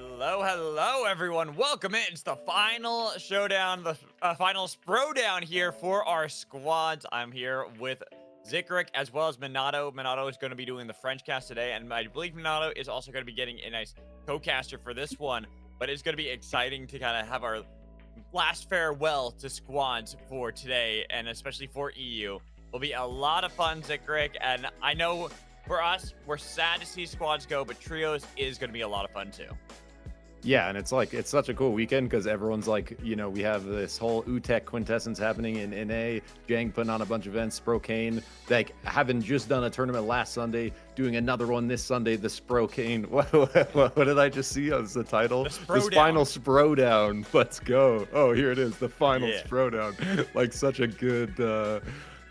Hello, everyone. Welcome in. It's the final showdown, the final Sprodown here for our squads. I'm here with Zikric as well as Minato. Minato is going to be doing the French cast today, and I believe Minato is also going to be getting a nice co-caster for this one. But it's going to be exciting to kind of have our last farewell to squads for today, and especially for EU. Will be a lot of fun, Zikric, and I know for us, we're sad to see squads go, but trios is going to be a lot of fun too. Yeah, and it's such a cool weekend because everyone's like, we have this whole UTEC quintessence happening in NA, Jang putting on a bunch of events, Sprocaine, like having just done a tournament last Sunday, doing another one this Sunday, the Sprocaine. What did I just see as the title? This final Sprodown. Let's go. Oh, here it is, the final Sprodown. Like such a good,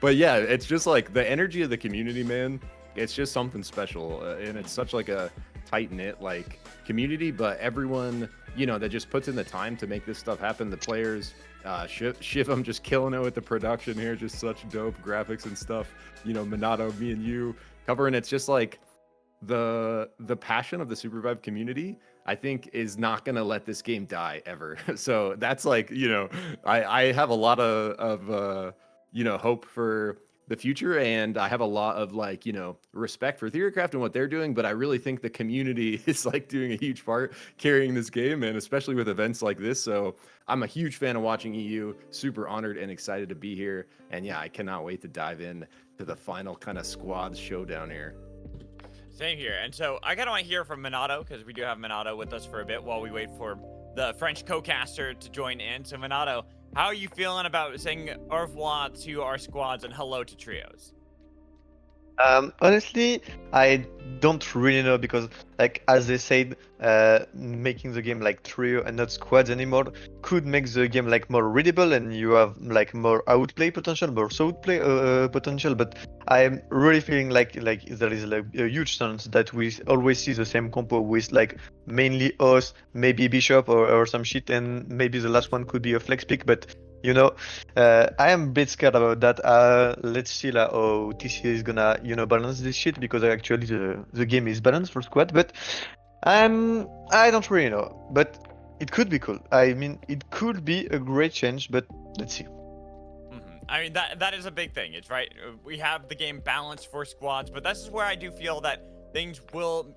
but yeah, it's just like the energy of the community, man. It's just something special, and it's such like a tight-knit like community, but everyone that just puts in the time to make this stuff happen. The players, Shivam just killing it with the production here, just such dope graphics and stuff. Minato, me and you covering. It's just like the passion of the SUPERVIVE community, I think, is not gonna let this game die ever. So that's like, I have a lot of hope for the future, and I have a lot of like respect for Theorycraft and what they're doing, but I really think the community is like doing a huge part carrying this game, and especially with events like this. So I'm a huge fan of watching EU, super honored and excited to be here, and yeah, I cannot wait to dive in to the final kind of squads showdown here. Same here. And so I kind of want to hear from Minato, because we do have Minato with us for a bit while we wait for the French co-caster to join in. So Minato, how are you feeling about saying au revoir to our squads and hello to trios? Honestly, I don't really know because, like as they said, making the game like trio and not squads anymore could make the game like more readable, and you have like more outplay potential, more outplay potential. But I'm really feeling like there is like a huge chance that we always see the same compo with like mainly us, maybe Bishop or some shit, and maybe the last one could be a flex pick, but. I am a bit scared about that. Let's see how TC is gonna, balance this shit, because actually the game is balanced for squad, but I don't really know. But it could be cool. I mean, it could be a great change, but let's see. I mean, that is a big thing. It's right. We have the game balanced for squads, but this is where I do feel that things will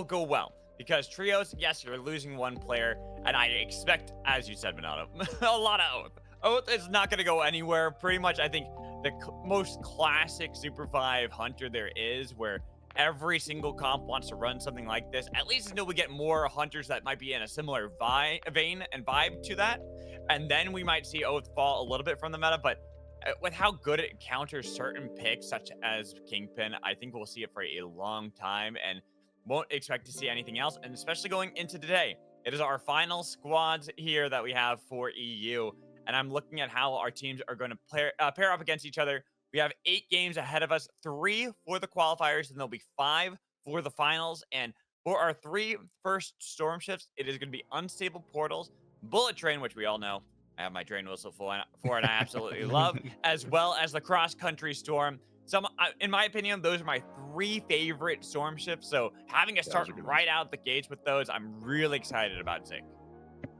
go well. Because trios, yes, you're losing one player, and I expect, as you said, Minato, a lot of Oath. Oath is not going to go anywhere. Pretty much, I think, the most classic SUPERVIVE hunter there is, where every single comp wants to run something like this, at least until we get more hunters that might be in a similar vein and vibe to that. And then we might see Oath fall a little bit from the meta, but with how good it counters certain picks, such as Kingpin, I think we'll see it for a long time, and won't expect to see anything else. And especially going into today, it is our final squads here that we have for EU. And I'm looking at how our teams are going to pair up against each other. We have 8 games ahead of us, 3 for the qualifiers, and there'll be 5 for the finals. And for our 3 first storm shifts, it is going to be Unstable Portals, Bullet Train, which we all know I have my train whistle for, and I absolutely love, as well as the Cross Country Storm. In my opinion, those are my 3 favorite storm ships. So having a start right out the gates with those, I'm really excited about Zig.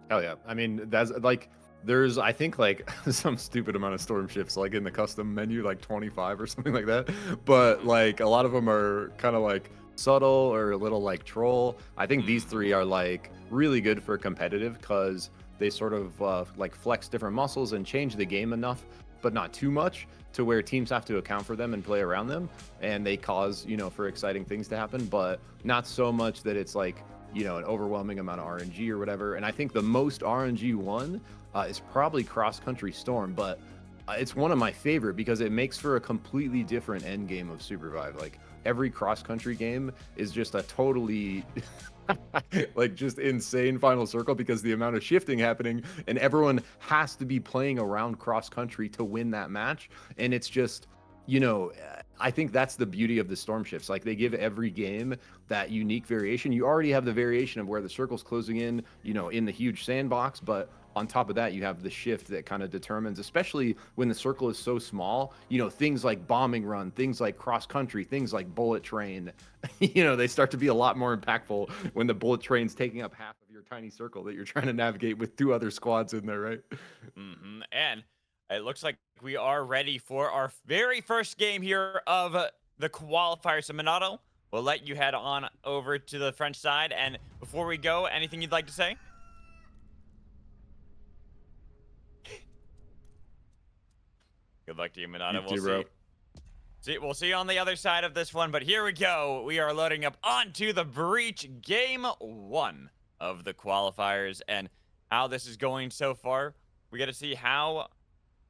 Hell yeah. I mean, that's like... There's, I think, like some stupid amount of storm shifts, like in the custom menu, like 25 or something like that. But like a lot of them are kind of like subtle or a little like troll. I think these 3 are like really good for competitive because they sort of like flex different muscles and change the game enough, but not too much to where teams have to account for them and play around them. And they cause, for exciting things to happen, but not so much that it's like, an overwhelming amount of RNG or whatever. And I think the most RNG one is probably Cross Country Storm, but it's one of my favorite because it makes for a completely different end game of SUPERVIVE. Like every cross country game is just a totally like just insane final circle because the amount of shifting happening, and everyone has to be playing around cross country to win that match. And it's just, I think that's the beauty of the storm shifts. Like they give every game that unique variation. You already have the variation of where the circle's closing in, in the huge sandbox, but on top of that, you have the shift that kind of determines, especially when the circle is so small, things like bombing run, things like cross country, things like bullet train, they start to be a lot more impactful when the bullet train's taking up half of your tiny circle that you're trying to navigate with 2 other squads in there, right? And it looks like we are ready for our very first game here of the qualifiers. So Minato, we'll let you head on over to the French side. And before we go, anything you'd like to say? Good luck to you, Minato. We'll see you on the other side of this one. But here we go. We are loading up onto the Breach Game 1 of the qualifiers. And how this is going so far. We got to see how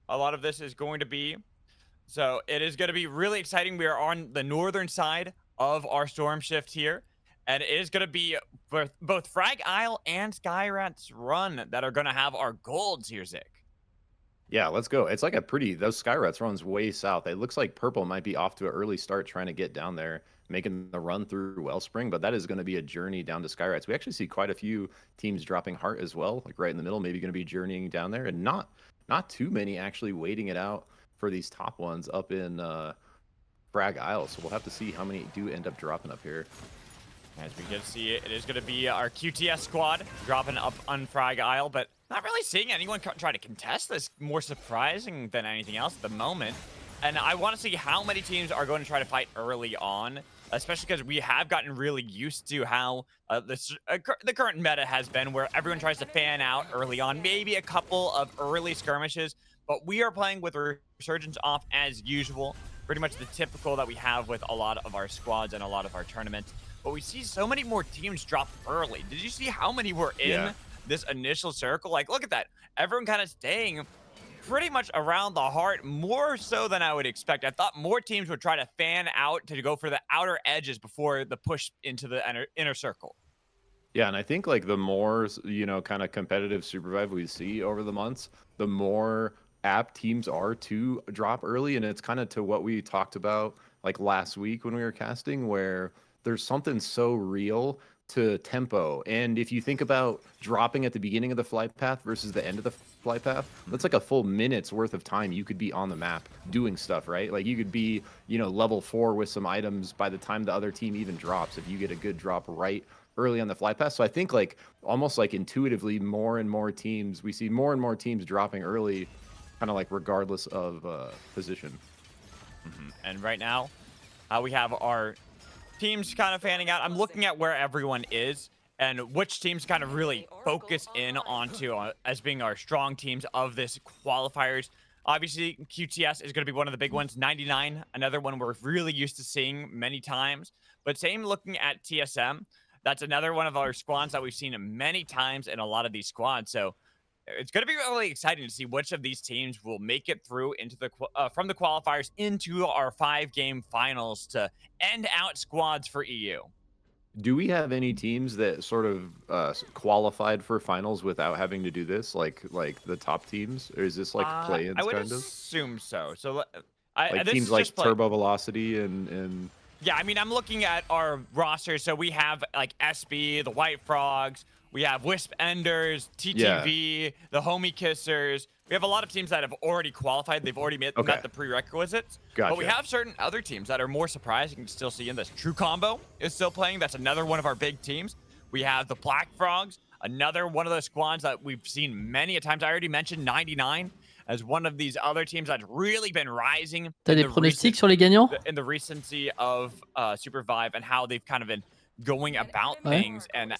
a lot of this is going to be. So it is going to be really exciting. We are on the northern side of our storm shift here. And it is going to be both Frag Isle and Skyrat's run that are going to have our golds here, Zick. Yeah, let's go. It's like those Skyrats runs way south. It looks like Purple might be off to an early start trying to get down there, making the run through Wellspring, but that is going to be a journey down to Skyrats. We actually see quite a few teams dropping Heart as well, like right in the middle, maybe going to be journeying down there, and not too many actually waiting it out for these top ones up in Frag Isle. So we'll have to see how many do end up dropping up here. As we can see, it is going to be our QTS squad dropping up on Frag Isle, but not really seeing anyone try to contest this. More surprising than anything else at the moment. And I want to see how many teams are going to try to fight early on, especially because we have gotten really used to how the current meta has been, where everyone tries to fan out early on, maybe a couple of early skirmishes, but we are playing with Resurgence off as usual, pretty much the typical that we have with a lot of our squads and a lot of our tournaments. But we see so many more teams drop early. Did you see how many were in this initial circle? Like, look at that. Everyone kind of staying pretty much around the heart, more so than I would expect. I thought more teams would try to fan out to go for the outer edges before the push into the inner circle. Yeah, and I think like the more, kind of competitive SUPERVIVE we see over the months, the more apt teams are to drop early. And it's kind of to what we talked about like last week when we were casting, where there's something so real to tempo. And if you think about dropping at the beginning of the flight path versus the end of the flight path, that's like a full minute's worth of time you could be on the map doing stuff, right? Like you could be, level 4 with some items by the time the other team even drops, if you get a good drop right early on the flight path. So I think like almost like intuitively we see more and more teams dropping early, kind of like regardless of position. And right now, we have our teams kind of fanning out. I'm looking at where everyone is and which teams kind of really focus in onto as being our strong teams of this qualifiers. Obviously, QTS is going to be one of the big ones. 99, another one we're really used to seeing many times. But same looking at TSM. That's another one of our squads that we've seen many times in a lot of these squads. So it's going to be really exciting to see which of these teams will make it through into the from the qualifiers into our 5-game finals to end out squads for EU. Do we have any teams that sort of qualified for finals without having to do this, like the top teams, or is this like play-ins I would kind of? assume so. So Like teams like Turbo Velocity and. Yeah, I mean, I'm looking at our roster. So we have like SB, the White Frogs. We have Wisp Enders, TTV, the Homie Kissers. We have a lot of teams that have already qualified. They've already met the prerequisites. Gotcha. But we have certain other teams that are more surprising to still see in this. True Combo is still playing. That's another one of our big teams. We have the Black Frogs, another one of those squads that we've seen many a times. I already mentioned 99 as one of these other teams that's really been rising. T'as des pronostics sur les gagnants? In the recency of SUPERVIVE and how they've kind of been going about things, and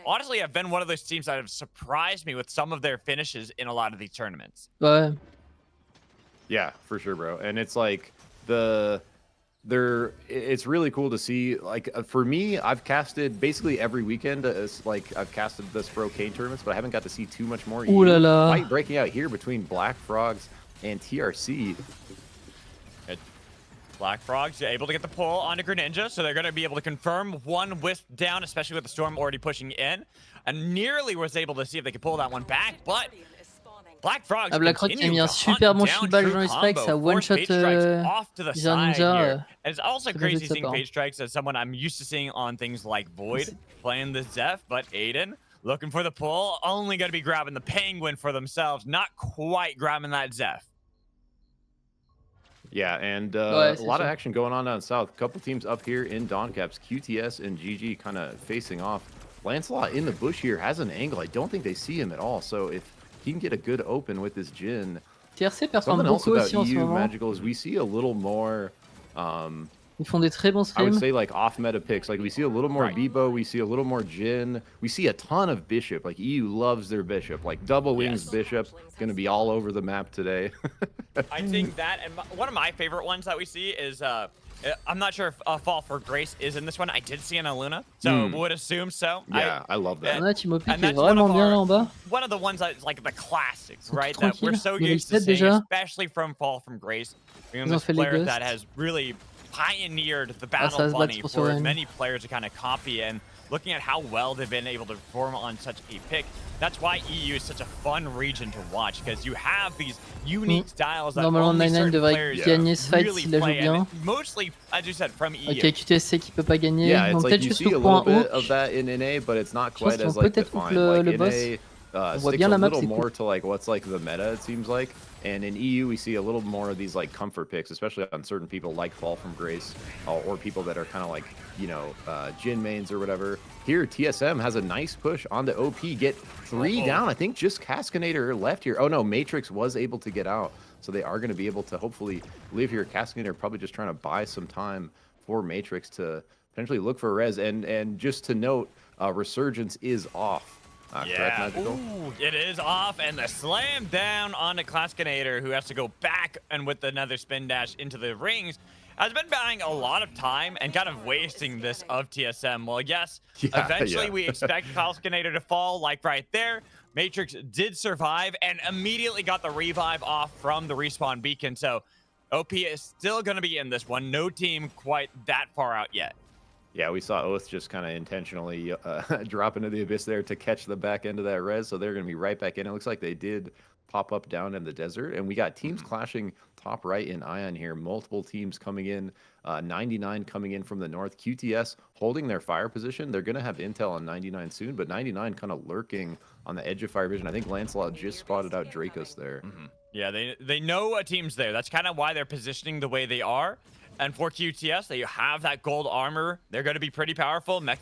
honestly have been one of those teams that have surprised me with some of their finishes in a lot of these tournaments. Ouais. Yeah, for sure, bro. And it's like it's really cool to see. Like for me, I've casted basically every weekend. I've casted the Sprocaine tournaments, but I haven't got to see too much more. Ooh la la. Fight breaking out here between Black Frogs and TRC. Black Frogs able to get the pull onto Greninja, so they're going to be able to confirm one Wisp down, especially with the Storm already pushing in. And nearly was able to see if they could pull that one back, but Black Frogs BlackRock qui a mis un super bon shield bash dans les strikes, ça one-shot Khyzaro Ninja. And it's also crazy seeing Page Strikes as someone I'm used to seeing on things like Void, playing the Zeph, but Aiden looking for the pull, only going to be grabbing the Penguin for themselves, not quite grabbing that Zeph. Yeah, and a lot of action going on down south. A couple teams up here in Dawn Caps, QTS and GG kind of facing off Lancelot in the bush here has an angle. I don't think they see him at all. So if he can get a good open with this Jhin. TRC performe Something else beaucoup about aussi en ce EU moment. Magical is we see a little more, Ils font des très bons I would streams. say like off-meta picks. Like we see a little more Bebo, we see a little more Jhin, we see a ton of Bishop. Like EU loves their Bishop. Like double wings Bishop, going to be all over the map today. I think that, and one of my favorite ones that we see is, I'm not sure if Fall for Grace is in this one. I did see an Aluna, so would assume so. Yeah, I love that. Là, Timopi and qui est that's one vraiment of bien our- là en bas. One of the ones that's like the classics, right? Tranquille. That we're so Il y a used to les seeing, déjà. especially from Fall from Grace. Being Ils ont this fait les player ghosts. that has really pioneered the ça Battle se bat Bunny pour for Sprocaine. many players to kind of copy, and looking at how well they've been able to perform on such a pick. That's why EU is such a fun region to watch, because you have these unique styles that Normalement, only 99 certain devrait players gagner ce fight really s'il la joue play, and bien. mostly, as you said, from EU. Ok, QTSC qui peut pas gagner. Yeah, Donc it's like peut-être you juste see a le little point bit hook. of that in NA, but it's not Je pense quite qu'ils as vont like peut-être hook defined. Like le boss. NA On voit sticks bien a la map, little c'est more cool. to like what's like the meta, it seems like. And in EU, we see a little more of these like comfort picks, especially on certain people like Fall from Grace, or people that are kind of like, you know, Jhin mains or whatever. Here, TSM has a nice push on the OP, get 3 down. I think just Cascanator left here. Oh no, Matrix was able to get out. So they are going to be able to hopefully live here. Cascanator probably just trying to buy some time for Matrix to potentially look for a res. And just to note, Resurgence is off. Correct, Magical? Ooh, it is off, and the slam down onto Cascanator, who has to go back and with another spin dash into the rings, has been buying a lot of time and kind of wasting this of TSM. Well, yes, eventually we expect Cascanator to fall, like right there. Matrix did survive and immediately got the revive off from the respawn beacon, so OP is still going to be in this one. No team quite that far out yet. Yeah, we saw Oath just kind of intentionally drop into the abyss there to catch the back end of that res, so they're going to be right back in. It looks like they did pop up down in the desert, and we got teams clashing top right in Ion here. Multiple teams coming in, 99 coming in from the north. QTS holding their fire position. They're going to have intel on 99 soon, but 99 kind of lurking on the edge of fire vision. I think Lancelot just spotted out Dracos there. Yeah, they know a team's there. That's kind of why they're positioning the way they are. And for QTS, they have that gold armor. They're going to be pretty powerful. Mech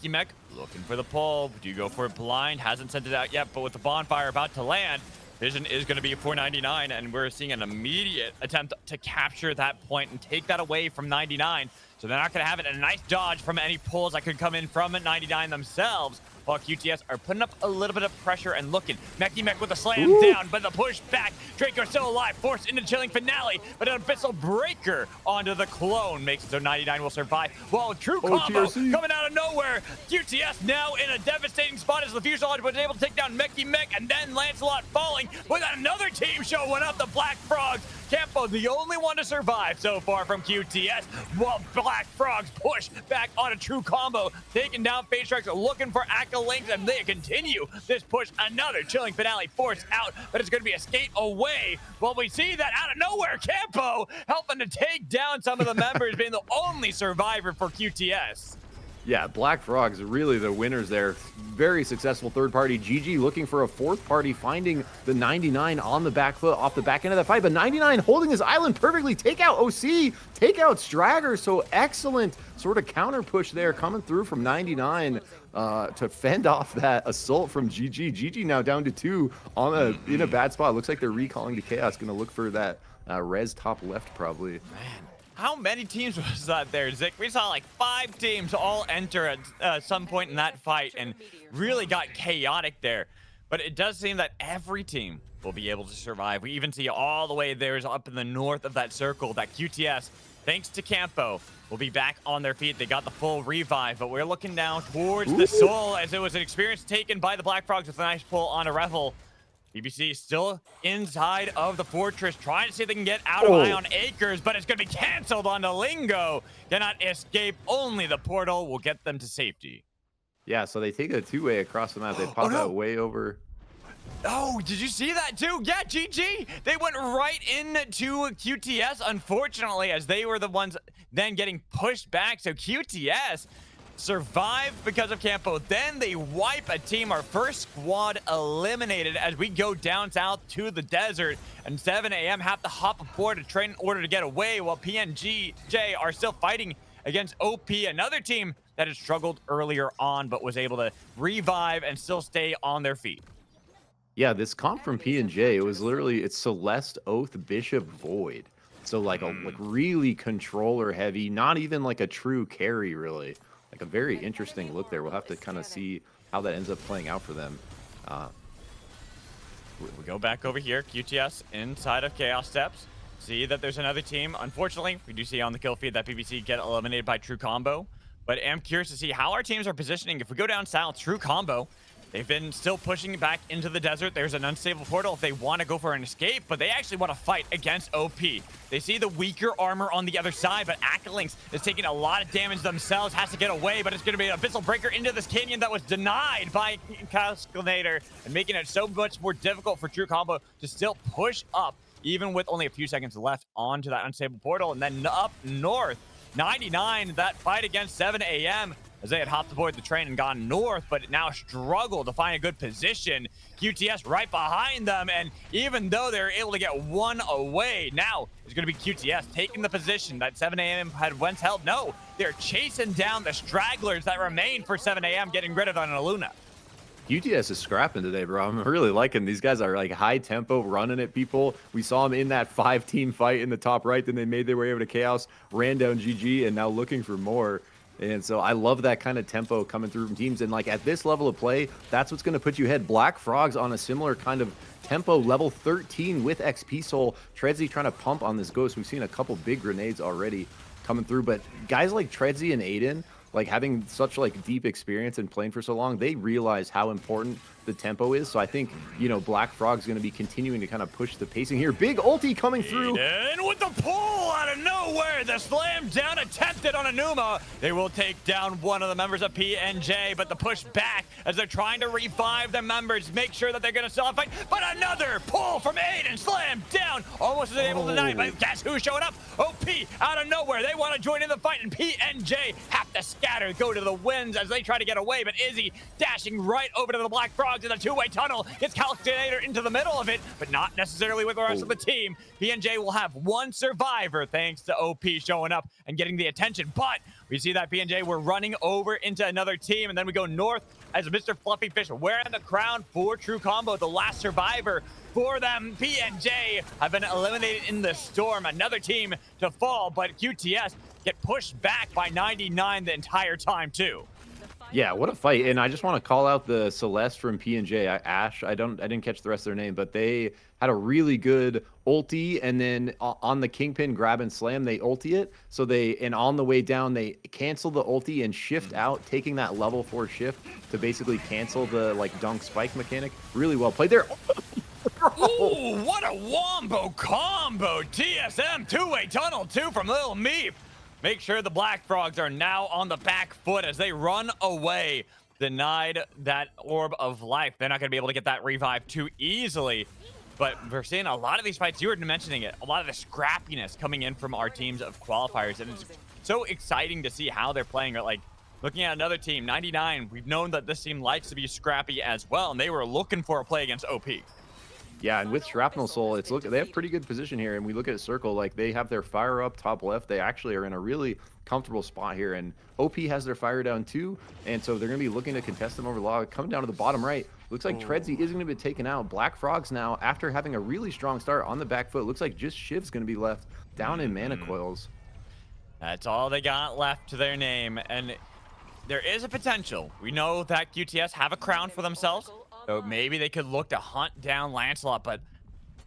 looking for the pull. Do you go for it blind? Hasn't sent it out yet, but with the bonfire about to land, vision is going to be 499, and we're seeing an immediate attempt to capture that point and take that away from 99. So they're not going to have it. And a nice dodge from any pulls that could come in from 99 themselves. While QTS are putting up a little bit of pressure and looking. Mech with a slam down, but the push back. Draco still alive, forced into chilling finale, but an abyssal breaker onto the clone makes it so 99 will survive. While true combo coming out of nowhere. QTS now in a devastating spot as the fuselage was able to take down Mech, and then Lancelot falling with another team showing up, the Black Frogs. Campo, the only one to survive so far from QTS, while Black Frogs push back on a true combo, taking down Phase Strikes, looking for Links, and they continue this push. Another chilling finale forced out, but it's going to be a skate away. Well, we see that out of nowhere, Campo helping to take down some of the members, being the only survivor for QTS. Yeah, Black Frogs really the winners there. Very successful third party. GG looking for a fourth party, finding the 99 on the back foot off the back end of the fight. But 99 holding his island perfectly. Take out OC, take out Stragger. So excellent sort of counter push there coming through from 99 to fend off that assault from GG. GG now down to 2 on in a bad spot. Looks like they're recalling to Chaos. Going to look for that res top left probably. Man. How many teams was that there, Zick? We saw like 5 teams all enter at some point in that fight and really got chaotic there. But it does seem that every team will be able to survive. We even see all the way there's up in the north of that circle that QTS, thanks to Campo, will be back on their feet. They got the full revive, but we're looking down towards the soul as it was an experience taken by the Black Frogs with a nice pull on a Revel. BBC still inside of the fortress, trying to see if they can get out of Ion Acres, but it's going to be canceled on the Lingo. Cannot escape. Only the portal will get them to safety. Yeah, so they take a 2-way across the map. They pop out way over. Oh, did you see that too? Yeah, GG. They went right into QTS, unfortunately, as they were the ones then getting pushed back. So QTS survive because of Campo. Then they wipe a team. Our first squad eliminated as we go down south to the desert. And 7 a.m. have to hop aboard a train in order to get away, while PNGJ are still fighting against OP. Another team that had struggled earlier on, but was able to revive and still stay on their feet. Yeah, this comp from P&J, it was literally, it's Celeste, Oath, Bishop, Void. So like a really controller heavy, not even like a true carry really. Like a very interesting look there. We'll have to kind of see how that ends up playing out for them. We go back over here, QTS inside of Chaos Steps. See that there's another team. Unfortunately, we do see on the kill feed that PBC get eliminated by True Combo. But I'm curious to see how our teams are positioning. If we go down south, True Combo, they've been still pushing back into the desert. There's an unstable portal if they want to go for an escape, but they actually want to fight against OP. They see the weaker armor on the other side, but Akalinks is taking a lot of damage themselves, has to get away, but it's going to be an Abyssal Breaker into this canyon that was denied by Cascinator, and making it so much more difficult for True Combo to still push up, even with only a few seconds left onto that unstable portal. And then up north, 99, that fight against 7 a.m. as they had hopped aboard the train and gone north, but now struggled to find a good position. QTS right behind them, and even though they're able to get one away, now it's going to be QTS taking the position that 7 a.m. had once held. No, they're chasing down the stragglers that remain for 7 a.m., getting rid of an Izuna. QTS is scrapping today, bro. I'm really liking these guys. Are like high tempo running at people. We saw them in that 5-team fight in the top right. Then they made their way over to Chaos, ran down GG, and now looking for more. And so I love that kind of tempo coming through from teams. And like at this level of play, that's what's going to put you ahead. Black Frogs on a similar kind of tempo, level 13 with XP Soul. Tredsy trying to pump on this Ghost. We've seen a couple big grenades already coming through. But guys like Tredsy and Aiden, like having such like deep experience in playing for so long, they realize how important the tempo is. So I think, you know, Black Frog's going to be continuing to kind of push the pacing here. Big ulti coming through. And with the pull out of nowhere, the slam down attempted on Izuna. They will take down one of the members of PNJ, but the push back as they're trying to revive their members, make sure that they're going to still fight. But another pull from Aiden, slam down, almost able to deny it. But guess who's showing up? OP out of nowhere. They want to join in the fight, and PNJ have to scatter, go to the winds as they try to get away. But Izzy dashing right over to the Black Frogs in a two-way tunnel, gets Calculator into the middle of it, but not necessarily with the rest of the team. PNJ will have one survivor thanks to OP showing up and getting the attention, but we see that PNJ were running over into another team, and then we go north as Mr. Fluffy Fish wearing the crown for True Combo, the last survivor for them. PNJ have been eliminated in the storm, another team to fall, but QTS get pushed back by 99 the entire time too. Yeah, what a fight. And I just want to call out the Celeste from P&J, Ash. I didn't catch the rest of their name, but they had a really good ulti, and then on the Kingpin grab and slam, they ulti it. So and on the way down, they cancel the ulti and shift out, taking that level 4 shift to basically cancel the like dunk spike mechanic. Really well played there. Ooh, what a wombo combo. TSM two-way tunnel 2 from Lil Meep. Make sure the Black Frogs are now on the back foot as they run away. Denied that orb of life. They're not going to be able to get that revive too easily. But we're seeing a lot of these fights, you were mentioning it, a lot of the scrappiness coming in from our teams of qualifiers. And it's so exciting to see how they're playing. Like, looking at another team, 99, we've known that this team likes to be scrappy as well. And they were looking for a play against OP. Yeah, and with Shrapnel Soul, they have pretty good position here. And we look at Circle, like they have their fire up top left. They actually are in a really comfortable spot here. And OP has their fire down too. And so they're going to be looking to contest them over log. Coming down to the bottom right, looks like Tredsy is going to be taken out. Black Frogs now, after having a really strong start on the back foot, looks like just Shiv's going to be left down in mana coils. That's all they got left to their name. And there is a potential. We know that QTS have a crown for themselves. So maybe they could look to hunt down Lancelot, but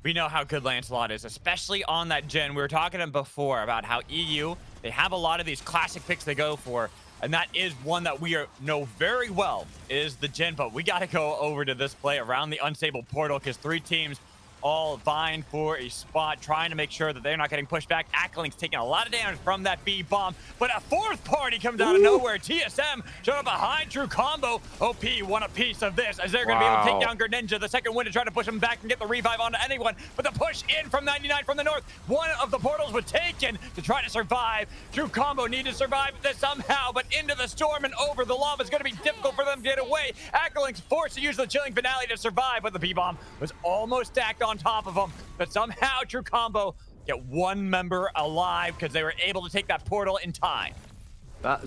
we know how good Lancelot is, especially on that gen. We were talking to him before about how EU, they have a lot of these classic picks they go for, and that is one that we know very well is the gen, but we got to go over to this play around the unstable portal because 3 teams all vying for a spot, trying to make sure that they're not getting pushed back. Akalink's taking a lot of damage from that B-bomb, but a 4th party comes out of nowhere. TSM showing up behind True Combo. OP want a piece of this as they're going to be able to take down Greninja. The second win to try to push him back and get the revive onto anyone, but the push in from 99 from the north. One of the portals was taken to try to survive. True Combo need to survive this somehow, but into the storm and over the lava is going to be difficult for them to get away. Akalink's forced to use the chilling finale to survive, but the B-bomb was almost stacked on top of them, but somehow True Combo get one member alive because they were able to take that portal in time.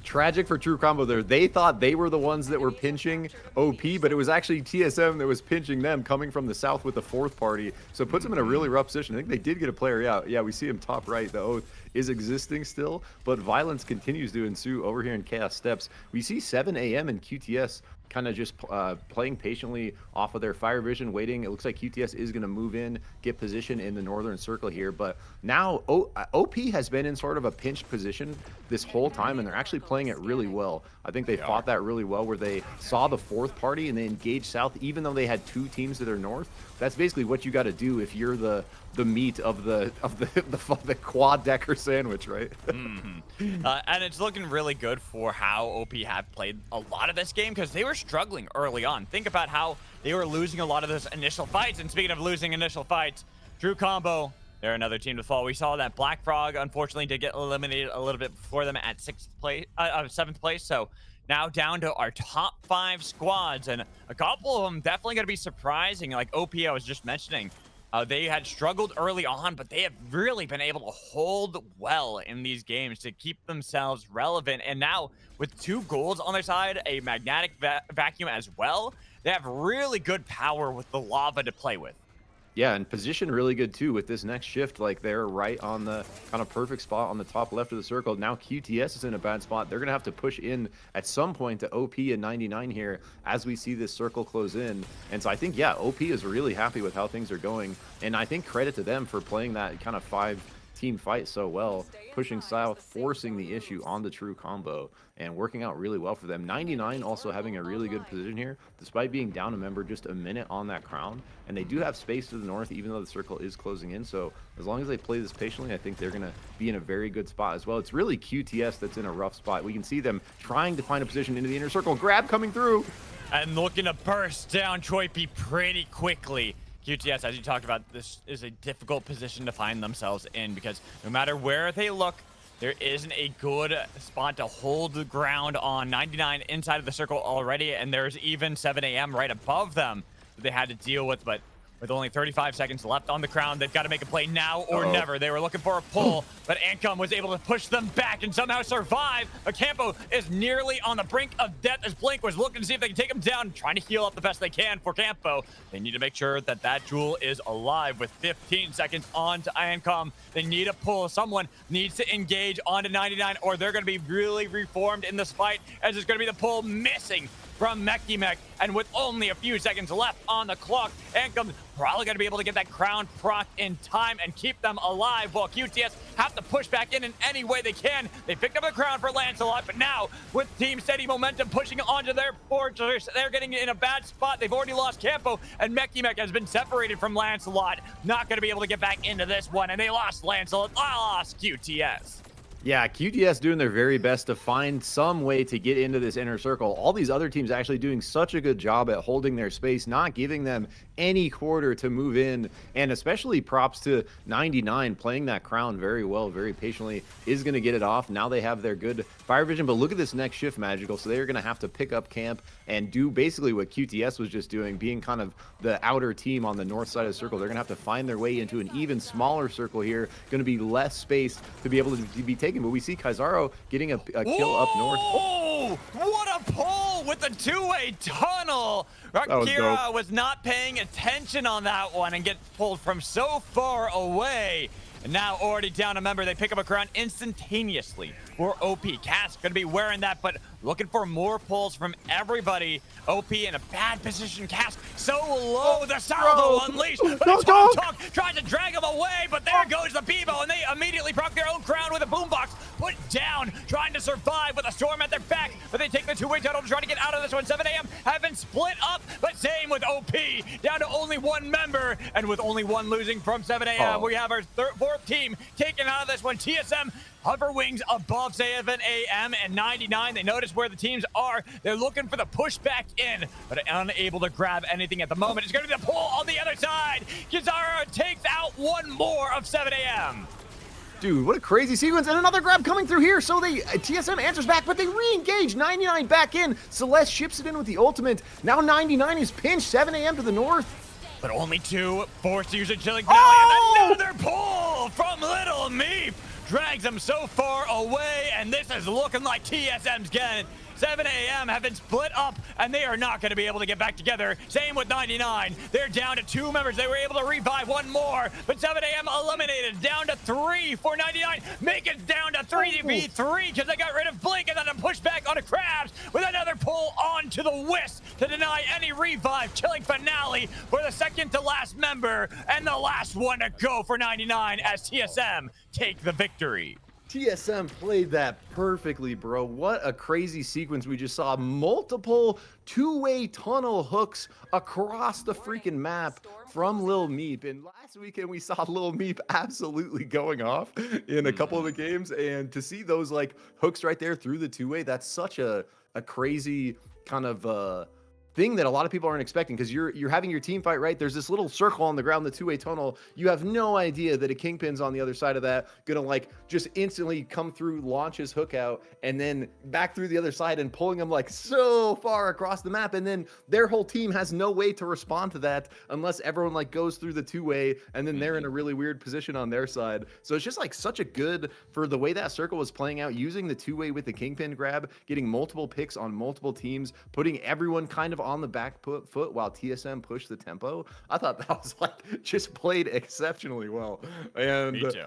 Tragic for True Combo there. They thought they were the ones that were pinching OP, but it was actually TSM that was pinching them, coming from the south with the fourth party. So it puts them in a really rough position. I think they did get a player out. Yeah, we see him top right. The Oath is existing still, but violence continues to ensue over here in Chaos Steps. We see 7 AM and QTS kind of just playing patiently off of their fire vision, waiting. It looks like QTS is going to move in, get position in the northern circle here. But now OP has been in sort of a pinched position this whole time, and they're actually playing it really well. I think they fought that really well, where they saw the fourth party and they engaged south, even though they had 2 teams to their north. That's basically what you got to do if you're the meat of the quad decker sandwich, right? And it's looking really good for how OP have played a lot of this game, because they were struggling early on. Think about how they were losing a lot of those initial fights. And speaking of losing initial fights, True Combo, they're another team to fall. We saw that Black Frog unfortunately did get eliminated a little bit before them at 7th place. So now down to our top 5 squads, and a couple of them definitely going to be surprising. Like OP, I was just mentioning, they had struggled early on, but they have really been able to hold well in these games to keep themselves relevant. And now with 2 goals on their side, a magnetic vacuum as well, they have really good power with the lava to play with. Yeah, and position really good too with this next shift. Like, they're right on the kind of perfect spot on the top left of the circle. Now QTS is in a bad spot. They're gonna have to push in at some point to OP and 99 here as we see this circle close in. And so I think, yeah, OP is really happy with how things are going, and I think credit to them for playing that kind of 5-team fight so well, pushing south, forcing the issue on the True Combo, and working out really well for them. 99 also having a really good position here, despite being down a member just a minute on that crown. And they do have space to the north, even though the circle is closing in. So as long as they play this patiently, I think they're going to be in a very good spot as well. It's really QTS that's in a rough spot. We can see them trying to find a position into the inner circle. Grab coming through. And looking to burst down Choipy pretty quickly. QTS, as you talked about, this is a difficult position to find themselves in, because no matter where they look, there isn't a good spot to hold the ground on. 99 inside of the circle already, and there's even 7 AM right above them that they had to deal with. But with only 35 seconds left on the crown, they've got to make a play now or never. They were looking for a pull, but Ancom was able to push them back and somehow survive. Campo is nearly on the brink of death as Blink was looking to see if they can take him down, trying to heal up the best they can for Campo. They need to make sure that that jewel is alive with 15 seconds on to Ancom. They need a pull. Someone needs to engage onto 99, or they're going to be really reformed in this fight, as it's going to be the pull missing from Mech, and with only a few seconds left on the clock, Ancom's probably going to be able to get that crown proc in time and keep them alive, while QTS have to push back in any way they can. They picked up the crown for Lancelot, but now with Team Steady Momentum pushing onto their fortress, they're getting in a bad spot. They've already lost Campo, and Mech has been separated from Lancelot. Not going to be able to get back into this one, and they lost Lancelot. I lost QTS. Yeah, QTS doing their very best to find some way to get into this inner circle. All these other teams actually doing such a good job at holding their space, not giving them any quarter to move in. And especially props to 99 playing that crown very well, very patiently, is going to get it off. Now they have their good fire vision, but look at this next shift, Magical. So they're going to have to pick up camp and do basically what QTS was just doing, being kind of the outer team on the north side of the circle. They're going to have to find their way into an even smaller circle here. Going to be less space to be able to be taken. But we see Khyzaro getting a kill up north. Oh, what a pull with the 2-way tunnel. Rakira was not paying attention on that one and gets pulled from so far away. And now already down a member, they pick up a crown instantaneously for OP. Cass going to be wearing that, but looking for more pulls from everybody. OP in a bad position. Cass so low, the salvo unleashed. Talk tries to drag him away, but there goes the Bevo, and they immediately proc their own crown with a boombox. Put down, trying to survive with a storm at their back, but they take the 2-way tunnel to try to get out of this one. 7 AM have been split up, but same with OP. Down to only one member, and with only one losing from 7 AM, we have our fourth team taken out of this one. TSM hover wings above 7 AM and 99. They notice where the teams are. They're looking for the pushback in, but unable to grab anything at the moment. It's going to be the pull on the other side. Khyzaro takes out one more of 7 AM. Dude, what a crazy sequence, and another grab coming through here. So they TSM answers back, but they re-engage 99 back in. Celeste ships it in with the ultimate. Now 99 is pinched. 7 AM to the north. But only 2, forced to use a chilling valley, and another pull from Little Meep. drags them so far away, and this is looking like TSM's getting 7 a.m. have been split up, and they are not going to be able to get back together. Same with 99. They're down to 2 members. They were able to revive one more, but 7 a.m. eliminated. Down to 3 for 99. Make it down to 3v3 because they got rid of Blink, and then a pushback on a Krabs with another pull onto the Wisp to deny any revive. Killing finale for the second to last member, and the last one to go for 99 as TSM take the victory. TSM played that perfectly, bro. What a crazy sequence we just saw. Multiple two-way tunnel hooks across the freaking map from Lil Meep. And last weekend we saw Lil Meep absolutely going off in a couple of the games. And to see those like hooks right there through the two-way, that's such a crazy kind of thing that a lot of people aren't expecting, because you're having your team fight, right? There's this little circle on the ground, the two-way tunnel. You have no idea that a Kingpin's on the other side of that, gonna like just instantly come through, launch his hook out, and then back through the other side and pulling them like so far across the map. And then their whole team has no way to respond to that unless everyone like goes through the two-way, and then they're in a really weird position on their side. So it's just like such a good for the way that circle was playing out, using the two-way with the Kingpin grab, getting multiple picks on multiple teams, putting everyone kind of on the back foot while TSM pushed the tempo. I thought that was like just played exceptionally well. And Me too.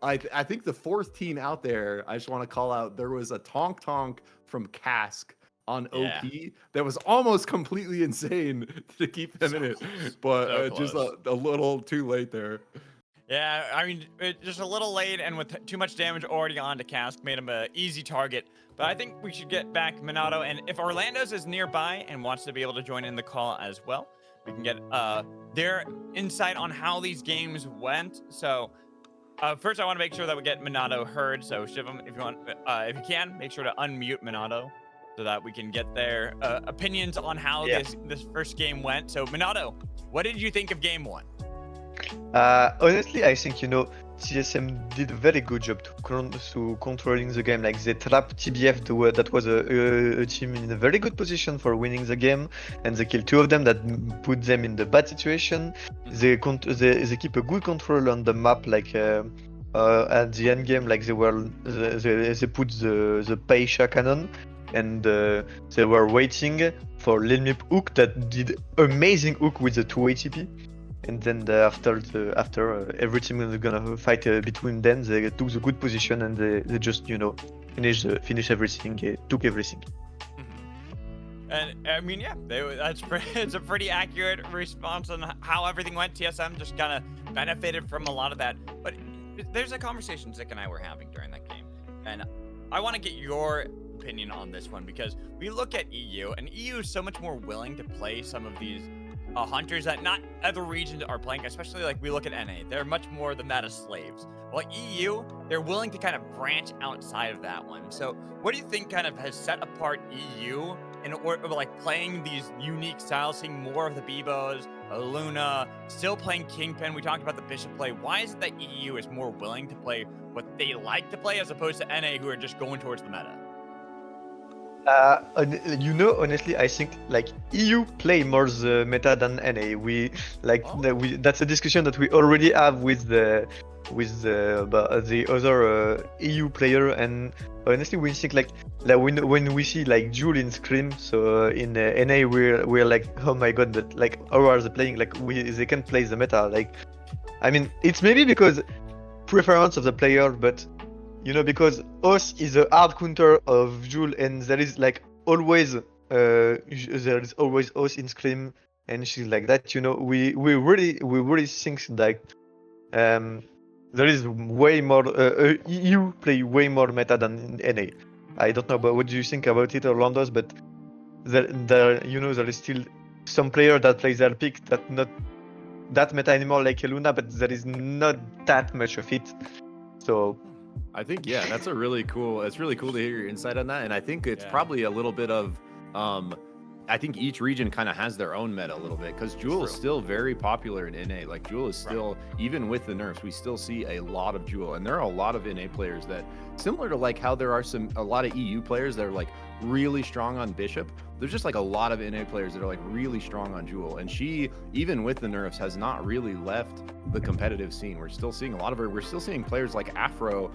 I think the fourth team out there, I just want to call out, there was a tonk from Cask on OP that was almost completely insane to keep them in it, but just a little too late there. Yeah, I mean, just a little late, and with too much damage already on to Cask, made him an easy target. But I think we should get back Minato, and if Orlando's is nearby and wants to be able to join in the call as well, we can get their insight on how these games went. So first, I want to make sure that we get Minato heard. So Shivam, if you want, if you can, make sure to unmute Minato so that we can get their opinions on how this first game went. So Minato, what did you think of game 1? Honestly, I think, you know, TSM did a very good job to controlling the game. Like, they trapped TBF, that was a team in a very good position for winning the game, and they killed 2 of them that put them in the bad situation. They keep a good control on the map, like at the end game, like they put the Paisha cannon, and they were waiting for Lil Meep hook that did amazing hook with the 2 ATP. And then after every team is gonna fight between them, they took the good position, and they just, you know, finish everything, took everything. And I mean, yeah, it's a pretty accurate response on how everything went. TSM just kind of benefited from a lot of that. But there's a conversation Zick and I were having during that game, and I want to get your opinion on this one, because we look at EU, and EU is so much more willing to play some of these hunters that not other regions are playing, especially like we look at NA. They're much more the meta slaves. Well, EU, they're willing to kind of branch outside of that one. So what do you think kind of has set apart EU in order like playing these unique styles, seeing more of the Bibos, Luna, still playing Kingpin? We talked about the Bishop play. Why is it that EU is more willing to play what they like to play as opposed to NA, who are just going towards the meta? You know, honestly, I think like EU play more the meta than NA. We like that's a discussion that we already have with the other EU player, and honestly, we think like when we see like Jewel in Scream, so in NA we're like, oh my god, but like how are they playing? Like they can play the meta. Like, I mean, it's maybe because preference of the player, but you know, because Os is a hard counter of Jewel, and there is like always Os in Scream, and she's like that. You know, we really think like there is way more EU play way more meta than NA. I don't know about what do you think about it, Orlando's, but there you know, there is still some player that plays their pick that not that meta anymore, like Luna, but there is not that much of it. So I think, yeah, it's really cool to hear your insight on that. And I think it's probably a little bit of, I think each region kind of has their own meta a little bit, because Jewel is still very popular in NA. Like Jewel is still, even with the nerfs, we still see a lot of Jewel. And there are a lot of NA players that, similar to like how there are a lot of EU players that are like really strong on Bishop. There's just like a lot of NA players that are like really strong on Jewel, and she, even with the nerfs, has not really left the competitive scene. We're still seeing a lot of her. We're still seeing players like Afro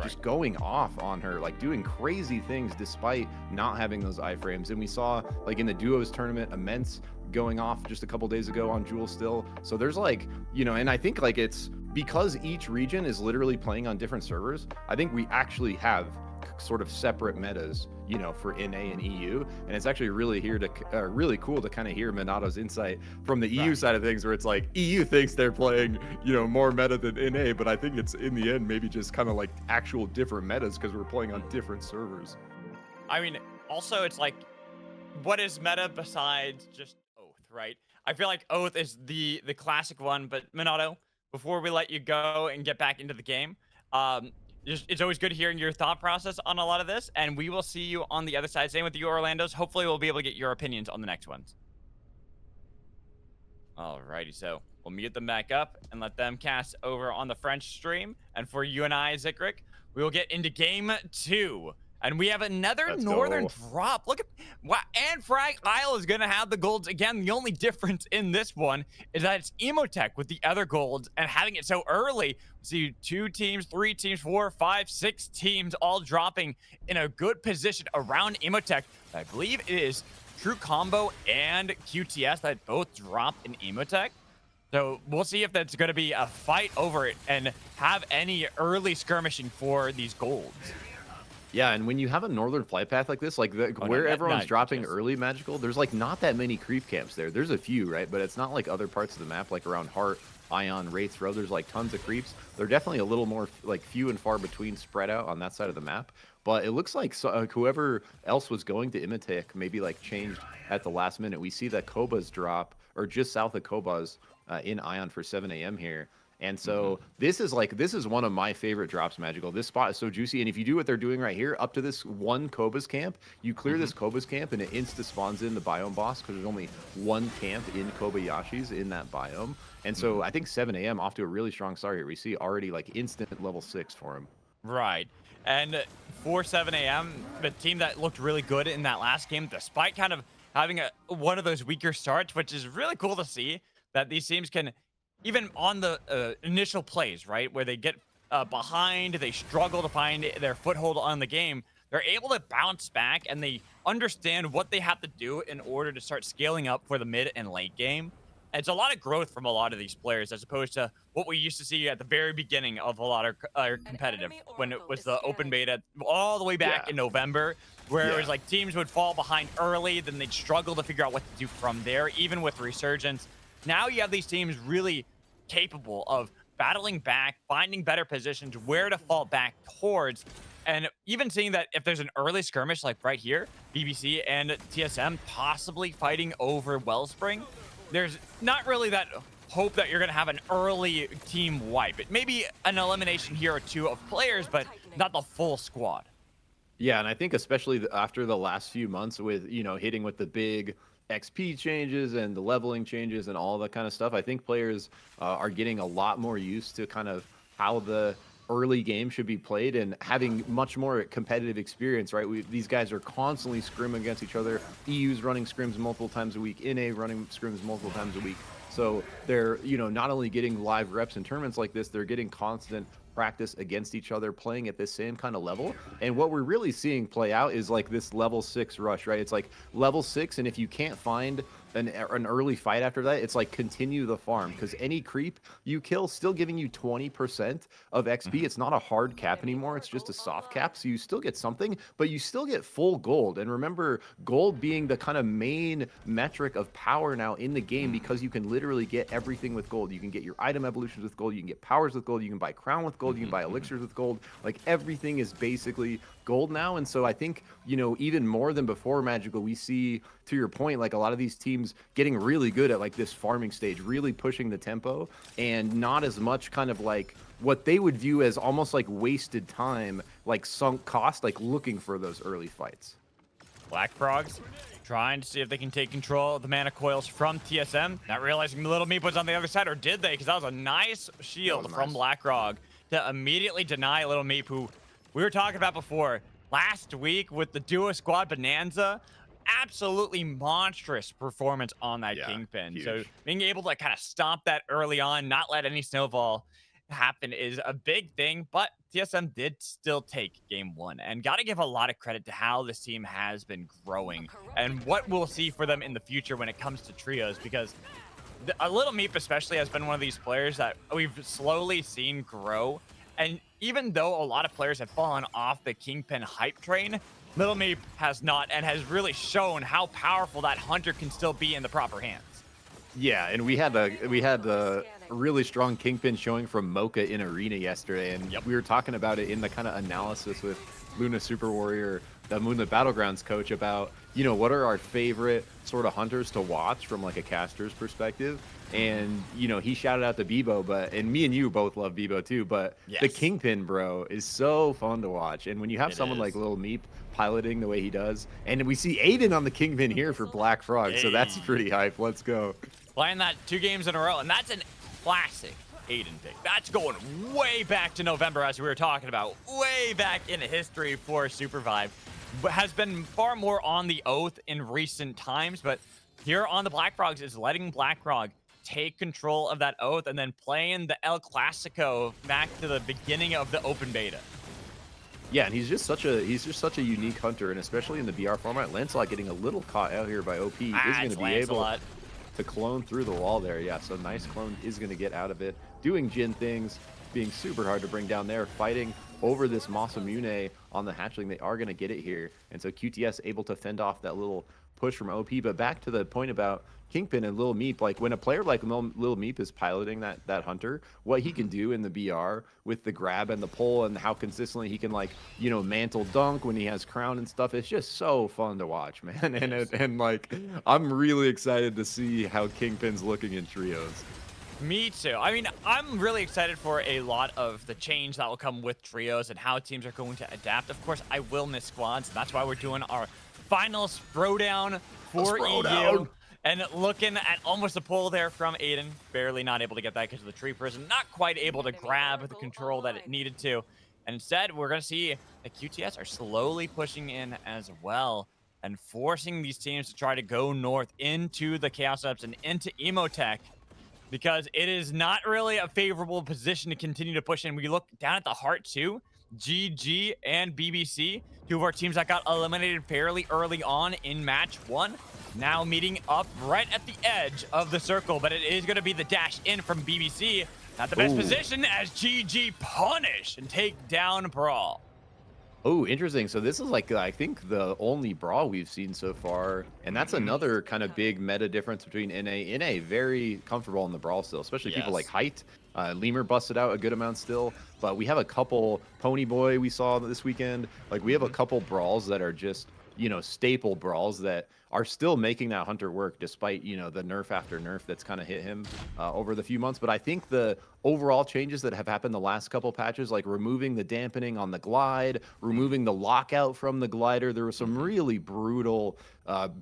just going off on her, like doing crazy things despite not having those iframes. And we saw like in the duos tournament, Immense going off just a couple days ago on Jewel still. So there's like, you know, and I think like it's because each region is literally playing on different servers. I think we actually have sort of separate metas, you know, for NA and EU, and it's actually really really cool to kind of hear Minato's insight from the EU side of things, where it's like EU thinks they're playing, you know, more meta than NA, but I think it's in the end maybe just kind of like actual different metas because we're playing on different servers. I mean, also it's like, what is meta besides just Oath, right? I feel like Oath is the classic one, but Minato, before we let you go and get back into the game, it's always good hearing your thought process on a lot of this, and we will see you on the other side. Same with you, Orlando's. Hopefully, we'll be able to get your opinions on the next ones. Alrighty, so we'll mute them back up and let them cast over on the French stream. And for you and I, Zikrik, we will get into game 2. And we have another northern drop. Look at wow, and Frag Isle is gonna have the golds again. The only difference in this one is that it's Emotech with the other golds, and having it so early. See 2 teams, 3 teams, 4, 5, 6 teams all dropping in a good position around Emotech. I believe it is True Combo and QTS that both drop in Emotech. So we'll see if that's going to be a fight over it and have any early skirmishing for these golds. Yeah, and when you have a northern flight path like this, like where everyone's dropping early magical, there's like not that many creep camps there. There's a few, right? But it's not like other parts of the map, like around Heart, Ion, Wraith Row. There's like tons of creeps. They're definitely a little more like few and far between spread out on that side of the map. But it looks like whoever else was going to Imotech maybe like changed at the last minute. We see that Koba's drop, or just south of Koba's in Ion for 7 a.m. here. And so this is one of my favorite drops, Magical. This spot is so juicy. And if you do what they're doing right here, up to this one Koba's camp, you clear this Koba's camp and it insta spawns in the biome boss, because there's only one camp in Kobayashi's in that biome. And so I think 7 a.m. off to a really strong start here. We see already like instant level 6 for him. Right. And for 7 a.m., the team that looked really good in that last game, despite kind of having one of those weaker starts, which is really cool to see that these teams can, even on the initial plays, right, where they get behind, they struggle to find their foothold on the game, they're able to bounce back and they understand what they have to do in order to start scaling up for the mid and late game. And it's a lot of growth from a lot of these players as opposed to what we used to see at the very beginning of a lot of competitive, when it was the open beta all the way back in November, where it was like teams would fall behind early, then they'd struggle to figure out what to do from there, even with Resurgence. Now you have these teams really capable of battling back, finding better positions, where to fall back towards, and even seeing that if there's an early skirmish like right here, BBC and TSM possibly fighting over Wellspring, there's not really that hope that you're going to have an early team wipe. It may be an elimination here or two of players, but not the full squad. Yeah, and I think especially after the last few months with, you know, hitting with the big XP changes and the leveling changes and all that kind of stuff, I think players are getting a lot more used to kind of how the early game should be played and having much more competitive experience, right? These guys are constantly scrimming against each other. EU's running scrims multiple times a week, NA running scrims multiple times a week. So they're, you know, not only getting live reps in tournaments like this, they're getting constant practice against each other, playing at the same kind of level. And what we're really seeing play out is like this level 6 rush, right? It's like level 6, and if you can't find an early fight after that, it's like continue the farm, because any creep you kill still giving you 20% of XP. It's not a hard cap anymore, it's just a soft cap, so you still get something, but you still get full gold. And remember, gold being the kind of main metric of power now in the game, because you can literally get everything with gold. You can get your item evolutions with gold, you can get powers with gold, you can buy crown with gold, you can buy elixirs with gold. Like everything is basically gold now. And so I think, you know, even more than before Magical, we see, to your point, like a lot of these teams getting really good at like this farming stage, really pushing the tempo, and not as much kind of like what they would view as almost like wasted time, like sunk cost, like looking for those early fights. Black Frogs trying to see if they can take control of the mana coils from TSM, not realizing the Little Meep was on the other side, or did they? Because that was a nice shield from Black Frog to immediately deny Little Meep, who we were talking about before. last week with the duo squad bonanza. Absolutely monstrous performance on that Kingpin. Huge. So being able to kind of stop that early on, not let any snowball happen is a big thing. But TSM did still take game 1, and got to give a lot of credit to how this team has been growing and what we'll see for them in the future when it comes to trios, because a Little Meep especially has been one of these players that we've slowly seen grow. And even though a lot of players have fallen off the Kingpin hype train, Little Meep has not, and has really shown how powerful that hunter can still be in the proper hands. Yeah, and we had a really strong Kingpin showing from Mocha in Arena yesterday, and we were talking about it in the kind of analysis with Luna Super Warrior, the Moonlit Battlegrounds coach, about, you know, what are our favorite sort of hunters to watch from like a caster's perspective. And, you know, he shouted out to Bebo, and me and you both love Bebo too, but the Kingpin, bro, is so fun to watch. And when you have someone like Lil Meep piloting the way he does, and we see Aiden on the Kingpin here for Black Frog, so that's pretty hype. Let's go. Playing that 2 games in a row, and that's a classic Aiden pick. That's going way back to November, as we were talking about, way back in history for SUPERVIVE. But has been far more on the oath in recent times, but here on the Black Frogs is letting Black Frog take control of that oath and then playing the El Clasico back to the beginning of the open beta. Yeah, and he's just such a unique hunter, and especially in the BR format, Lancelot getting a little caught out here by OP is going to be able to clone through the wall there. Yeah, so nice clone is going to get out of it, doing Jin things, being super hard to bring down there, fighting over this Masamune on the hatchling. They are going to get it here, and so QTS able to fend off that little push from OP. But back to the point about Kingpin and Lil Meep, like when a player like Lil Meep is piloting that hunter, what he can do in the BR with the grab and the pull, and how consistently he can, like, you know, mantle dunk when he has crown and stuff, it's just so fun to watch, man. And like, I'm really excited to see how Kingpin's looking in trios. Me too. I mean, I'm really excited for a lot of the change that will come with trios and how teams are going to adapt. Of course, I will miss squads, and that's why we're doing our final Sprodown for EU. And looking at almost a pull there from Aiden. Barely not able to get that because of the tree prison. Not quite able to grab the control that it needed to. And instead, we're going to see the QTS are slowly pushing in as well and forcing these teams to try to go north into the Chaos Ups and into Emotech, because it is not really a favorable position to continue to push in. We look down at the Heart too. GG and BBC, 2 of our teams that got eliminated fairly early on in match 1, now meeting up right at the edge of the circle, but it is going to be the dash in from BBC. Not the best position as GG punish and take down Brawl. Oh, interesting. So this is like, I think, the only Brawl we've seen so far, and that's another kind of big meta difference between NA. NA very comfortable in the Brawl still, especially people like Height. Lemur busted out a good amount still, but we have a couple, Ponyboy we saw this weekend. Like, we have a couple Brawls that are just, you know, staple Brawls that are still making that hunter work despite, you know, the nerf after nerf that's kind of hit him over the few months. But I think the overall changes that have happened the last couple patches, like removing the dampening on the glide, removing the lockout from the glider, there was some really brutal,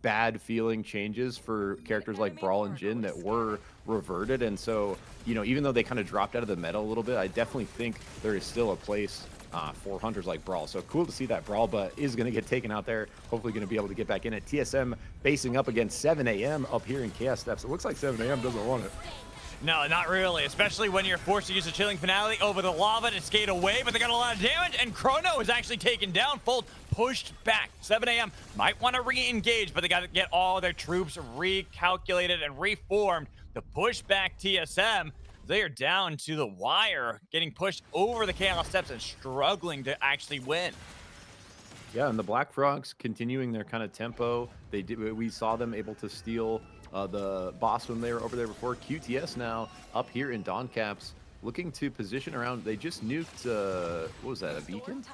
bad feeling changes for characters like Brawl and Jin that were reverted. And so, you know, even though they kind of dropped out of the meta a little bit, I definitely think there is still a place for hunters like Brawl. So cool to see that Brawl, but is going to get taken out there. Hopefully going to be able to get back in it. TSM facing up against 7 a.m. up here in Chaos Steps. It looks like 7 a.m. doesn't want it. No, not really, especially when you're forced to use a Chilling Finale over the lava to skate away, but they got a lot of damage, and Chrono is actually taken down. Fold pushed back. 7 a.m. might want to re-engage, but they got to get all their troops recalculated and reformed to push back TSM. They are down to the wire, getting pushed over the Chaos Steps and struggling to actually win. Yeah, and the Black Frogs continuing their kind of tempo. We saw them able to steal the boss when they were over there before. QTS now up here in Dawn Caps, looking to position around. They just nuked, what was that, a beacon?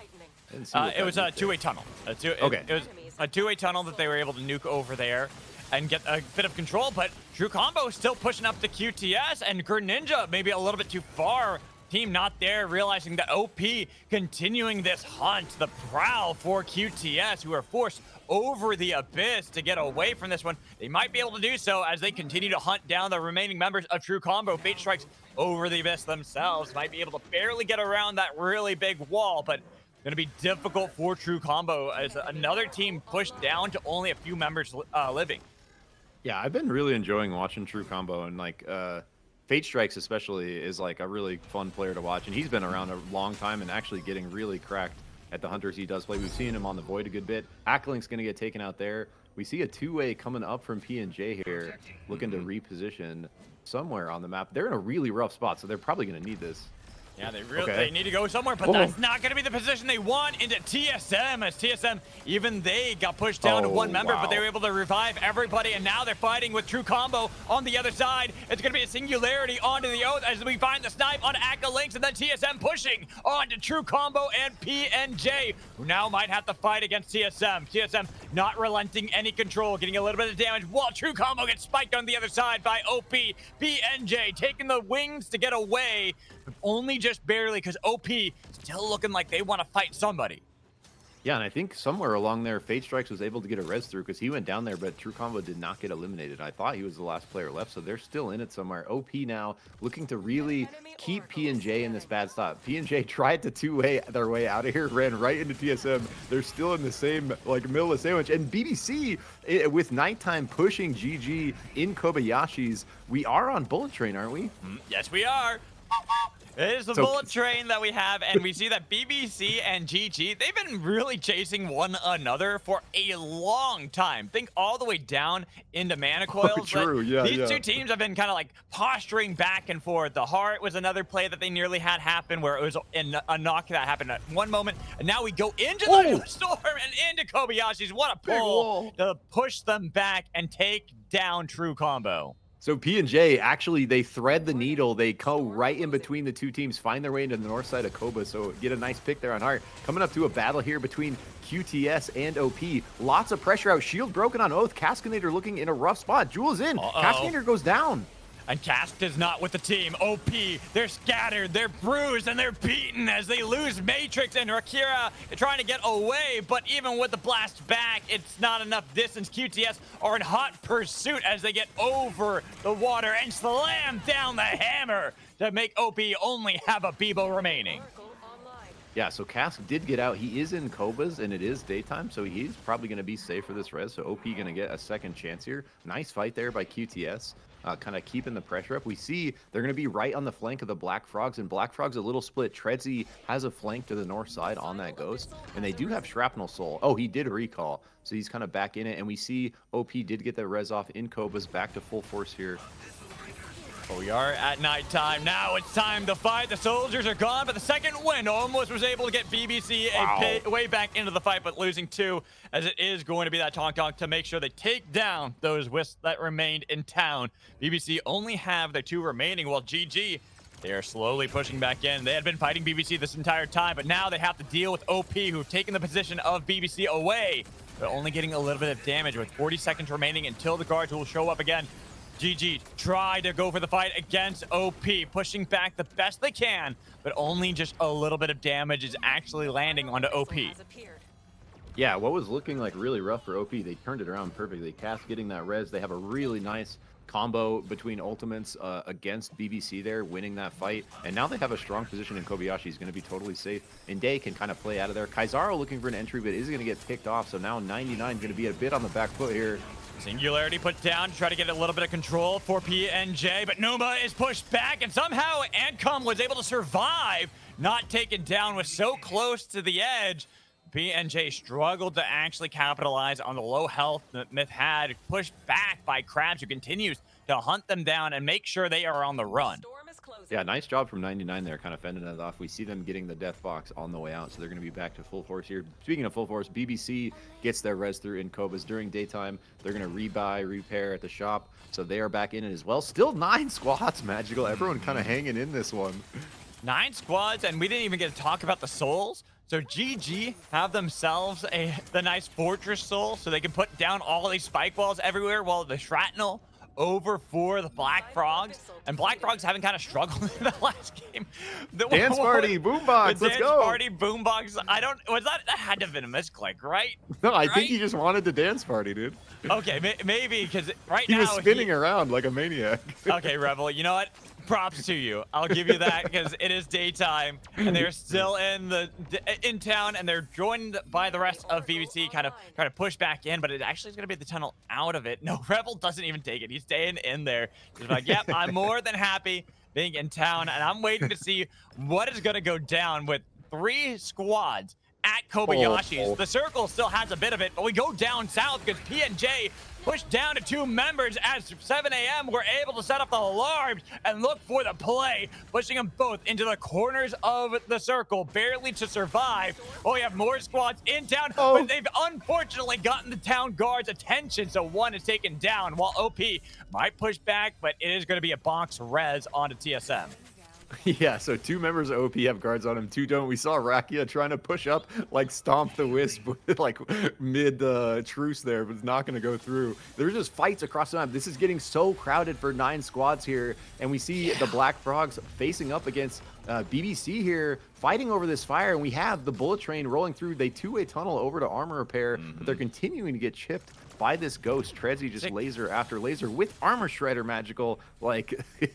It was a two-way tunnel. It was a two-way tunnel that they were able to nuke over there and get a bit of control, but True Combo still pushing up the QTS, and Greninja maybe a little bit too far. Team not there, realizing that OP continuing this hunt, the prowl for QTS, who are forced over the abyss to get away from this one. They might be able to do so as they continue to hunt down the remaining members of True Combo. Fate Strikes over the abyss themselves might be able to barely get around that really big wall, but going to be difficult for True Combo as another team pushed down to only a few members living. Yeah, I've been really enjoying watching True Combo, and like Fate Strikes especially is like a really fun player to watch, and he's been around a long time and actually getting really cracked at the Hunters he does play. We've seen him on the Void a good bit. Hacklink's going to get taken out there. We see a two-way coming up from P&J here, looking to reposition somewhere on the map. They're in a really rough spot, so they're probably going to need this. Yeah, they need to go somewhere, but that's not going to be the position they want into TSM, as TSM, even they got pushed down to one member, but they were able to revive everybody, and now they're fighting with True Combo on the other side. It's going to be a singularity onto the Oath as we find the snipe on Akka Lynx, and then TSM pushing onto True Combo and PNJ, who now might have to fight against TSM. TSM not relenting any control, getting a little bit of damage, while True Combo gets spiked on the other side by OP. PNJ taking the wings to get away, but only just barely, because OP still looking like they want to fight somebody. Yeah, and I think somewhere along there, Fate Strikes was able to get a res through because he went down there, but True Combo did not get eliminated. I thought he was the last player left, so they're still in it somewhere. OP now looking to really keep P&J in this bad spot. P&J tried to two-way their way out of here, ran right into TSM. They're still in the same like middle of the sandwich. And BBC with Nighttime pushing GG in Kobayashi's. We are on Bullet Train, aren't we? Yes, we are. It is the bullet train that we have, and we see that BBC and GG, they've been really chasing one another for a long time. Think all the way down into mana coils. Oh, true, yeah, These two teams have been kind of like posturing back and forth. The Heart was another play that they nearly had happen where it was a knock that happened at one moment, and now we go into the storm and into Kobayashi's. What a pull to push them back and take down True Combo. So P&J, actually, they thread the needle. They go right in between the two teams, find their way into the north side of Koba. So get a nice pick there on Heart. Coming up to a battle here between QTS and OP. Lots of pressure out. Shield broken on Oath. Cascinator looking in a rough spot. Jules in. Cascinator goes down. And Cask is not with the team. OP, they're scattered, they're bruised, and they're beaten as they lose Matrix and Rakira trying to get away. But even with the blast back, it's not enough distance. QTS are in hot pursuit as they get over the water and slam down the hammer to make OP only have a Bebo remaining. Yeah, so Cask did get out. He is in Kobas, and it is daytime, so he's probably going to be safe for this res. So OP going to get a second chance here. Nice fight there by QTS. Kind of keeping the pressure up. We see they're going to be right on the flank of the Black Frogs, and Black Frogs a little split. Tredsy has a flank to the north side on that Ghost, and they do have Shrapnel Soul. Oh, he did recall, so he's kind of back in it, and we see OP did get the res off in Kobas, back to full force here. Well, we are at nighttime now. It's time to fight. The soldiers are gone, but the second wind almost was able to get BBC way back into the fight, but losing two, as it is going to be that Tonk to make sure they take down those wisps that remained in town. BBC only have their two remaining, while GG, they are slowly pushing back in. They had been fighting BBC this entire time, but now they have to deal with OP, who've taken the position of BBC away. They're only getting a little bit of damage with 40 seconds remaining until the guards will show up again. GG try to go for the fight against OP, pushing back the best they can, but only just a little bit of damage is actually landing onto OP. Yeah, what was looking like really rough for OP, they turned it around perfectly. Cass getting that res. They have a really nice combo between ultimates against BBC there, winning that fight. And now they have a strong position in Kobayashi. He's going to be totally safe. And Day can kind of play out of there. Khyzaro looking for an entry, but is going to get picked off. So now 99 going to be a bit on the back foot here. Singularity put down to try to get a little bit of control for PNJ, but Numa is pushed back, and somehow Ancom was able to survive, not taken down, was so close to the edge. PNJ struggled to actually capitalize on the low health that Myth had, pushed back by Krabs, who continues to hunt them down and make sure they are on the run. Yeah, nice job from 99 there, kind of fending it off. We see them getting the death box on the way out, so they're going to be back to full force here. Speaking of full force, BBC gets their res through in Kobas during daytime. They're going to rebuy, repair at the shop, so they are back in it as well. Still 9 squads, Magical. Everyone kind of hanging in this one. 9 squads, and we didn't even get to talk about the souls. So GG have themselves the nice Fortress Soul, so they can put down all these spike walls everywhere, while the Shrapnel over for the Black Frogs. And Black Frogs haven't kind of struggled in the last game. Dance Party, Boombox, let's go. Dance Party, Boombox, that had to have been a misclick, right? No, I think he just wanted the Dance Party, dude. Okay, maybe, because right he now was spinning around like a maniac. Okay, Rebel, you know what? props to you. I'll give you that because it is daytime and they're still in town and they're joined by the rest of BBC, kind of trying to push back in, but it actually is going to be the tunnel out of it. No, Rebel doesn't even take it. He's staying in there. He's like, yep, I'm more than happy being in town, and I'm waiting to see what is going to go down with 3 squads at Kobayashi's. The circle still has a bit of it, but we go down south because P&J pushed down to 2 members as 7 a.m. were able to set up the alarms and look for the play, pushing them both into the corners of the circle, barely to survive. Oh, we have more squads in town, but they've unfortunately gotten the town guard's attention, so 1 is taken down, while OP might push back, but it is going to be a box res onto TSM. Yeah, so 2 members of OP have guards on him, 2 don't. We saw Rakia trying to push up, like stomp the wisp with like mid truce there, but it's not going to go through. There's just fights across the map. This is getting so crowded for 9 squads here, and we see the Black Frogs facing up against BBC here, fighting over this fire, and we have the bullet train rolling through. They two-way tunnel over to armor repair, but they're continuing to get chipped by this ghost. Trezzy just laser after laser with armor shredder magical. Like,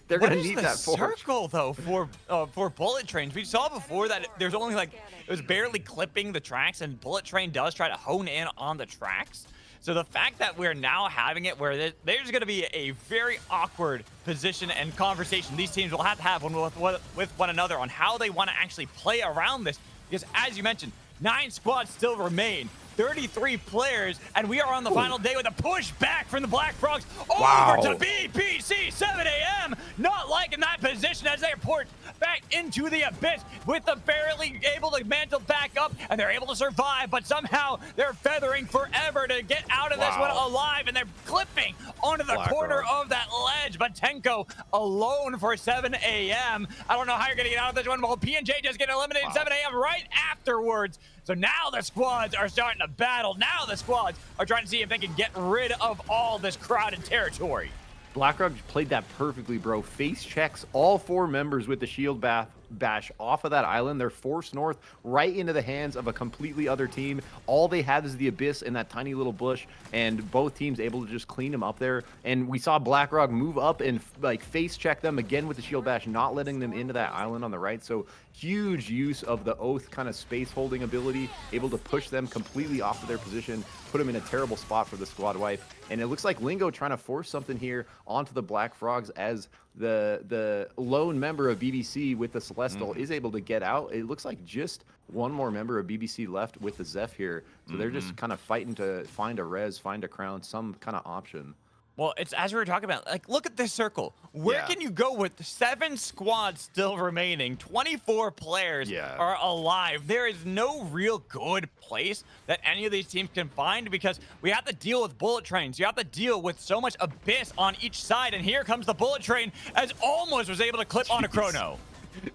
they're gonna need that force. Circle though for bullet trains. We saw before that there's only like, it was barely clipping the tracks, and bullet train does try to hone in on the tracks. So the fact that we're now having it where there's going to be a very awkward position and conversation these teams will have to have with one another on how they want to actually play around this, because as you mentioned, 9 squads still remain, 33 players, and we are on the final day with a push back from the Black Frogs over to BBC 7 a.m. Not liking that position as they port back into the abyss with the barely able to mantle back up, and they're able to survive, but somehow they're feathering forever to get out of this one alive, and they're clipping onto the corner of that ledge. But Tenko alone for 7 a.m. I don't know how you're going to get out of this one. Well, P&J just get eliminated 7 a.m. right afterwards. So now the squads are starting to battle. Now the squads are trying to see if they can get rid of all this crowded territory. BlackRock played that perfectly, bro. Face checks all 4 members with the shield bash off of that island. They're forced north right into the hands of a completely other team. All they have is the abyss in that tiny little bush, and both teams able to just clean them up there. And we saw BlackRock move up and like face check them again with the shield bash, not letting them into that island on the right. So huge use of the oath kind of space holding ability, able to push them completely off of their position, put them in a terrible spot for the squad wipe. And it looks like Lingo trying to force something here onto the Black Frogs as the lone member of BBC with the Celestial is able to get out. It looks like just 1 more member of BBC left with the Zeph here. So they're just kind of fighting to find a res, find a crown, some kind of option. Well, it's as we were talking about, like, look at this circle. Where can you go with 7 squads still remaining? 24 players are alive. There is no real good place that any of these teams can find, because we have to deal with bullet trains. You have to deal with so much abyss on each side. And here comes the bullet train, as almost was able to clip on a chrono.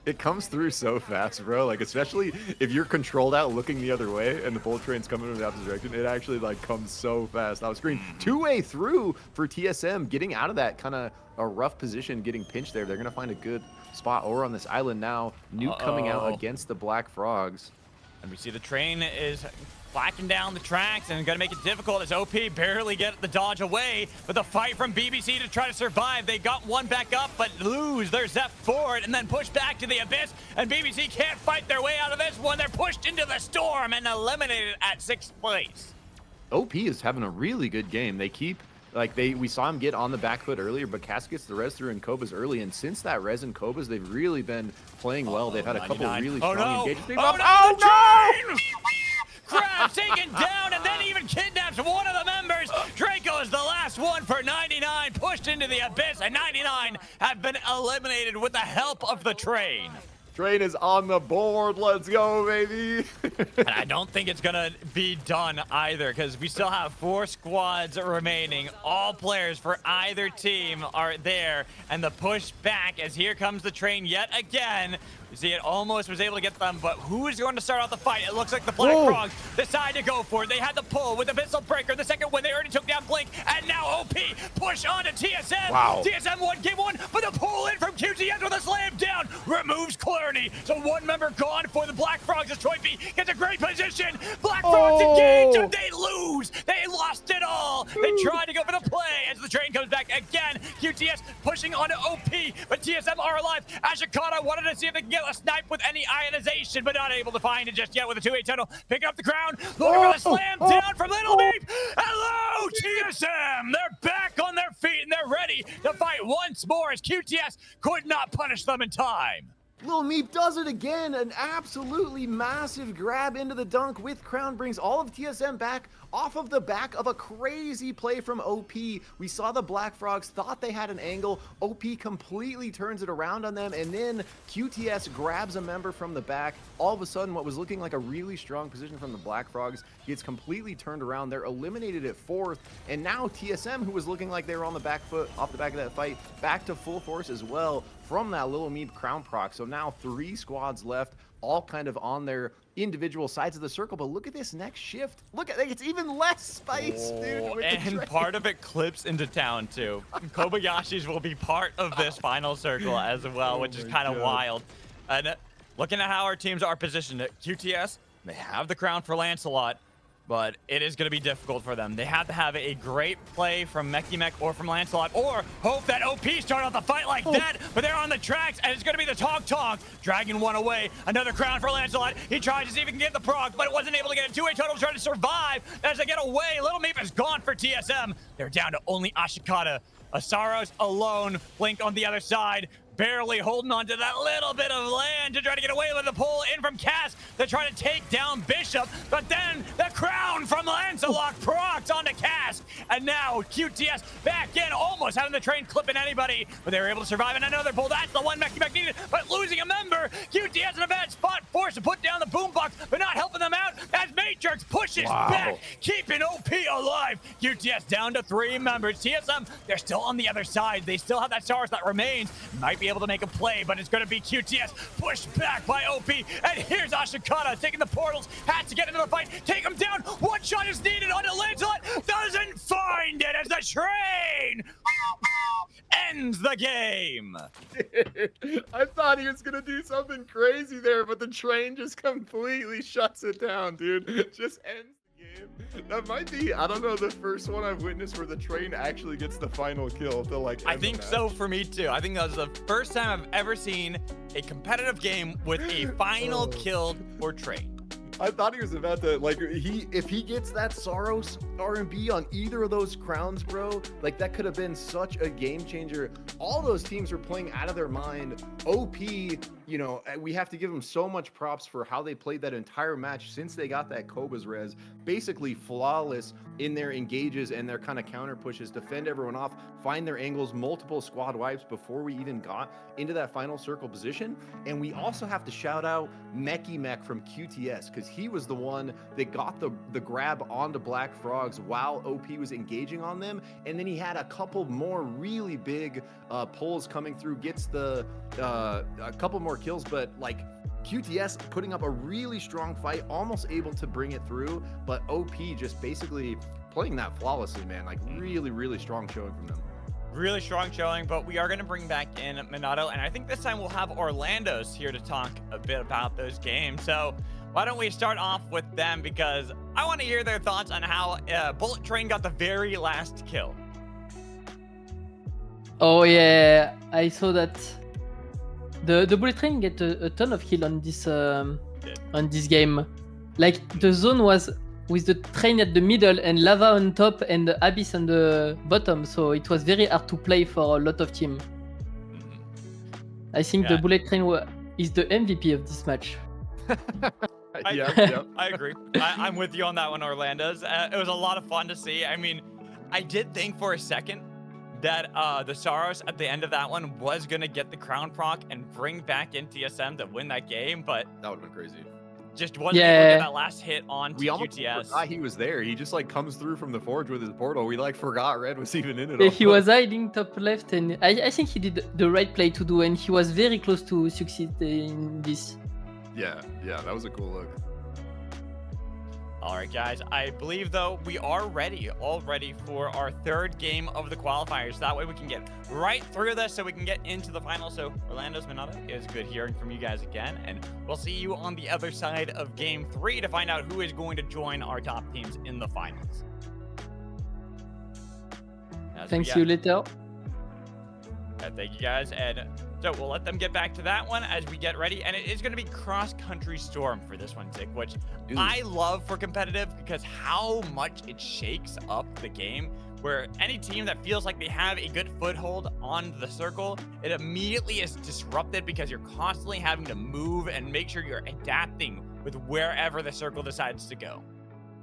It comes through so fast, bro. Like, especially if you're controlled out looking the other way and the bullet train's coming in the opposite direction, it actually like comes so fast. I was screen 2-way through for TSM, getting out of that kind of a rough position, getting pinched there. They're gonna find a good spot over on this island now. Nuke coming out against the Black Frogs. And we see the train is flacking down the tracks and gonna make it difficult as OP barely get the dodge away. But the fight from BBC to try to survive, they got 1 back up, but lose their Zeph forward and then push back to the abyss. And BBC can't fight their way out of this one. They're pushed into the storm and eliminated at 6th place. OP is having a really good game. They keep, like, we saw him get on the back foot earlier, but Cass gets the res through in Cobas early, and since that res in Cobas, they've really been playing well. They've had a couple really strong engagements. Oh no! Crab taken down and then even kidnaps 1 of the members. Draco is the last one for 99, pushed into the abyss, and 99 have been eliminated with the help of the train. Train is on the board. Let's go, baby. And I don't think it's gonna be done either, because we still have 4 squads remaining. All players for either team are there, and the push back as here comes the train yet again. You see, it almost was able to get them, but who's going to start out the fight? It looks like the Black Frogs decide to go for it. They had the pull with the Missile Breaker. The second one, they already took down Blink, and now OP push on to TSM. TSM won game 1, but the pull in from QTS with a slam down. removes Tourney. So one member gone for the Black Frogs as Troypi gets a great position. Black Frogs engage and they lose. They lost it all. They tried to go for the play as the train comes back again. QTS pushing onto OP, but TSM are alive. Ashikata wanted to see if they can get a snipe with any ionization, but not able to find it just yet with a 2-8 tunnel. Picking up the crown, looking for the slam down from Little Meep. Hello, TSM. They're back on their feet and they're ready to fight once more as QTS could not punish them in time. Lil Meep does it again, an absolutely massive grab into the dunk with Crown, brings all of TSM back off of the back of a crazy play from OP. We saw the Black Frogs, thought they had an angle. OP completely turns it around on them, and then QTS grabs a member from the back. All of a sudden, what was looking like a really strong position from the Black Frogs gets completely turned around. They're eliminated at 4th, and now TSM, who was looking like they were on the back foot, off the back of that fight, back to full force as well from that Little Meep crown proc. So now 3 squads left, all kind of on their individual sides of the circle. But look at this next shift. Look at it, it's even less spice, dude. And part of it clips into town too. Kobayashi's will be part of this final circle as well, which is kind of wild. And looking at how our teams are positioned at QTS, they have the crown for Lancelot, but it is going to be difficult for them. They have to have a great play from Mech or from Lancelot, or hope that OP start off the fight like that, but they're on the tracks, and it's going to be the Tog, dragging one away. Another crown for Lancelot. He tries to see if he can get the proc, but it wasn't able to get a 2-way total, trying to survive as they get away. Little Meep is gone for TSM. They're down to only Ashikata. Asaros alone, Blink on the other side, barely holding on to that little bit of land to try to get away with the pull in from Cass. They're trying to take down Bishop, but then the crown from Lancelot procs onto Cass. And now QTS back in, almost having the train clipping anybody, but they were able to survive in another pull. That's the one Mech needed, but losing a member. QTS in a bad spot, forced to put down the boombox, but not helping them out as Matrix pushes back, keeping OP alive. QTS down to 3 members. TSM, they're still on the other side. They still have that Stars that remains. Might be able to make a play, but it's going to be QTS pushed back by OP. And here's Ashikata taking the portals, has to get into the fight, take him down. One shot is needed onto Lancelot, doesn't find it as the train ends the game. I thought he was gonna do something crazy there, but the train just completely shuts it down, dude. It just ends the game. That might be, I don't know, the first one I've witnessed where the train actually gets the final kill to like I think so for me too. I think that was the first time I've ever seen a competitive game with a final kill for train. I thought he was about to, like, if he gets that Saros R&B on either of those crowns, bro, like, that could have been such a game changer. All those teams are playing out of their mind. OP, you know, we have to give them so much props for how they played that entire match since they got that Koba's res. Basically flawless in their engages and their kind of counter pushes, defend everyone off, find their angles, multiple squad wipes before we even got into that final circle position. And we also have to shout out Mech from QTS, because he was the one that got the grab onto Black Frogs while OP was engaging on them. And then he had a couple more really big pulls coming through, gets a couple more kills, but like QTS putting up a really strong fight, almost able to bring it through, but OP just basically playing that flawlessly, man. Like really, really strong showing from them. Really strong showing, but we are going to bring back in Minato, and I think this time we'll have Orlando's here to talk a bit about those games. So why don't we start off with them, because I want to hear their thoughts on how Bullet Train got the very last kill. Oh yeah, I saw that the Bullet Train get a ton of kill on this game. Like the zone was with the train at the middle and Lava on top and the Abyss on the bottom, so it was very hard to play for a lot of team. I think the Bullet Train is the MVP of this match. I agree. I'm with you on that one, Orlando's. It was a lot of fun to see. I mean, I did think for a second that the Saros at the end of that one was going to get the crown proc and bring back in TSM to win that game, but that would have been crazy. Just wasn't able to get that last hit on we almost QTS. Forgot he was there. He just like comes through from the forge with his portal. We like forgot Red was even in it. He was hiding top left, and I think he did the right play to do, and he was very close to succeed in this. Yeah, that was a cool look. All right, guys. I believe, though, we are all ready for our third game of the qualifiers. That way we can get right through this so we can get into the final. So, Orlando's Minata, it was good hearing from you guys again. And we'll see you on the other side of Game 3 to find out who is going to join our top teams in the finals. Thanks you later. Thank you, guys. And so we'll let them get back to that one as we get ready. And it is going to be cross-country storm for this one, Tick, which I love for competitive because how much it shakes up the game, where any team that feels like they have a good foothold on the circle, it immediately is disrupted because you're constantly having to move and make sure you're adapting with wherever the circle decides to go.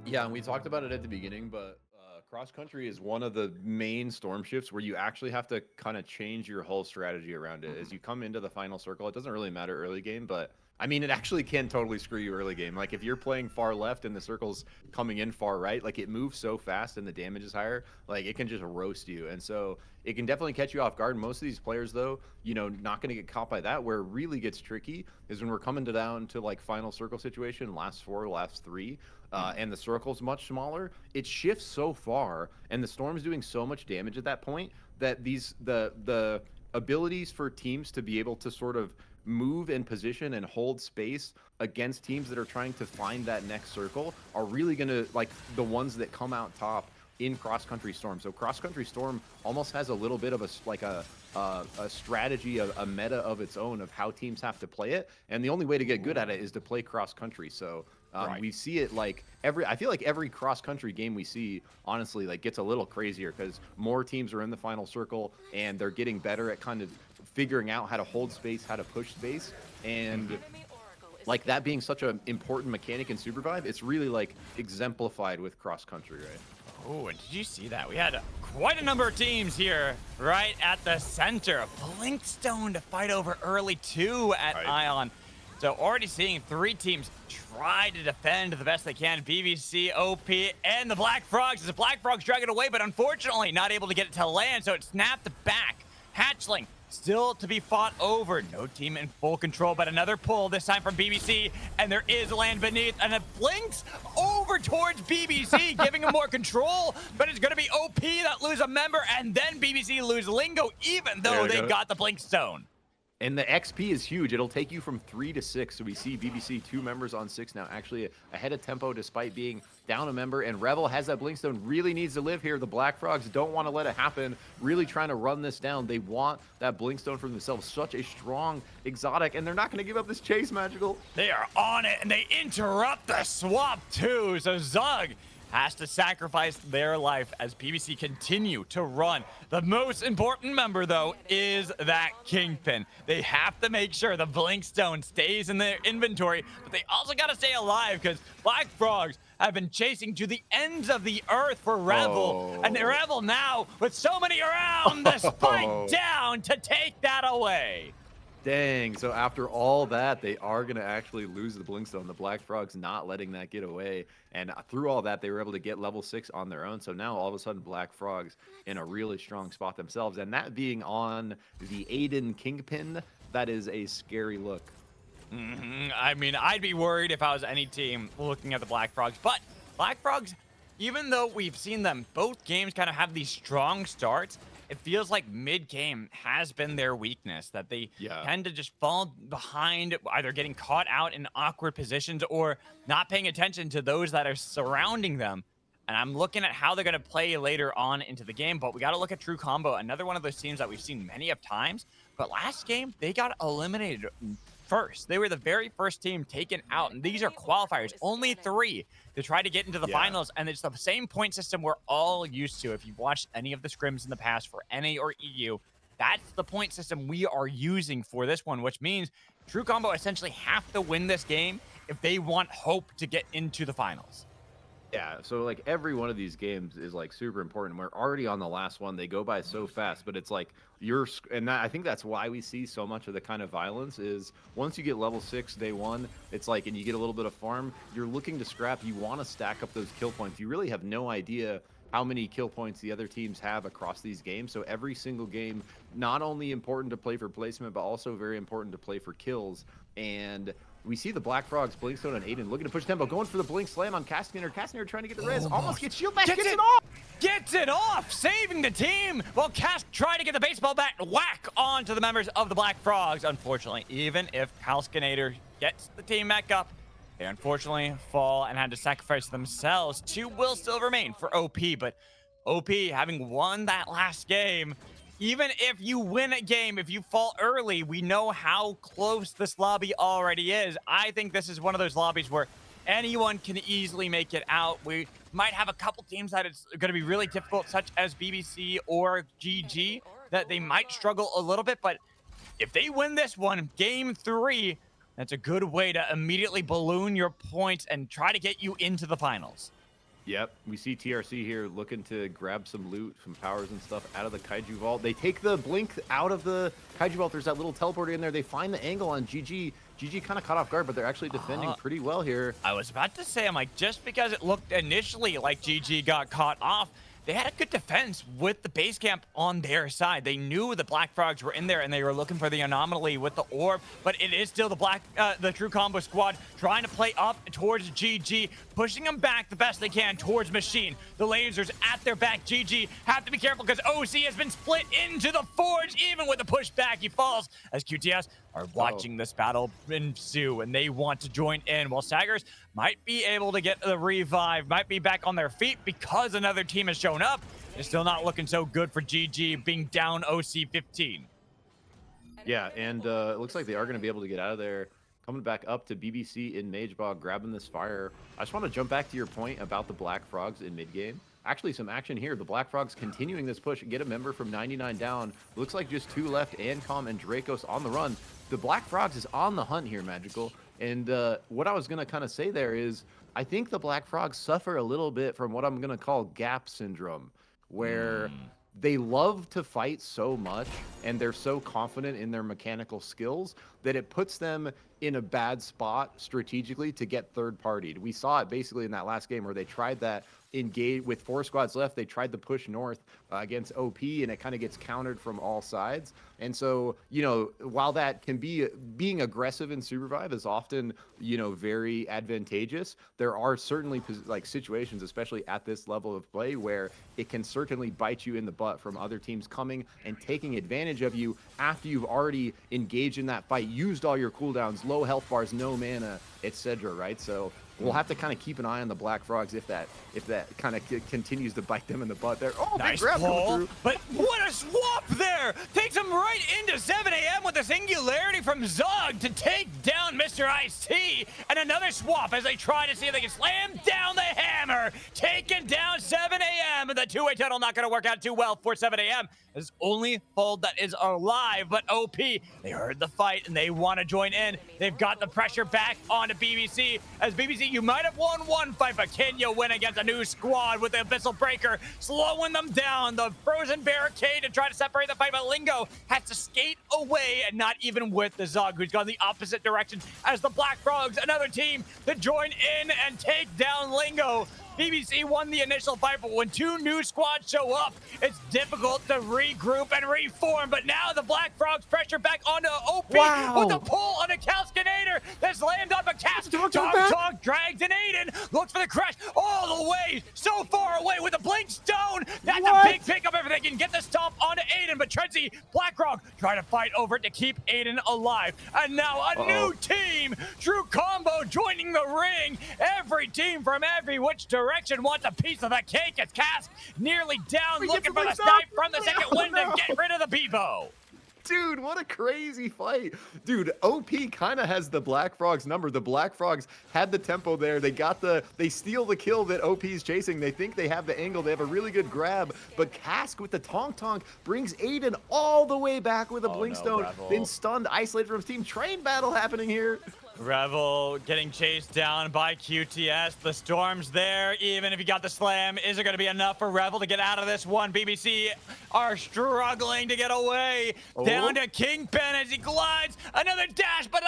Yeah, and we talked about it at the beginning, but cross country is one of the main storm shifts where you actually have to kind of change your whole strategy around it. As you come into the final circle, it doesn't really matter early game, but I mean, it actually can totally screw you early game. Like if you're playing far left and the circle's coming in far right, like it moves so fast and the damage is higher, like it can just roast you. And so it can definitely catch you off guard. Most of these players, though, you know, not going to get caught by that. Where it really gets tricky is when we're coming down to like final circle situation, last 4, last 3. And the circle's much smaller, it shifts so far, and the storm's doing so much damage at that point that the abilities for teams to be able to sort of move and position and hold space against teams that are trying to find that next circle are really going to, like, the ones that come out top in cross-country storm. So cross-country storm almost has a little bit of a strategy, a meta of its own of how teams have to play it, and the only way to get good at it is to play cross-country. So we see it like I feel like every cross-country game we see, honestly, like gets a little crazier because more teams are in the final circle and they're getting better at kind of figuring out how to hold space, how to push space, and like that being such an important mechanic in SUPERVIVE, it's really like exemplified with cross-country, right? Oh, and did you see that? We had quite a number of teams here right at the center. Blinkstone to fight over early too at Ion. So already seeing 3 teams try to defend the best they can. BBC, OP, and the Black Frogs. As the Black Frogs drag it away, but unfortunately not able to get it to land, so it snapped back. Hatchling still to be fought over. No team in full control, but another pull, this time from BBC, and there is land beneath, and it blinks over towards BBC, giving him more control, but it's going to be OP that lose a member, and then BBC lose Lingo, even though they got the Blinkstone. And the XP is huge. It'll take you from 3 to 6. So we see BBC 2 members on 6 now, actually ahead of tempo despite being down a member. And Rebel has that Blinkstone, really needs to live here. The Black Frogs don't want to let it happen, really trying to run this down. They want that Blinkstone for themselves. Such a strong exotic, and they're not going to give up this chase, Magical. They are on it, and they interrupt the swap too. So Zug has to sacrifice their life as PBC continue to run. The most important member, though, is that Kingpin. They have to make sure the Blinkstone stays in their inventory, but they also got to stay alive because Black Frogs have been chasing to the ends of the earth for Revel. And Revel now, with so many around, the spike down to take that away. Dang, so after all that, they are going to actually lose the Blinkstone. The Black Frogs not letting that get away. And through all that, they were able to get level 6 on their own. So now all of a sudden, Black Frogs in a really strong spot themselves. And that being on the Aiden Kingpin, that is a scary look. I mean, I'd be worried if I was any team looking at the Black Frogs. But Black Frogs, even though we've seen them both games kind of have these strong starts, it feels like mid-game has been their weakness, that they tend to just fall behind, either getting caught out in awkward positions or not paying attention to those that are surrounding them. And I'm looking at how they're going to play later on into the game, but we got to look at True Combo, another one of those teams that we've seen many of times. But last game, they got eliminated first. They were the very first team taken out, and these are qualifiers, only 3 to try to get into the finals, and it's the same point system we're all used to. If you've watched any of the scrims in the past for NA or EU, that's the point system we are using for this one, which means True Combo essentially have to win this game if they want hope to get into the finals. Yeah, so like every one of these games is like super important. We're already on the last one. They go by so fast, but it's like I think that's why we see so much of the kind of violence is once you get level 6 day 1, it's like, and you get a little bit of farm, you're looking to scrap, you want to stack up those kill points. You really have no idea how many kill points the other teams have across these games. So every single game, not only important to play for placement, but also very important to play for kills. And we see the Black Frogs, Blinkstone and Aiden looking to push tempo, going for the Blink Slam on Castaneer. Castaneer trying to get the res, almost gets shield back, gets it off! Gets it off, saving the team. Well, Cask tried to get the baseball bat whack onto the members of the Black Frogs. Unfortunately, even if Castaneer gets the team back up, they unfortunately fall and had to sacrifice themselves. 2 will still remain for OP, but OP having won that last game, even if you win a game, if you fall early, we know how close this lobby already is. I think this is one of those lobbies where anyone can easily make it out. We might have a couple teams that it's going to be really difficult, such as BBC or GG, that they might struggle a little bit. But if they win this one, game 3, that's a good way to immediately balloon your points and try to get you into the finals. Yep, we see TRC here looking to grab some loot, some powers and stuff out of the Kaiju Vault. They take the Blink out of the Kaiju Vault. There's that little teleporter in there. They find the angle on GG. GG kind of caught off guard, but they're actually defending pretty well here. I was about to say, I'm like, just because it looked initially like GG got caught off, they had a good defense with the base camp on their side. They knew the Black Frogs were in there and they were looking for the anomaly with the orb, but it is still the True Combo squad trying to play up towards GG, pushing them back the best they can towards Machine. The lasers at their back. GG have to be careful because OC has been split into the Forge. Even with the pushback, he falls as QTS are watching this battle ensue and they want to join in, while Saggers might be able to get the revive, might be back on their feet because another team has shown up. It's still not looking so good for GG being down OC 15. Yeah, and it looks like they are going to be able to get out of there. Coming back up to BBC in Magebog, grabbing this fire. I just want to jump back to your point about the Black Frogs in mid-game. Actually, some action here. The Black Frogs continuing this push, get a member from 99 down. Looks like just 2 left, Ancom and Dracos on the run. The Black Frogs is on the hunt here, Magical. And what I was going to kind of say there is, I think the Black Frogs suffer a little bit from what I'm going to call gap syndrome, where they love to fight so much and they're so confident in their mechanical skills that it puts them in a bad spot strategically to get third-partied. We saw it basically in that last game where they tried that engage with 4 squads left. They tried to push north against OP and it kind of gets countered from all sides. And so, you know, while that can be, being aggressive in SUPERVIVE is often, you know, very advantageous, there are certainly like situations, especially at this level of play, where it can certainly bite you in the butt from other teams coming and taking advantage of you after you've already engaged in that fight, used all your cooldowns, low health bars, no mana, etc. Right? So we'll have to kind of keep an eye on the Black Frogs if that kind of continues to bite them in the butt there. Oh, nice grab pull, through. but what a swap there! Takes him right into 7 a.m. with a singularity from Zug to take down Mr. Ice-T, and another swap as they try to see if they can slam down the hammer, taking down 7 a.m. and the two-way tunnel not going to work out too well for 7 a.m. It's only Fold that is alive, but OP, they heard the fight and they want to join in. They've got the pressure back onto BBC. As BBC, you might have won one fight, but can you win against a new squad with the Abyssal Breaker slowing them down? The Frozen Barricade to try to separate the fight, but Lingo has to skate away, and not even with the Zug, who's gone the opposite direction as the Black Frogs, another team to join in and take down Lingo. BBC won the initial fight, but when 2 new squads show up, it's difficult to regroup and reform. But now the Black Frogs pressure back onto OP with the pull on a Calcinator that's landed on Bacast. Dog drags in Aiden, looks for the crash all the way, so far away with the Blink Stone. That's a big pickup if they can get the stomp onto Aiden. But Trenzy, Blackrock trying to fight over it to keep Aiden alive. And now a new team, True Combo joining the ring. Every team from every which direction wants a piece of the cake as Cask nearly down, looking for the snipe from the second wind to get rid of the Bevo. Dude, what a crazy fight. Dude, OP kind of has the Black Frogs number. The Black Frogs had the tempo there. They steal the kill that OP's chasing. They think they have the angle. They have a really good grab. But Cask with the Tonk brings Aiden all the way back with a Blinkstone. Then stunned, isolated from his team. Train battle happening here. Revel getting chased down by QTS. The Storm's there, even if he got the slam. Is it going to be enough for Revel to get out of this one? BBC are struggling to get away. Down to Kingpin as he glides. Another dash, but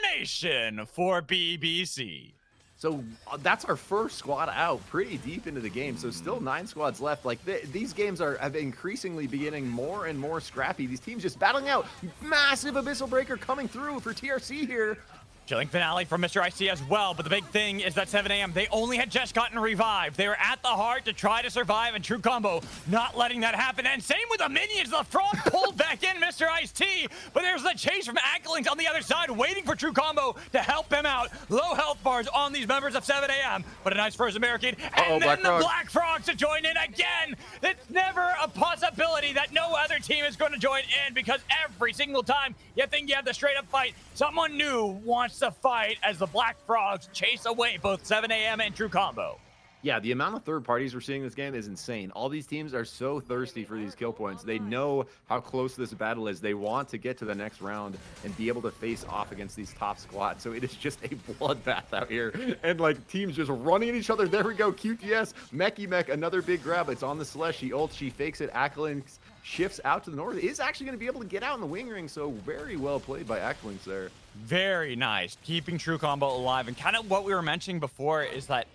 elimination for BBC. So that's our first squad out pretty deep into the game. So still 9 squads left. Like these games are increasingly beginning more and more scrappy. These teams just battling out. Massive Abyssal Breaker coming through for TRC here. Chilling finale from Mr. IC as well, but the big thing is that 7 a.m. they only had just gotten revived. They were at the heart to try to survive, and True Combo not letting that happen. And same with the minions. The frog pulled back in Mr. Ice-T, but there's the chase from Acklings on the other side, waiting for True Combo to help him out. Low health bars on these members of 7 a.m., but a nice first American, and then the Black Frogs to join in again. It's never a possibility that no other team is going to join in, because every single time you think you have the straight up fight, someone new wants to fight as the Black Frogs chase away both 7 a.m. and True Combo. Yeah, the amount of third parties we're seeing in this game is insane. All these teams are so thirsty for these kill points. They know how close this battle is. They want to get to the next round and be able to face off against these top squads. So it is just a bloodbath out here. And like teams just running at each other. There we go. QTS, Mech, another big grab. It's on the Celeste. She ults, she fakes it. Acklings shifts out to the north. Is actually going to be able to get out in the wing ring. So very well played by Acklings there. Very nice. Keeping True Combo alive. And kind of what we were mentioning before is that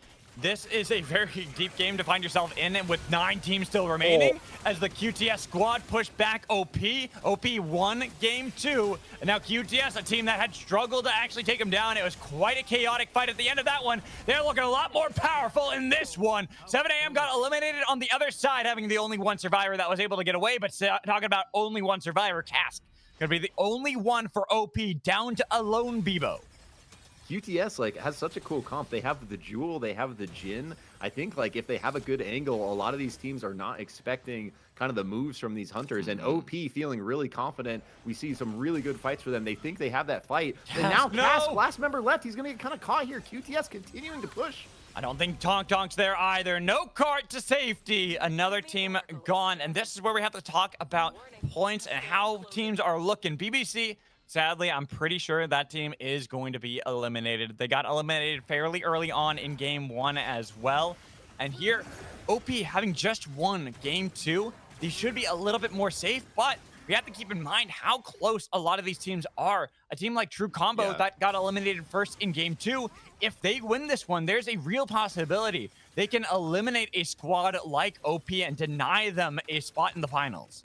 this is a very deep game to find yourself in, and with 9 teams still remaining, as the QTS squad pushed back OP. OP won game 2, and now QTS, a team that had struggled to actually take them down. It was quite a chaotic fight at the end of that one. They're looking a lot more powerful in this one. 7 a.m. got eliminated on the other side, having the only one survivor that was able to get away, but talking about only one survivor, Cask. Gonna be the only one for OP, down to a lone Bebo. QTS like has such a cool comp. They have the Jewel, they have the Jin. I think like if they have a good angle, a lot of these teams are not expecting kind of the moves from these hunters. And OP feeling really confident. We see some really good fights for them. They think they have that fight. And now Cask, last member left, he's gonna get kind of caught here. QTS continuing to push. I don't think Tonk's there either. No cart to safety. Another team gone. And this is where we have to talk about points and how teams are looking. BBC, sadly, I'm pretty sure that team is going to be eliminated. They got eliminated fairly early on in game 1 as well. And here, OP having just won game 2, they should be a little bit more safe, but we have to keep in mind how close a lot of these teams are. A team like True Combo that got eliminated first in game 2, if they win this one, there's a real possibility they can eliminate a squad like OP and deny them a spot in the finals.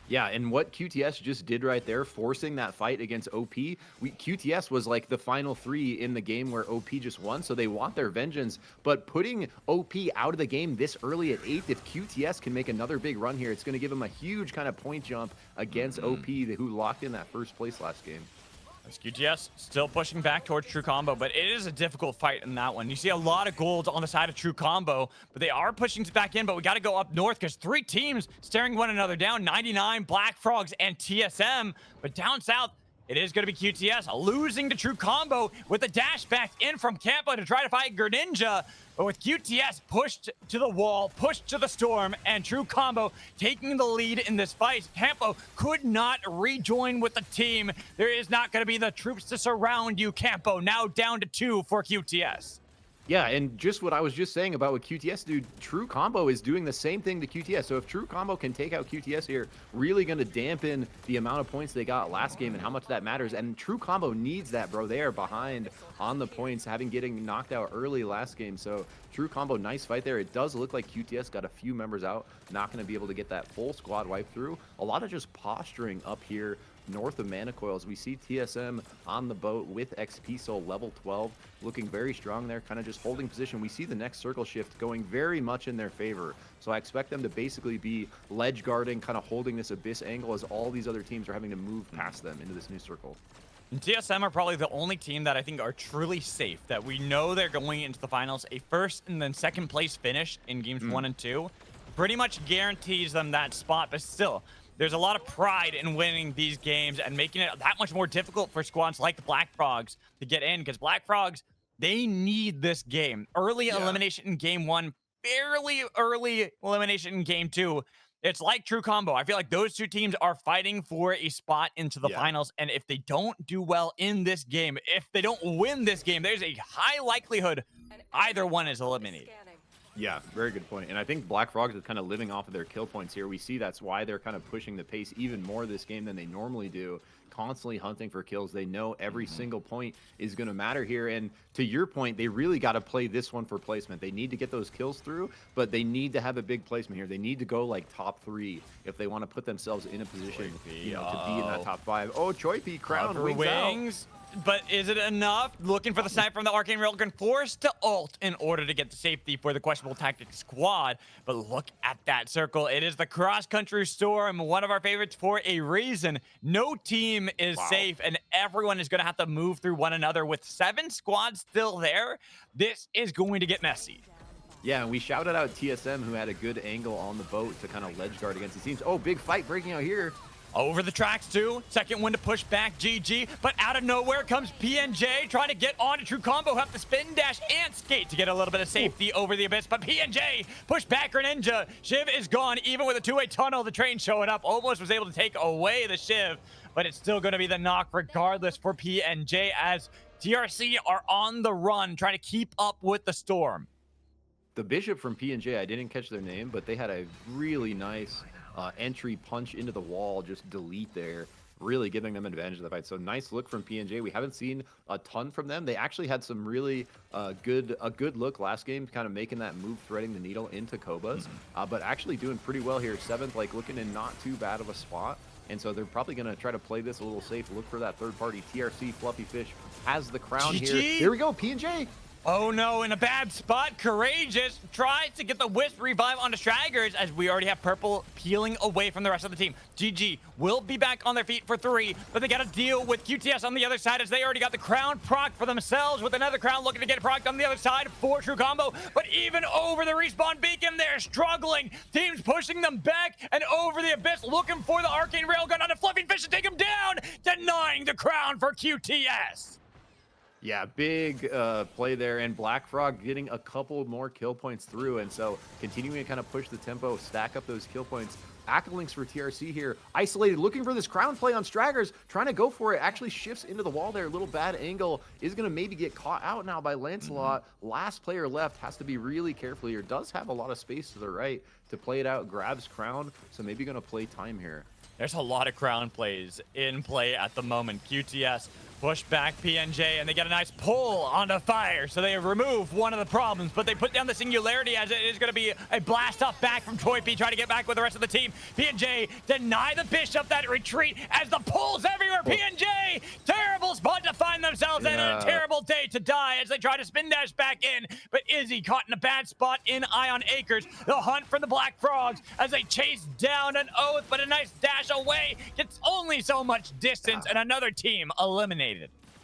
Yeah, and what QTS just did right there, forcing that fight against OP, QTS was like the final 3 in the game where OP just won, so they want their vengeance. But putting OP out of the game this early at 8th, if QTS can make another big run here, it's going to give them a huge kind of point jump against OP, who locked in that first place last game. QTS still pushing back towards True Combo, but it is a difficult fight in that one. You see a lot of gold on the side of True Combo, but they are pushing back in, but we got to go up north because 3 teams staring one another down, 99, Black Frogs, and TSM. But down south, it is going to be QTS losing to True Combo with a dash back in from Campo to try to fight Greninja. But with QTS pushed to the wall, pushed to the storm, and True Combo taking the lead in this fight, Campo could not rejoin with the team. There is not going to be the troops to surround you, Campo. Now down to 2 for QTS. Yeah, and just what I was just saying about what QTS do, True Combo is doing the same thing to QTS. So if True Combo can take out QTS here, really going to dampen the amount of points they got last game and how much that matters. And True Combo needs that, bro. They are behind on the points, getting knocked out early last game. So True Combo, nice fight there. It does look like QTS got a few members out, not going to be able to get that full squad wipe through. A lot of just posturing up here north of Mana Coils. We see TSM on the boat with XP Soul level 12, looking very strong there, kind of just holding position. We see the next circle shift going very much in their favor. So I expect them to basically be ledge guarding, kind of holding this abyss angle as all these other teams are having to move past them into this new circle. And TSM are probably the only team that I think are truly safe, that we know they're going into the finals. A first and then second place finish in games 1 and 2 pretty much guarantees them that spot, but still, there's a lot of pride in winning these games and making it that much more difficult for squads like the Black Frogs to get in, because Black Frogs, they need this game. Early elimination in game 1, fairly early elimination in game 2. It's like True Combo. I feel like those 2 teams are fighting for a spot into the finals, and if they don't do well in this game, if they don't win this game, there's a high likelihood either one is eliminated. Yeah, very good point. And I think Black Frogs is kind of living off of their kill points here. We see that's why they're kind of pushing the pace even more this game than they normally do, constantly hunting for kills. They know every single point is going to matter here. And to your point, they really got to play this one for placement. They need to get those kills through, but they need to have a big placement here. They need to go like top 3 if they want to put themselves in a position to be in that top 5. Oh, Choipy, crown, wings out. but is it enough? Looking for the snipe from the Arcane Railgun, forced to ult in order to get the safety for the questionable tactics squad. But look at that circle. It is the cross-country storm, one of our favorites for a reason. No team is safe, and everyone is going to have to move through one another. With 7 squads still there, this is going to get messy. Yeah, and we shouted out TSM, who had a good angle on the boat to kind of ledge guard against these teams. Oh, big fight breaking out here. Over the tracks too. Second one to push back GG, but out of nowhere comes PNJ trying to get on to True Combo, have to spin dash and skate to get a little bit of safety over the abyss, but PNJ push back Greninja. Shiv is gone, even with a 2-way tunnel. The train showing up almost was able to take away the Shiv, but it's still going to be the knock regardless for PNJ as TRC are on the run trying to keep up with the storm. The Bishop from P&J, I didn't catch their name, but they had a really nice entry punch into the wall, just delete there, really giving them advantage of the fight. So nice look from P&J. We haven't seen a ton from them. They actually had some really good look last game, kind of making that move, threading the needle into Kobas, but actually doing pretty well here. 7th, like looking in not too bad of a spot. And so they're probably going to try to play this a little safe, look for that third party. TRC, Fluffy Fish has the crown here. Here we go, P&J. Oh no, in a bad spot. Courageous tries to get the Wisp revive onto Straggers as we already have Purple peeling away from the rest of the team. GG will be back on their feet for 3, but they got to deal with QTS on the other side as they already got the crown proc for themselves with another crown looking to get procced on the other side for True Combo. But even over the respawn beacon, they're struggling. Teams pushing them back and over the abyss, looking for the Arcane Railgun on a Fluffy Fish to take him down, denying the crown for QTS. Yeah, big play there, and Black Frog getting a couple more kill points through, and so continuing to kind of push the tempo, stack up those kill points. Links for TRC here, isolated, looking for this crown play on Straggers, trying to go for it, actually shifts into the wall there, a little bad angle, is going to maybe get caught out now by Lancelot. Last player left, has to be really careful here, does have a lot of space to the right to play it out, grabs crown, so maybe going to play time here. There's a lot of crown plays in play at the moment. QTS push back PNJ, and they get a nice pull onto Fire, so they remove one of the problems, but they put down the Singularity as it is going to be a blast off back from Troy P, trying to get back with the rest of the team. PNJ deny the Bishop that retreat as the pulls everywhere. PNJ, terrible spot to find themselves in, and a terrible day to die as they try to spin dash back in, but Izzy caught in a bad spot in Ion Acres. The hunt for the Black Frogs as they chase down an Oath, but a nice dash away gets only so much distance, and another team eliminated.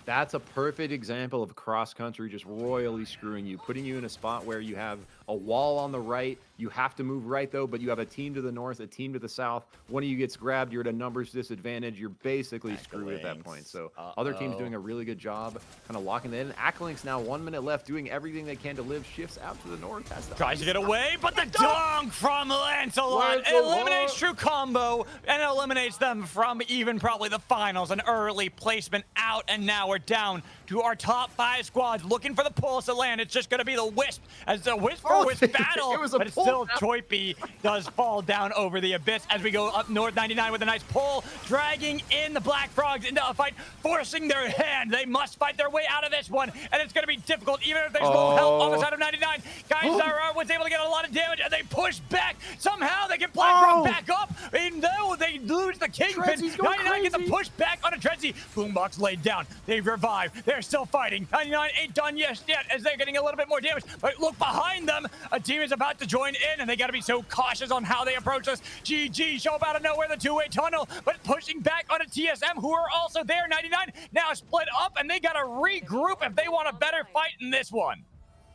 That's a perfect example of cross-country just royally screwing you, putting you in a spot where you have a wall on the right. You have to move right, though, but you have a team to the north, a team to the south. One of you gets grabbed, you're at a numbers disadvantage. You're basically screwed at that point. So other teams doing a really good job kind of locking it in. Acklinks now 1 minute left, doing everything they can to live. Shifts out to the north. Tries to get away, but the dunk from Lancelot eliminates True Combo and eliminates them from even probably the finals. An early placement out, and now we're down to our top 5 squads looking for the pulse to land. It's just going to be the Wisp as the Wisp for Wisp battle, but it's still Choipy does fall down over the abyss as we go up north. 99 with a nice pull, dragging in the Black Frogs into a fight, forcing their hand. They must fight their way out of this one, and it's going to be difficult even if there's low health on the side of 99. Khyzaro was able to get a lot of damage, and they push back. Somehow they get Black Frog back up, and though they lose the Kingpin, 99 gets the push back on a Trenzy. Boombox laid down. They revive. They're still fighting. 99 ain't done yet as they're getting a little bit more damage, but look behind them. A team is about to join in, and they got to be so cautious on how they approach this. GG show up out of nowhere, the 2-way tunnel, but pushing back on a TSM who are also there. 99 now split up, and they got to regroup if they want a better fight in this one.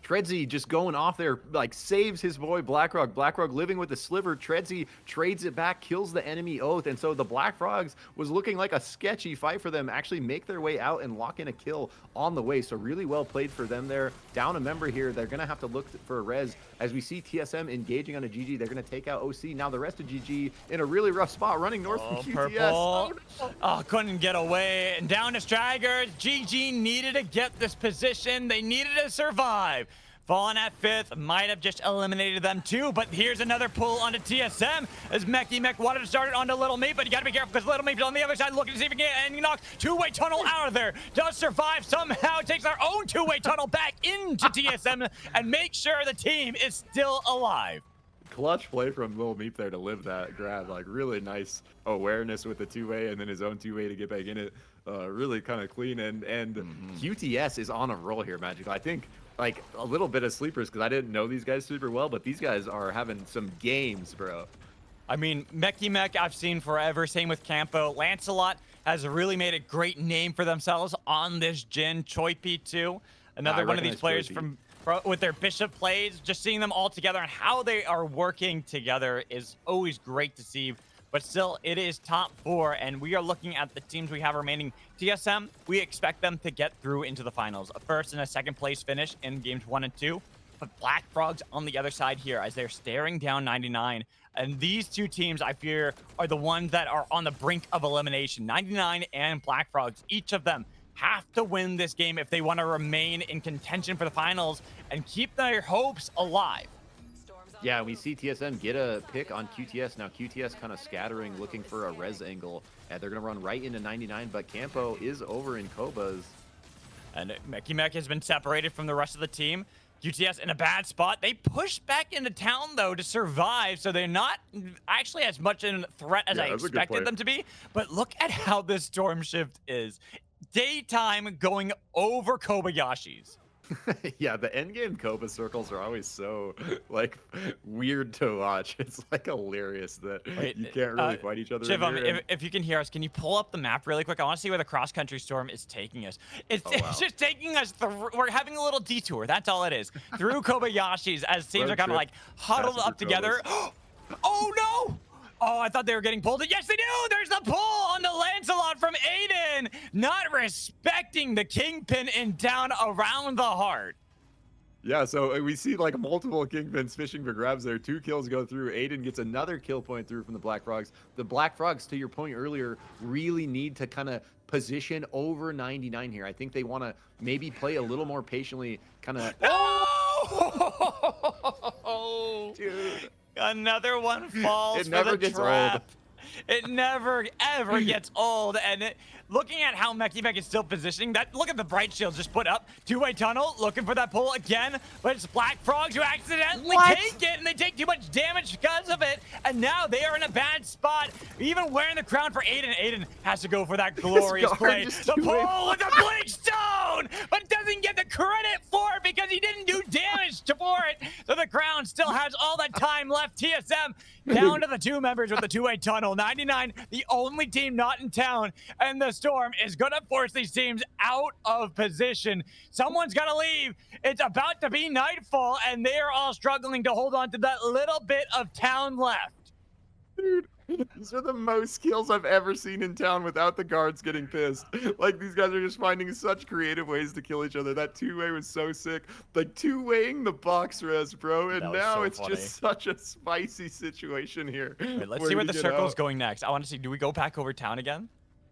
Tredsy just going off there, like saves his boy Blackrog. Blackrog living with the sliver. Tredsy trades it back, kills the enemy Oath, and so the Black Frogs was looking like a sketchy fight for them. Actually make their way out and lock in a kill on the way. So really well played for them there. Down a member here. They're gonna have to look for a res as we see TSM engaging on a GG. They're gonna take out OC. Now the rest of GG in a really rough spot, running north from QTS. Oh, couldn't get away. And down to Straggers. GG needed to get this position. They needed to survive. Falling at 5th, might have just eliminated them too, but here's another pull onto TSM as Mech wanted to start it onto Little Meat, but you gotta be careful because Little Meat's on the other side looking to see if he can get any knock. 2-way tunnel out of there. Does survive somehow, takes our own 2-way tunnel back into TSM and makes sure the team is still alive. Clutch play from Lil Meep there to live that grab. Like really nice awareness with the 2-way and then his own 2-way to get back in it. really kind of clean. And QTS is on a roll here, Magical. I think like a little bit of sleepers because I didn't know these guys super well, but these guys are having some games, bro. I mean, Meki Mek I've seen forever. Same with Campo. Lancelot has really made a great name for themselves on this Jin. Choi P2, another one of these players with their Bishop plays. Just seeing them all together and how they are working together is always great to see. But still, it is top 4, and we are looking at the teams we have remaining. TSM, we expect them to get through into the finals. A first and a second place finish in games 1 and 2. But Black Frogs on the other side here as they're staring down 99. And these two teams, I fear, are the ones that are on the brink of elimination. 99 and Black Frogs, each of them have to win this game if they want to remain in contention for the finals and keep their hopes alive. Yeah, we see TSM get a pick on QTS. Now QTS kind of scattering, looking for a res angle. And they're going to run right into 99, but Campo is over in Koba's. And Meki Mek has been separated from the rest of the team. QTS in a bad spot. They push back into town, though, to survive, so they're not actually as much in threat as I expected them to be. But look at how this storm shift is. Daytime going over Kobayashi's. Yeah, the endgame Koba circles are always so like weird to watch. It's like hilarious that you can't really fight each other. Shivam, if you can hear us, can you pull up the map really quick? I want to see where the cross-country storm is taking us. It's just taking us through. We're having a little detour. That's all it is. Through Kobayashi's as teams are kind of like huddled up together. Oh no! Oh, I thought they were getting pulled. Yes, they do! There's the pull on the Lancelot from Aiden! Not respecting the Kingpin in town around the heart. Yeah, so we see like multiple Kingpins fishing for grabs there. 2 kills go through. Aiden gets another kill point through from the Black Frogs. The Black Frogs, to your point earlier, really need to kind of position over 99 here. I think they want to maybe play a little more patiently, kind of... Oh! Dude. Another one falls it never for the gets trap. old. It never, ever gets old. And looking at how Meki Mek is still positioning, look at the bright shield just put up. 2-way tunnel, looking for that pull again. But it's Black Frogs who accidentally take it, and they take too much damage because of it. And now they are in a bad spot. Even wearing the crown for Aiden. Aiden has to go for that glorious play. The pull with the Blink Stone, but doesn't get the credit for it because he didn't do damage for it. So the crown still has all that time left. TSM down to the 2 members with the 2-way tunnel. 99, the only team not in town, and the storm is going to force these teams out of position. Someone's got to leave. It's about to be nightfall, and they are all struggling to hold on to that little bit of town left. Dude, these are the most kills I've ever seen in town without the guards getting pissed. Like, these guys are just finding such creative ways to kill each other. That 2-way was so sick. Like, 2-waying the box res, bro. And now so it's just such a spicy situation here. Wait, let's see where the circle's going next. I want to see, do we go back over town again?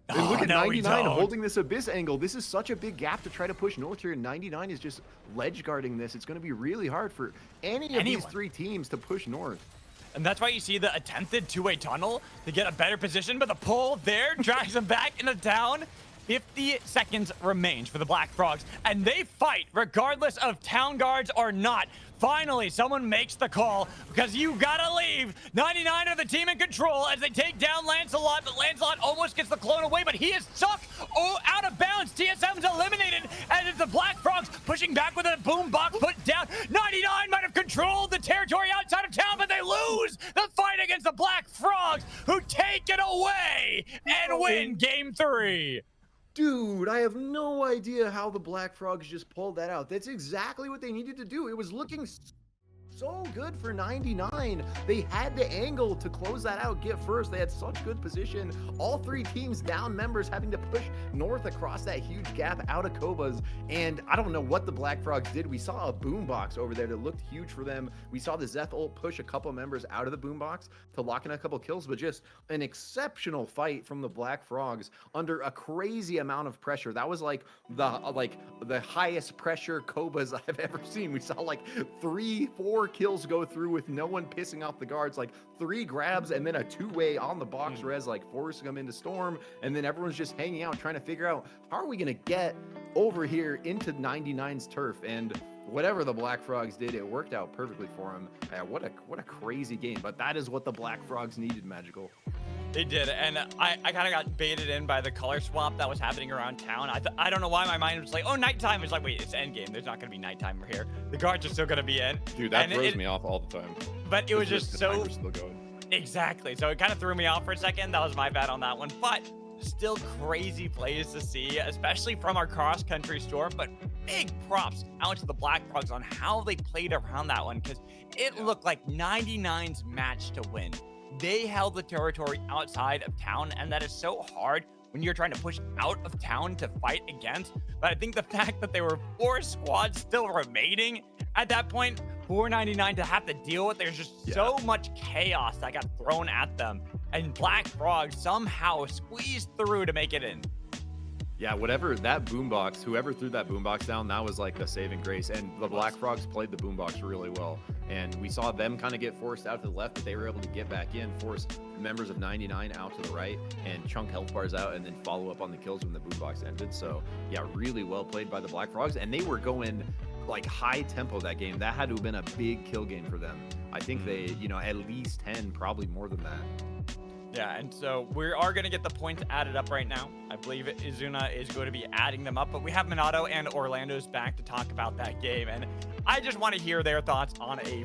And look at 99 holding this abyss angle. This is such a big gap to try to push north here. 99 is just ledge guarding this. It's going to be really hard for any of these 3 teams to push north. And that's why you see the attempted 2-way tunnel to get a better position, but the pull there drags them back into town. 50 seconds remains for the Black Frogs, and they fight regardless of town guards or not. Finally, someone makes the call because you gotta leave. 99 are the team in control as they take down Lancelot, but Lancelot almost gets the clone away, but he is stuck out of bounds. TSM's eliminated, and it's the Black Frogs pushing back with a boombox put down. 99 might have controlled the territory outside of town, but they lose the fight against the Black Frogs, who take it away and win game 3. Dude, I have no idea how the Black Frogs just pulled that out. That's exactly what they needed to do. It was looking so good for 99. They had the angle to close that out, get first. They had such good position. All 3 teams down members having to push north across that huge gap out of Koba's. And I don't know what the Black Frogs did. We saw a boombox over there that looked huge for them. We saw the Zeth ult push a couple members out of the boombox to lock in a couple kills, but just an exceptional fight from the Black Frogs under a crazy amount of pressure. That was like the highest pressure Koba's I've ever seen. We saw like 3-4 kills go through with no one pissing off the guards, like 3 grabs and then a 2-way on the box res, like forcing them into storm, and then everyone's just hanging out trying to figure out how are we gonna get over here into 99's turf. And whatever the Black Frogs did, it worked out perfectly for them. What a crazy game, but that is what the Black Frogs needed, Magical. They did, and I kind of got baited in by the color swap that was happening around town. I don't know why my mind was like, oh, nighttime. It's like, wait, it's endgame. There's not going to be nighttime here. The guards are still going to be in. Dude, that And throws me off all the time. But it was just The so... timer's still going. Exactly. So it kind of threw me off for a second. That was my bad on that one. But still crazy plays to see, especially from our cross-country storm. But big props out to the Black Frogs on how they played around that one, because it looked like 99's match to win. They held the territory outside of town, and that is so hard when you're trying to push out of town to fight against. But I think the fact that there were 4 squads still remaining at that point, 499 to have to deal with, there's just so much chaos that got thrown at them. And Black Frog somehow squeezed through to make it in. Yeah, whatever that boombox, whoever threw that boombox down, that was like the saving grace. And the Black Frogs played the boombox really well. And we saw them kind of get forced out to the left, but they were able to get back in, force members of 99 out to the right, and chunk health bars out, and then follow up on the kills when the boombox ended. So yeah, really well played by the Black Frogs. And they were going like high tempo that game. That had to have been a big kill game for them. I think they, you know, at least 10, probably more than that. Yeah, and so we are going to get the points added up right now. I believe Izuna is going to be adding them up, but we have Minato and Orlando's back to talk about that game. And I just want to hear their thoughts on a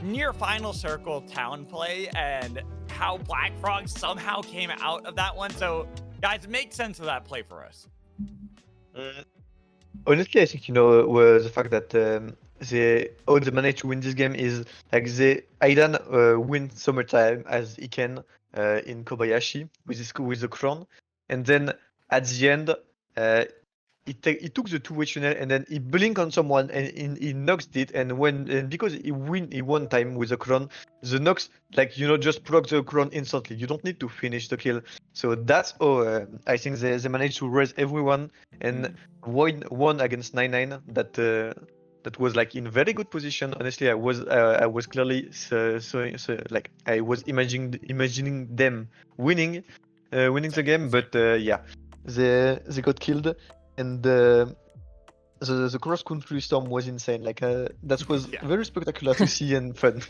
near final circle town play and how Black Frog somehow came out of that one. So guys, make sense of that play for us. Honestly, I think, you know, was the fact that how they managed to win this game is like Aidan win summertime as he can in Kobayashi with the crown, and then at the end he took the two-way tunnel and then he blinked on someone and he knocked it, and because he won time with the crown, the knocks, like, you know, just proc the crown instantly. You don't need to finish the kill. So that's how I think they managed to raise everyone and won against 99. That was like in very good position. Honestly, I was clearly so like I was imagining them winning the game, but yeah, they got killed, and the cross country storm was insane. Like that was very spectacular to see and fun.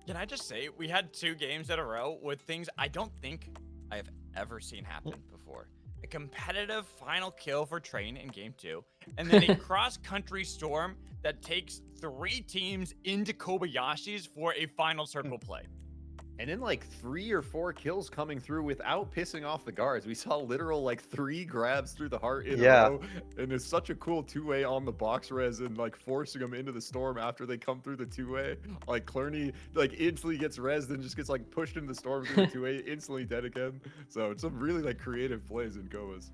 Can I just say, we had 2 games in a row with things I don't think I have ever seen happen before. A competitive final kill for Train in game 2, and then a cross-country storm that takes 3 teams into Kobayashi's for a final circle play. And then like 3 or 4 kills coming through without pissing off the guards. We saw literal like 3 grabs through the heart in a row. And it's such a cool 2-way on the box res and like forcing them into the storm after they come through the 2-way. Like Tourney like instantly gets rezzed and just gets like pushed into the storm through the 2-way, instantly dead again. So it's some really like creative plays in Kobas.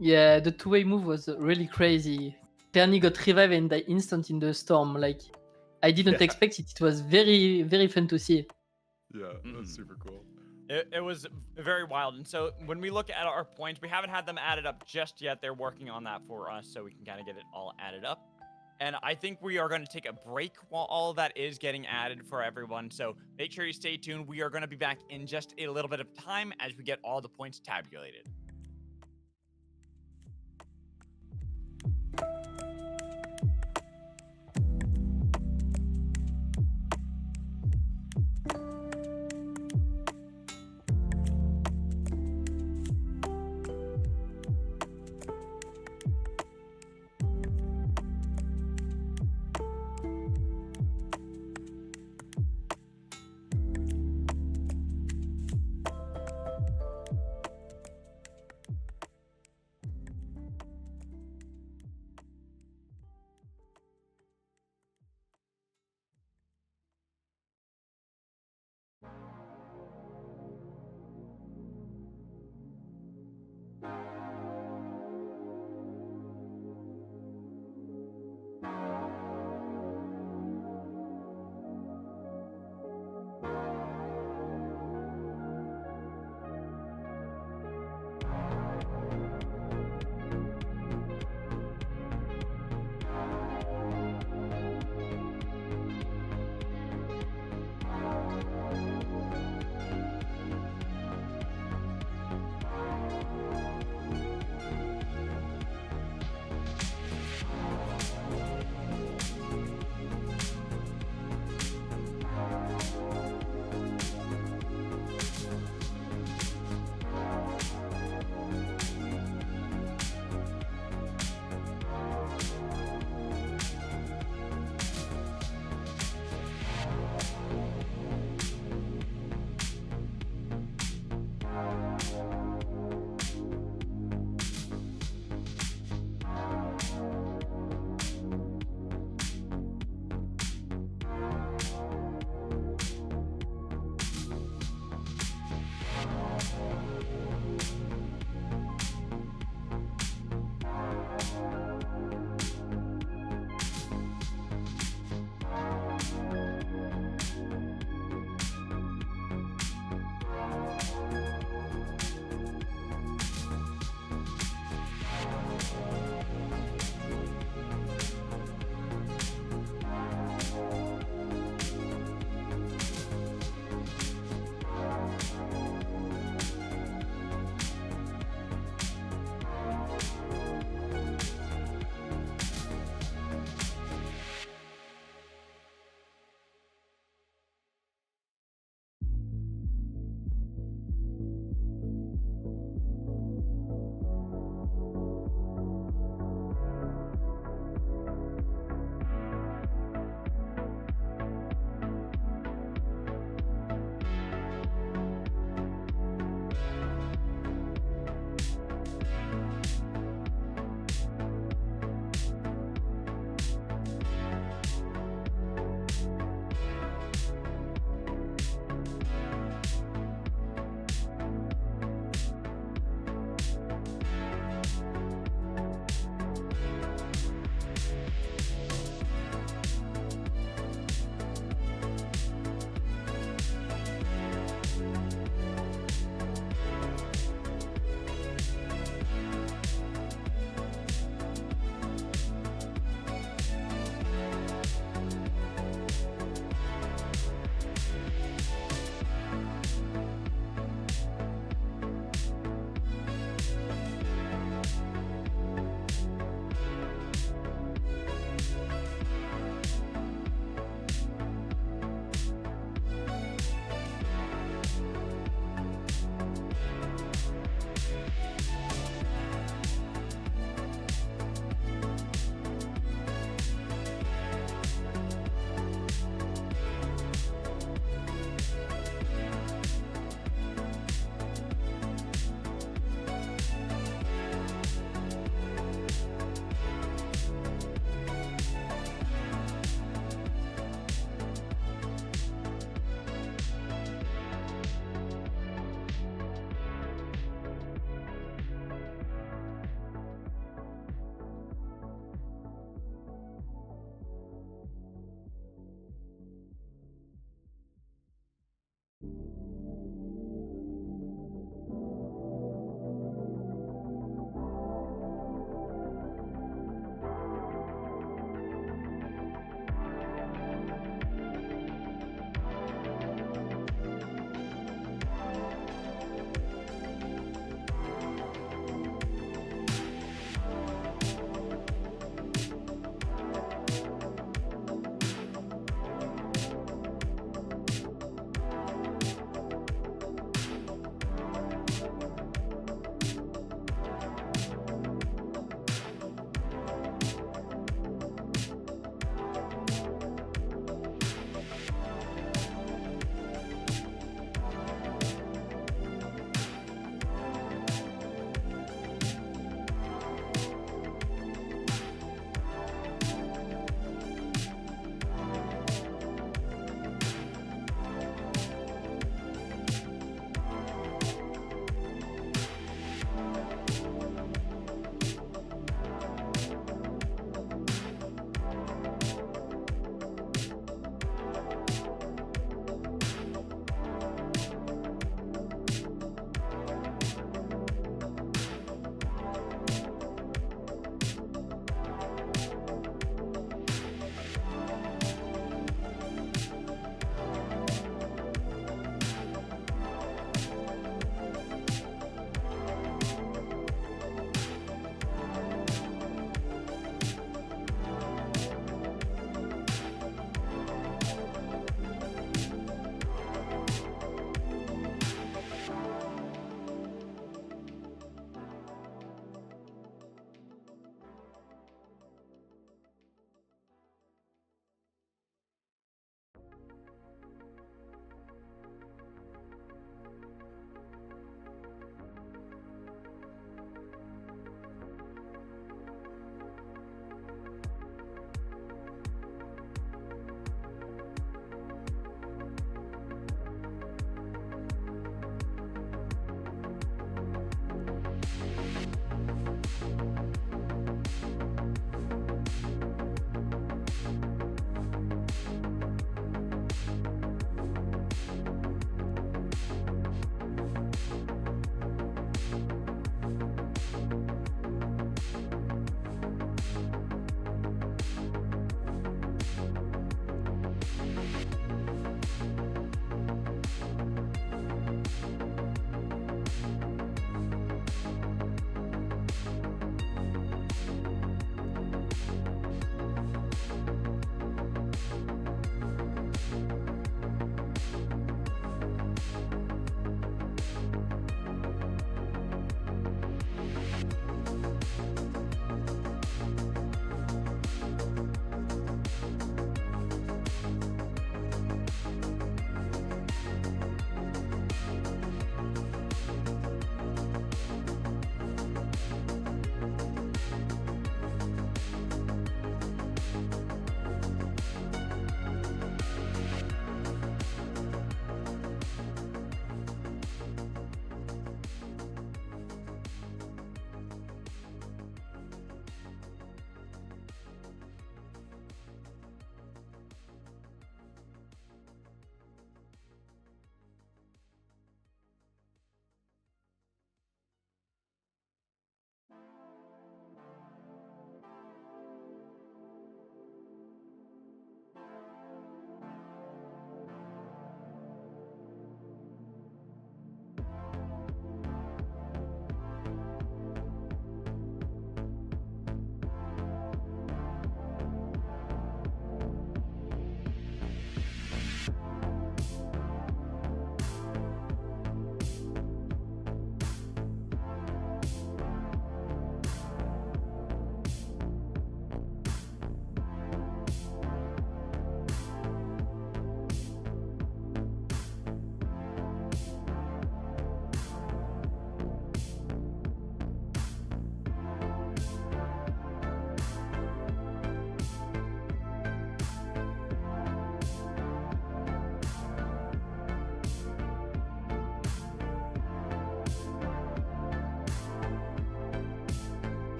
Yeah, the 2-way move was really crazy. Tourney got revived in the instant in the storm. Like, I didn't expect it. It was very, very fun to see. Yeah, that's super cool. It was very wild. And so when we look at our points, we haven't had them added up just yet. They're working on that for us so we can kind of get it all added up. And I think we are going to take a break while all of that is getting added for everyone. So make sure you stay tuned. We are going to be back in just a little bit of time as we get all the points tabulated.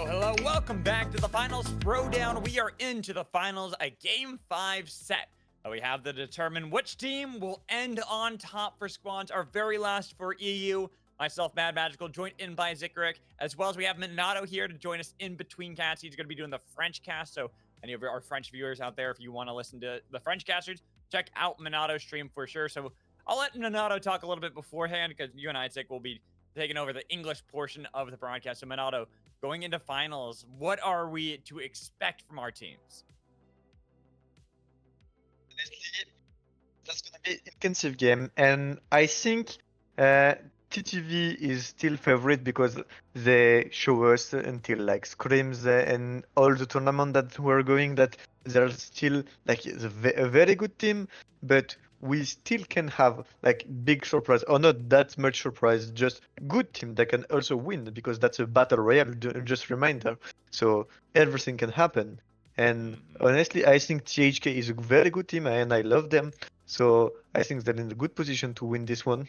Hello. Welcome back to the finals. Sprodown. We are into the finals, a Game 5 set. We have to determine which team will end on top for squads. Our very last for EU. Myself, Mad Magical, joined in by Zikrik, as well as we have Minato here to join us in between casts. He's going to be doing the French cast, so any of our French viewers out there, if you want to listen to the French casters, check out Minato's stream for sure. So I'll let Minato talk a little bit beforehand, because you and I, Zik, will be taking over the English portion of the broadcast. So Minato, going into finals, what are we to expect from our teams? Honestly, that's gonna be an intensive game, and I think TTV is still favorite because they show us until like scrims and all the tournament that we're going that they're still like a very good team, but we still can have like big surprise or not that much surprise, just good team that can also win because that's a battle royale. Just reminder, so everything can happen. And honestly, I think THK is a very good team and I love them. So I think they're in a good position to win this one.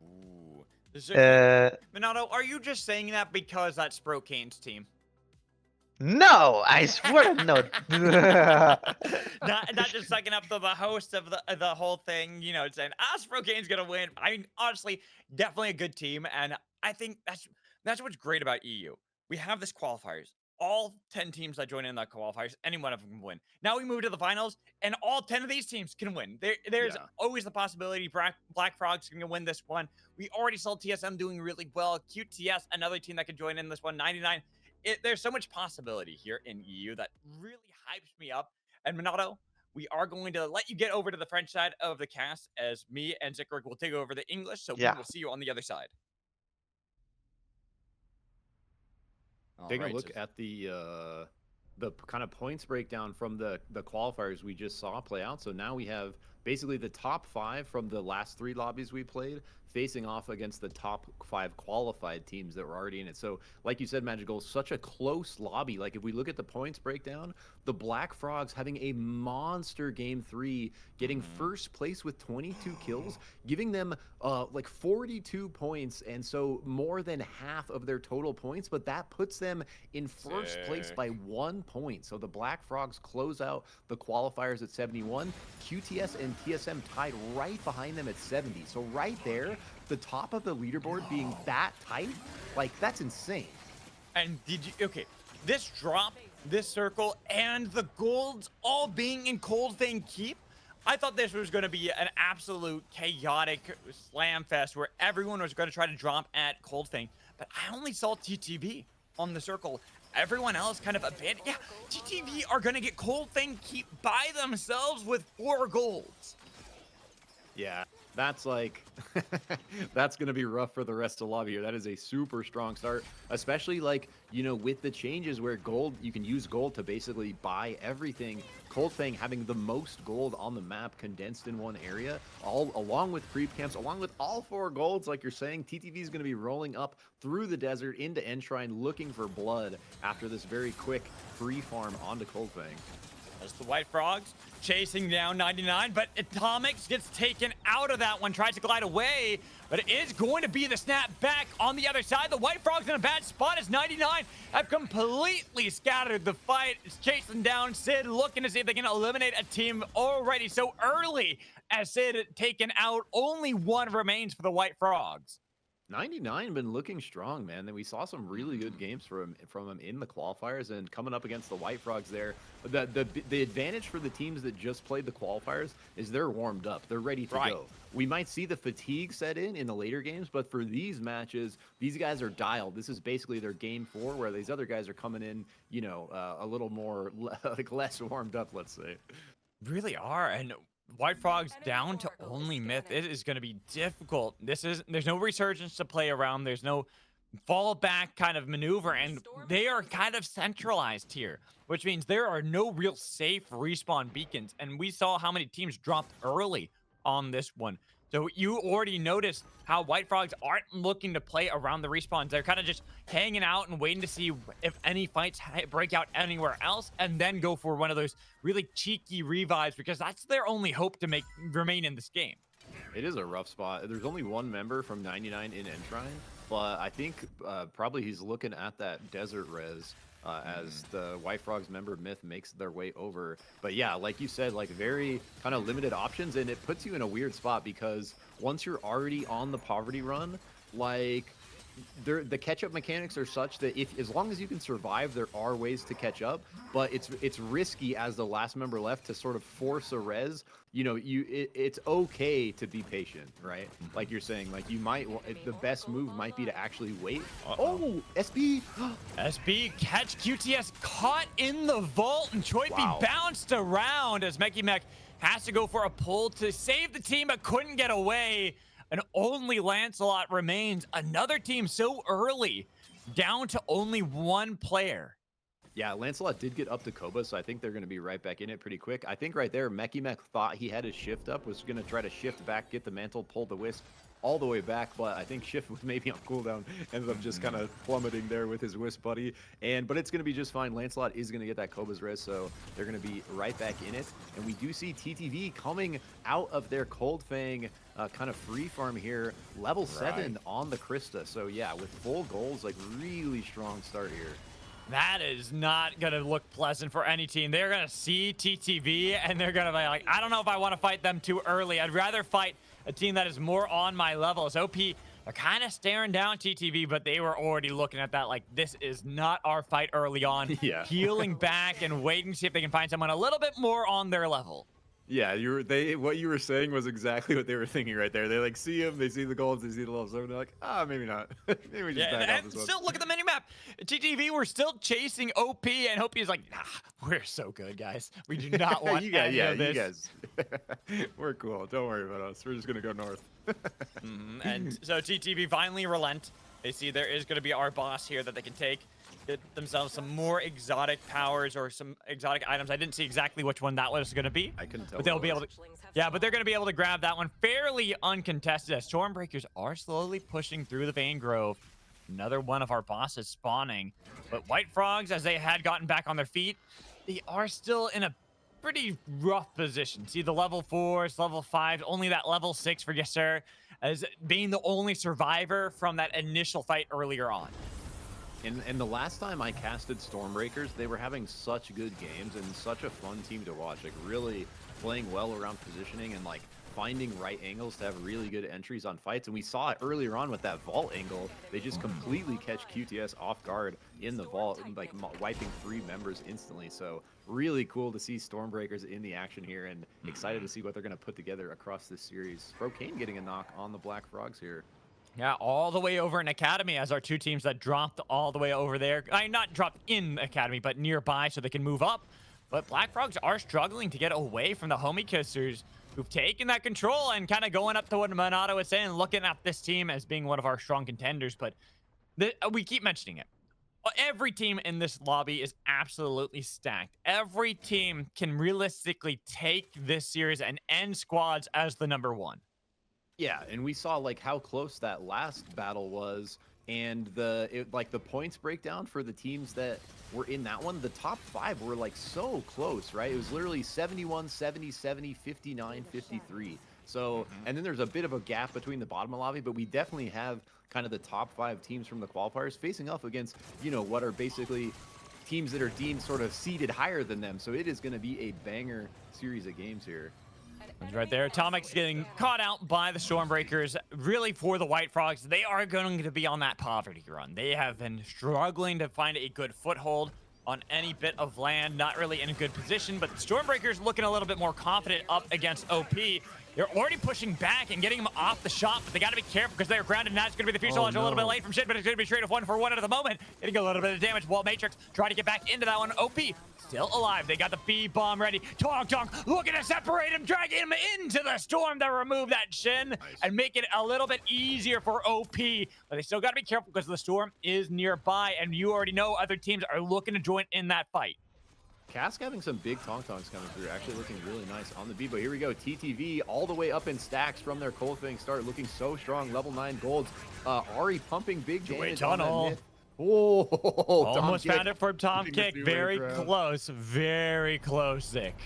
Ooh. Minato, are you just saying that because that's Sprocaine's team? No, I swear I'm not. not just sucking up to the host of the whole thing, you know, saying, Sprocaine's gonna win. I mean, honestly, definitely a good team, and I think that's what's great about EU. We have this qualifiers. All 10 teams that join in the qualifiers, any one of them can win. Now we move to the finals, and all 10 of these teams can win. There's always the possibility Black Frogs can win this one. We already saw TSM doing really well. QTS, another team that can join in this one. 99. There's so much possibility here in EU that really hypes me up. And Minato, we are going to let you get over to the French side of the cast as me and Zikrik will take over the English. So we will see you on the other side. Taking a look at the kind of points breakdown from the qualifiers we just saw play out. So now we have basically the top 5 from the last 3 lobbies we played facing off against the top 5 qualified teams that were already in it. So like you said, Magical, such a close lobby. Like if we look at the points breakdown, the Black Frogs having a monster game 3, getting first place with 22 kills, giving them like 42 points, and so more than half of their total points, but that puts them in first place by 1 point. So the Black Frogs close out the qualifiers at 71. QTS and TSM tied right behind them at 70. So right there, the top of the leaderboard being that tight, like that's insane. And did you, okay, this drop, this circle, and the golds all being in Cold Fang Keep, I thought this was going to be an absolute chaotic slam fest where everyone was going to try to drop at Cold Fang, but I only saw TTV on the circle. Everyone else kind of abandoned. Yeah, TTV are going to get Cold Fang Keep by themselves with 4 golds. Yeah, that's like, that's going to be rough for the rest of the lobby here. That is a super strong start, especially like, you know, with the changes where gold, you can use gold to basically buy everything. Cold Fang having the most gold on the map condensed in one area, all along with creep camps, along with all 4 golds, like you're saying. TTV is going to be rolling up through the desert into Enshrine looking for blood after this very quick free farm onto Cold Fang. As the White Frogs chasing down 99, but Atomics gets taken out of that one, tries to glide away, but it is going to be the snap back on the other side. The White Frogs in a bad spot as 99 have completely scattered the fight. It's chasing down Sid, looking to see if they can eliminate a team already so early. As Sid taken out, only 1 remains for the White Frogs. 99 been looking strong, man. Then we saw some really good games from him in the qualifiers, and coming up against the White Frogs there. The advantage for the teams that just played the qualifiers is they're warmed up. They're ready to go. We might see the fatigue set in the later games, but for these matches, these guys are dialed. This is basically their game 4, where these other guys are coming in, you know, a little more like less warmed up, let's say. Really are, and White Frogs down to only myth. It is going to be difficult. There's no resurgence to play around. There's no fallback kind of maneuver, and they are kind of centralized here, which means there are no real safe respawn beacons. And we saw how many teams dropped early on this one. So you already noticed how White Frogs aren't looking to play around the respawns. They're kind of just hanging out and waiting to see if any fights break out anywhere else, and then go for one of those really cheeky revives, because that's their only hope to remain in this game. It is a rough spot. There's only 1 member from 99 in Enshrine, but I think probably he's looking at that desert res as the White Frogs member Myth makes their way over. But yeah, like you said, like very kind of limited options, and it puts you in a weird spot because once you're already on the poverty run, like the catch-up mechanics are such that as long as you can survive, there are ways to catch up, but it's risky as the last member left to sort of force a res. You know, it's okay to be patient, right? Like you're saying, like you might, the best move might be to actually wait. Oh, SB! SB catch QTS caught in the vault, and Choipy bounced around as Mecky Mech has to go for a pull to save the team, but couldn't get away. And only Lancelot remains. Another team so early, down to only one player. Yeah, Lancelot did get up to Koba, so I think they're going to be right back in it pretty quick. I think right there, Mecky Mech thought he had his shift up, was going to try to shift back, get the mantle, pull the wisp all the way back, but I think shift was maybe on cooldown, ended up just kind of plummeting there with his wisp buddy. But it's going to be just fine. Lancelot is going to get that Koba's res, so they're going to be right back in it. And we do see TTV coming out of their Cold Fang kind of free farm here, level 7 on the Krista. So yeah, with full goals, like really strong start here. That is not going to look pleasant for any team. They're going to see TTV, and they're going to be like, I don't know if I want to fight them too early. I'd rather fight a team that is more on my level. As OP are kind of staring down TTV, but they were already looking at that like, this is not our fight early on. Yeah. Healing back and waiting to see if they can find someone a little bit more on their level. Yeah, what you were saying was exactly what they were thinking right there. They like see him, they see the golds, they see the level 7, they're like, maybe not. Maybe we just back off this one. Still look at the mini map. TTV, we're still chasing OP, and OP is like, we're so good, guys. We do not want you guys, any of this. you guys. We're cool. Don't worry about us. We're just gonna go north. And so TTV finally relent. They see there is going to be our boss here that they can take, get themselves some more exotic powers or some exotic items. I didn't see exactly which one that was going to be. I couldn't tell. But they'll be able to. Yeah, but they're going to be able to grab that one fairly uncontested as Stormbreakers are slowly pushing through the Vein Grove. Another one of our bosses spawning. But White Frogs, as they had gotten back on their feet, they are still in a pretty rough position. See the level 4s, level 5, only that level 6 for Khyzaro as being the only survivor from that initial fight earlier on. And the last time I casted Stormbreakers, they were having such good games and such a fun team to watch. Like really playing well around positioning and like finding right angles to have really good entries on fights. And we saw it earlier on with that vault angle. They just completely catch QTS off guard in the vault and like wiping 3 members instantly. So really cool to see Stormbreakers in the action here and excited to see what they're going to put together across this series. Sprocaine getting a knock on the Black Frogs here. Yeah, all the way over in Academy as our 2 teams that dropped all the way over there. Not dropped in Academy, but nearby so they can move up. But Black Frogs are struggling to get away from the Homie Kissers who've taken that control and kind of going up to what Monado was saying, looking at this team as being one of our strong contenders. But we keep mentioning it. Every team in this lobby is absolutely stacked. Every team can realistically take this series and end squads as the #1. Yeah, and we saw like how close that last battle was, and the points breakdown for the teams that were in that one. The top 5 were like so close, right? It was literally 71, 70, 70, 59, 53. So, and then there's a bit of a gap between the bottom of the lobby, but we definitely have kind of the top 5 teams from the qualifiers facing off against, you know, what are basically teams that are deemed sort of seeded higher than them. So it is going to be a banger series of games here. Right there, Atomic's getting caught out by the Stormbreakers. Really, for the White Frogs, they are going to be on that poverty run. They have been struggling to find a good foothold on any bit of land, not really in a good position, but the Stormbreakers looking a little bit more confident up against OP. They're already pushing back and getting them off the shot, but they got to be careful because they're grounded. Now it's going to be the fuselage a little bit late from shit, but it's going to be straight of 1-for-1 at the moment. Getting a little bit of damage. Wall Matrix trying to get back into that one. OP still alive. They got the B-bomb ready. Tonk looking to separate him, dragging him into the storm to remove that shin and make it a little bit easier for OP. But they still got to be careful because the storm is nearby, and you already know other teams are looking to join in that fight. Cask having some big tonks coming through, actually looking really nice on the B. But here we go, TTV all the way up in stacks from their Cold Fang start, looking so strong, level 9 golds. Ari pumping big damage on that myth. Oh, almost found it for Tom Kick. Very close, Zick.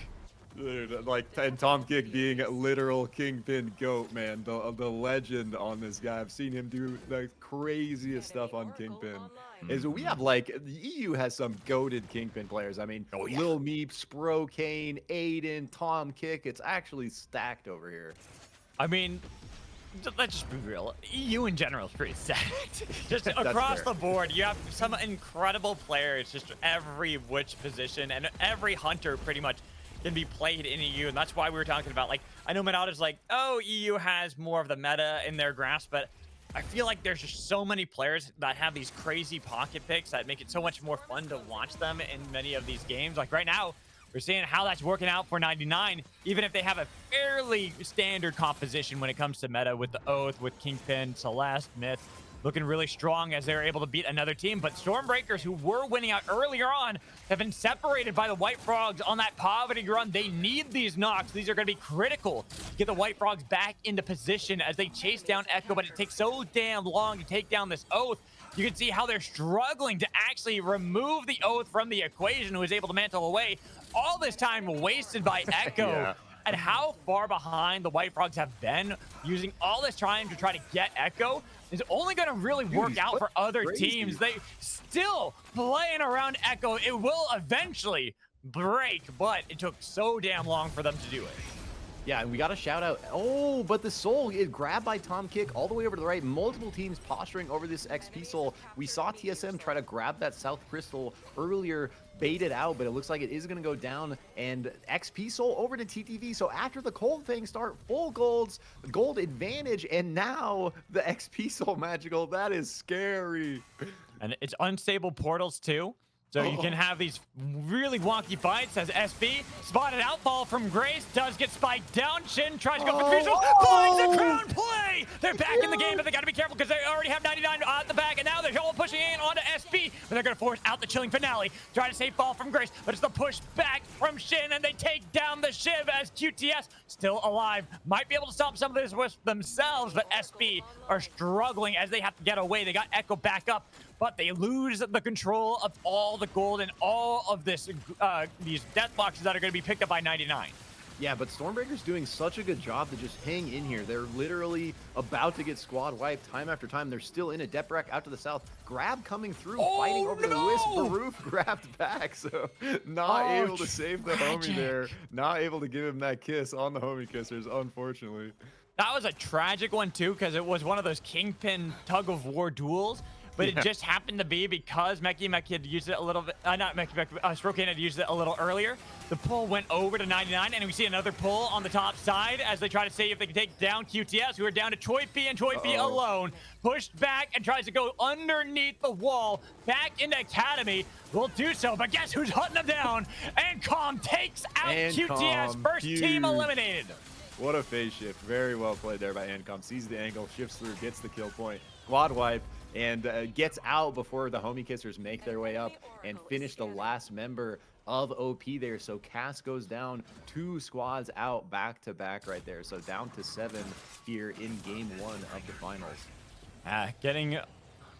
Dude, like, and Tom Kick being a literal Kingpin GOAT, man. The legend on this guy. I've seen him do the craziest stuff on Kingpin. Is we have, like, the EU has some goated Kingpin players. I mean, Lil Meep, Sprocaine, Aiden, Tom Kick. It's actually stacked over here. I mean, let's just be real. EU in general is pretty stacked. Just across the board, you have some incredible players, just every which position, and every hunter pretty much can be played in EU, and that's why we were talking about, like, I know Manada's like, oh, EU has more of the meta in their grasp, but I feel like there's just so many players that have these crazy pocket picks that make it so much more fun to watch them in many of these games. Like right now, we're seeing how that's working out for 99, even if they have a fairly standard composition when it comes to meta with the Oath, with Kingpin, Celeste, Myth, looking really strong as they're able to beat another team. But Stormbreakers, who were winning out earlier on, have been separated by the White Frogs on that poverty run. They need these knocks. These are going to be critical to get the White Frogs back into position as they chase down Echo, but it takes so damn long to take down this Oath. You can see how they're struggling to actually remove the Oath from the equation, who is able to mantle away. All this time wasted by Echo. Yeah. And how far behind the White Frogs have been using all this time to try to get Echo is only going to really work out for other teams. They still playing around Echo. It will eventually break, but it took so damn long for them to do it. Yeah, and we got a shout out. Oh, but the soul is grabbed by Tom Kick all the way over to the right. Multiple teams posturing over this XP soul. We saw TSM try to grab that South Crystal earlier, bait it out, but it looks like it is going to go down. And XP soul over to TTV. So after the cold thing start, full gold advantage, and now the XP soul magical. That is scary. And it's unstable portals too. So you can have these really wonky fights as SB spotted outfall from Grace, does get spiked down. Shin tries to go for Khyzaro, finds the crown play! They're back in the game, but they gotta be careful because they already have 99 at the back, and now they're all pushing in onto SB, but they're gonna force out the chilling finale. Try to save fall from Grace, but it's the push back from Shin, and they take down the Shiv as QTS still alive. Might be able to stop some of this with themselves, but SB are struggling as they have to get away. They got Echo back up, but they lose the control of all the gold and all of this these death boxes that are going to be picked up by 99. Yeah, but Stormbreaker's doing such a good job to just hang in here. They're literally about to get squad wiped time after time. They're still in it. Deprak out to the south. Grab coming through, fighting over the Wisp. Baroof grabbed back, so not able to save the homie there. Not able to give him that kiss on the homie kissers, unfortunately. That was a tragic one, too, because it was one of those Kingpin tug-of-war duels. But it just happened to be because Meki had used it a little bit, not Meki, Sprocaine had used it a little earlier. The pull went over to 99, and we see another pull on the top side as they try to see if they can take down QTS, who are down to Choi P, and Choi P alone. Pushed back and tries to go underneath the wall, back into Academy. Will do so, but guess who's hunting them down? Ancom takes out QTS, first team eliminated. What a phase shift. Very well played there by Ancom. Sees the angle, shifts through, gets the kill point. Squad wipe. And gets out before the homie kissers make their way up and finish the last member of OP there. So Cass goes down, 2 squads out back to back right there. So down to 7 here in game 1 of the finals. Getting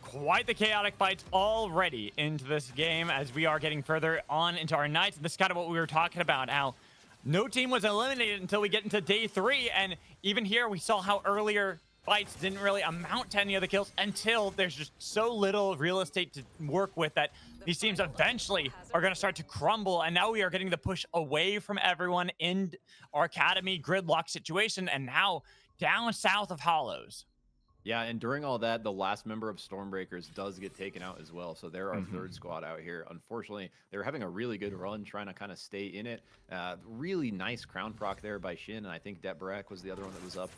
quite the chaotic fights already into this game as we are getting further on into our nights. And this is kind of what we were talking about, how no team was eliminated until we get into day 3. And even here we saw how earlier fights didn't really amount to any of the kills until there's just so little real estate to work with that these teams eventually are going to start to crumble. And now we are getting the push away from everyone in our Academy gridlock situation and now down south of Hollows. Yeah, and during all that, the last member of Stormbreakers does get taken out as well. So they're our 3rd squad out here. Unfortunately, they were having a really good run trying to kind of stay in it. Really nice crown proc there by Shin, and I think Debrak was the other one that was up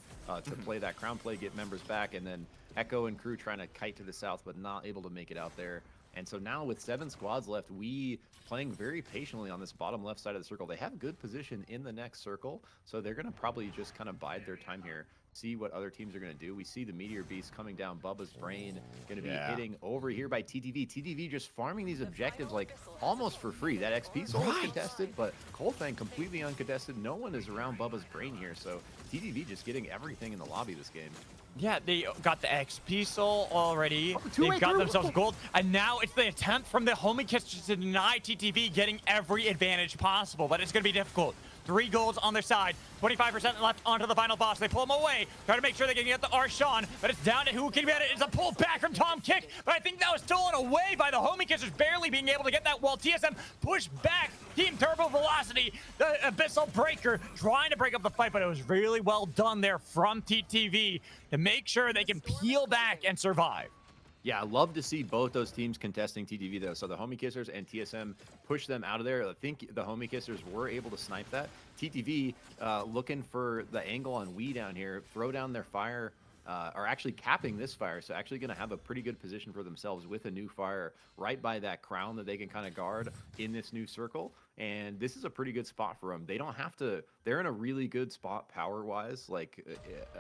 to play that crown play, get members back, and then Echo and crew trying to kite to the south, but not able to make it out there. And so now with 7 squads left, we playing very patiently on this bottom left side of the circle. They have good position in the next circle, so they're going to probably just kind of bide their time here, see what other teams are going to do. We see the Meteor Beast coming down. Bubba's Brain going to be hitting over here by TTV. TTV just farming these objectives like almost for free. That XP soul is contested, but Coldfang completely uncontested. No one is around Bubba's Brain here, so TTV just getting everything in the lobby this game. Yeah, they got the XP soul already. They've got themselves gold. And now it's the attempt from the homie kissers to deny TTV getting every advantage possible. But it's going to be difficult. 3 goals on their side. 25% left onto the final boss. They pull him away. Try to make sure they can get the Arshawn, but it's down to who can get it. It's a pull back from Tom Kick, but I think that was stolen away by the Homie Kissers, barely being able to get that while TSM pushed back. Team Turbo Velocity, the Abyssal Breaker, trying to break up the fight, but it was really well done there from TTV to make sure they can peel back and survive. Yeah, I love to see both those teams contesting TTV though. So the Homie Kissers and TSM push them out of there. I think the Homie Kissers were able to snipe that. TTV looking for the angle on Wii down here, throw down their fire, are actually capping this fire. So actually going to have a pretty good position for themselves with a new fire right by that crown that they can kind of guard in this new circle. And this is a pretty good spot for them. They don't have to, they're in a really good spot power-wise. Like,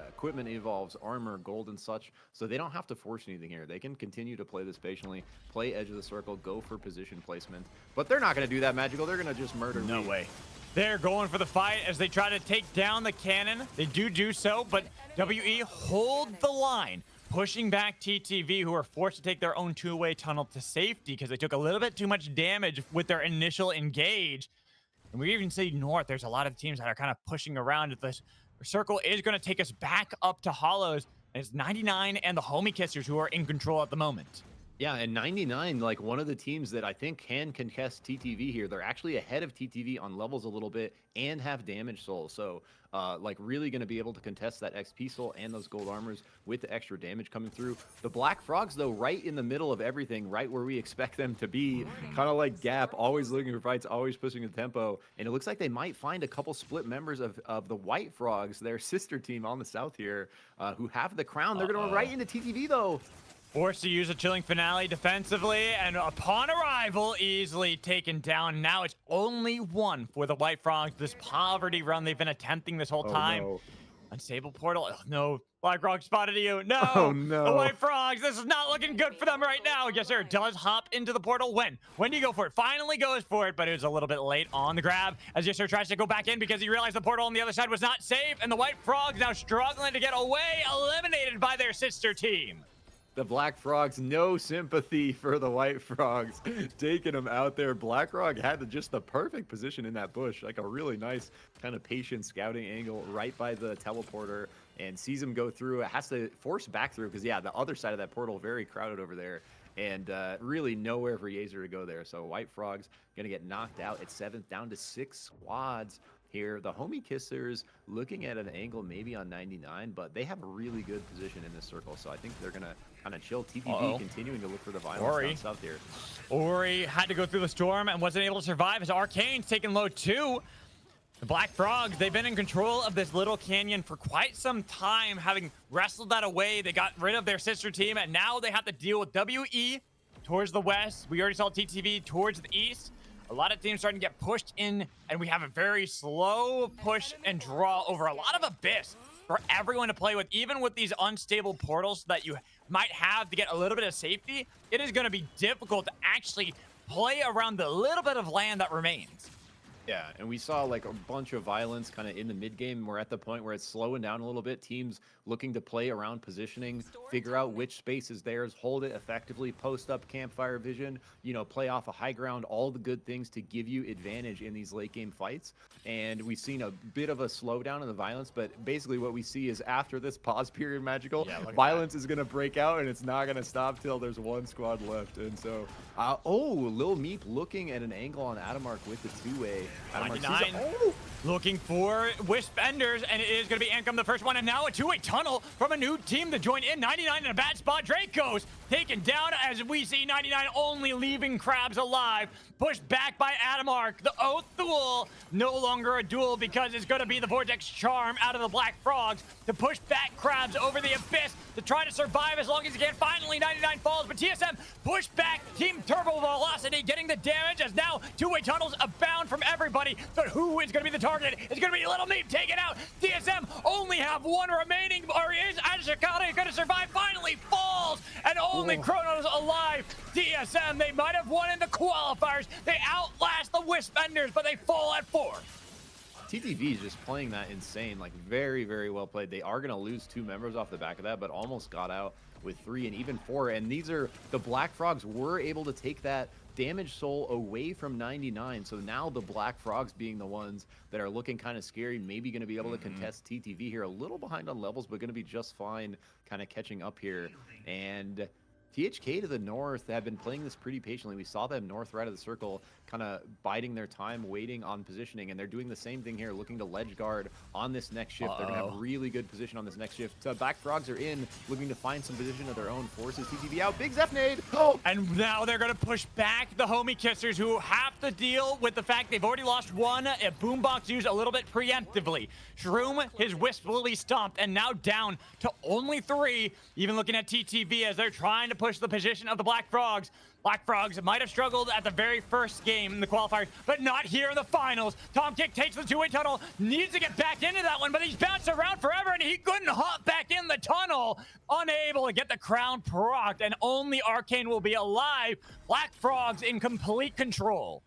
equipment evolves, armor, gold, and such. So they don't have to force anything here. They can continue to play this patiently, play edge of the circle, go for position placement. But they're not going to do that, Magical. They're going to just murder No me. way. They're going for the fight as they try to take down the cannon. They do so, but WE hold the line, pushing back TTV, who are forced to take their own two-way tunnel to safety because they took a little bit too much damage with their initial engage. And we even see north, there's a lot of teams that are kind of pushing around. This circle is going to take us back up to Hollows, and it's 99 and the Homie Kissers who are in control at the moment. Yeah, and 99, like one of the teams that I think can contest TTV here. They're actually ahead of TTV on levels a little bit and have damage souls. So, like really going to be able to contest that XP soul and those gold armors with the extra damage coming through. The Black Frogs, though, right in the middle of everything, right where we expect them to be, kind of like Gap, always looking for fights, always pushing the tempo. And it looks like they might find a couple split members of the White Frogs, their sister team on the south here, who have the crown. They're going to run right into TTV, though. Forced to use a chilling finale defensively, and upon arrival, easily taken down. Now it's only one for the White Frogs. This poverty run they've been attempting this whole time. No. Unstable portal. Oh, no. Black Frog spotted you. No. Oh, no. The White Frogs. This is not looking good for them right now. Yes, sir. Does hop into the portal. When? When do you go for it? Finally goes for it, but it was a little bit late on the grab as Yes, sir tries to go back in because he realized the portal on the other side was not safe, and the White Frogs now struggling to get away, eliminated by their sister team. The Black Frogs, no sympathy for the White Frogs, taking them out there. Black Frog had just the perfect position in that bush, like a really nice kind of patient scouting angle right by the teleporter, and sees him go through. It has to force back through because, yeah, the other side of that portal, very crowded over there, and really nowhere for Yazer to go there. So White Frogs going to get knocked out at 7th, down to 6 squads. Here, the Homie Kissers looking at an angle maybe on 99, but they have a really good position in this circle, so I think they're going to kind of chill. TTV continuing to look for the violence down south here. Ori had to go through the storm and wasn't able to survive as Arcane's taking low too. The Black Frogs, they've been in control of this little canyon for quite some time, having wrestled that away. They got rid of their sister team, and now they have to deal with WE towards the west. We already saw TTV towards the east. A lot of teams starting to get pushed in, and we have a very slow push and draw over a lot of Abyss for everyone to play with. Even with these unstable portals that you might have to get a little bit of safety, it is going to be difficult to actually play around the little bit of land that remains. Yeah, and we saw like a bunch of violence kind of in the mid game. We're at the point where it's slowing down a little bit. Teams looking to play around positioning, figure out which space is theirs, hold it effectively, post up campfire vision, you know, play off a high ground, all the good things to give you advantage in these late game fights. And we've seen a bit of a slowdown in the violence, but basically what we see is after this pause period, Magical, violence is going to break out, and it's not going to stop till there's one squad left. And so, Lil Meep looking at an angle on Adamark with the two-way. 99 looking for Wisp Enders, and it is going to be Ancom the first one, and now a two-way tunnel from a new team to join in. 99 in a bad spot. Draco's taken down as we see 99 only leaving Krabs alive. Pushed back by Adamark. The Oath Duel, no longer a duel because it's going to be the Vortex Charm out of the Black Frogs to push back Krabs over the Abyss to try to survive as long as he can. Finally, 99 falls, but TSM pushed back. Team Turbo Velocity getting the damage as now two-way tunnels abound from everybody. But who is going to be the target? It's going to be Little Meep taken out. TSM only have one remaining, or is Ashikata going to survive? Finally falls, and only Chrono's alive. TSM, they might have won in the qualifiers. They outlast the Wisp Enders, but they fall at 4. TTV is just playing that insane, like very, very well played. They are going to lose 2 members off the back of that, but almost got out with 3 and even 4. And these are the Black Frogs were able to take that damage soul away from 99. So now the Black Frogs being the ones that are looking kind of scary, maybe going to be able to contest TTV here. A little behind on levels, but going to be just fine kind of catching up here. And THK to the north have been playing this pretty patiently. We saw them north right of the circle kind of biding their time, waiting on positioning, and they're doing the same thing here, looking to ledge guard on this next shift. They're going to have really good position on this next shift. Black Frogs are in, looking to find some position of their own. Forces TTV out. Big Zeph nade. Oh! And now they're going to push back the homie kissers, who have to deal with the fact they've already lost one. A boombox used a little bit preemptively. Shroom, his wisp will be stomped, and now down to only 3. Even looking at TTV as they're trying to push the position of the Black Frogs. Black Frogs might have struggled at the very first game in the qualifiers, but not here in the finals. Tom Kick takes the two-way tunnel, needs to get back into that one, but he's bounced around forever, and he couldn't hop back in the tunnel. Unable to get the crown procced, and only Arcane will be alive. Black Frogs in complete control.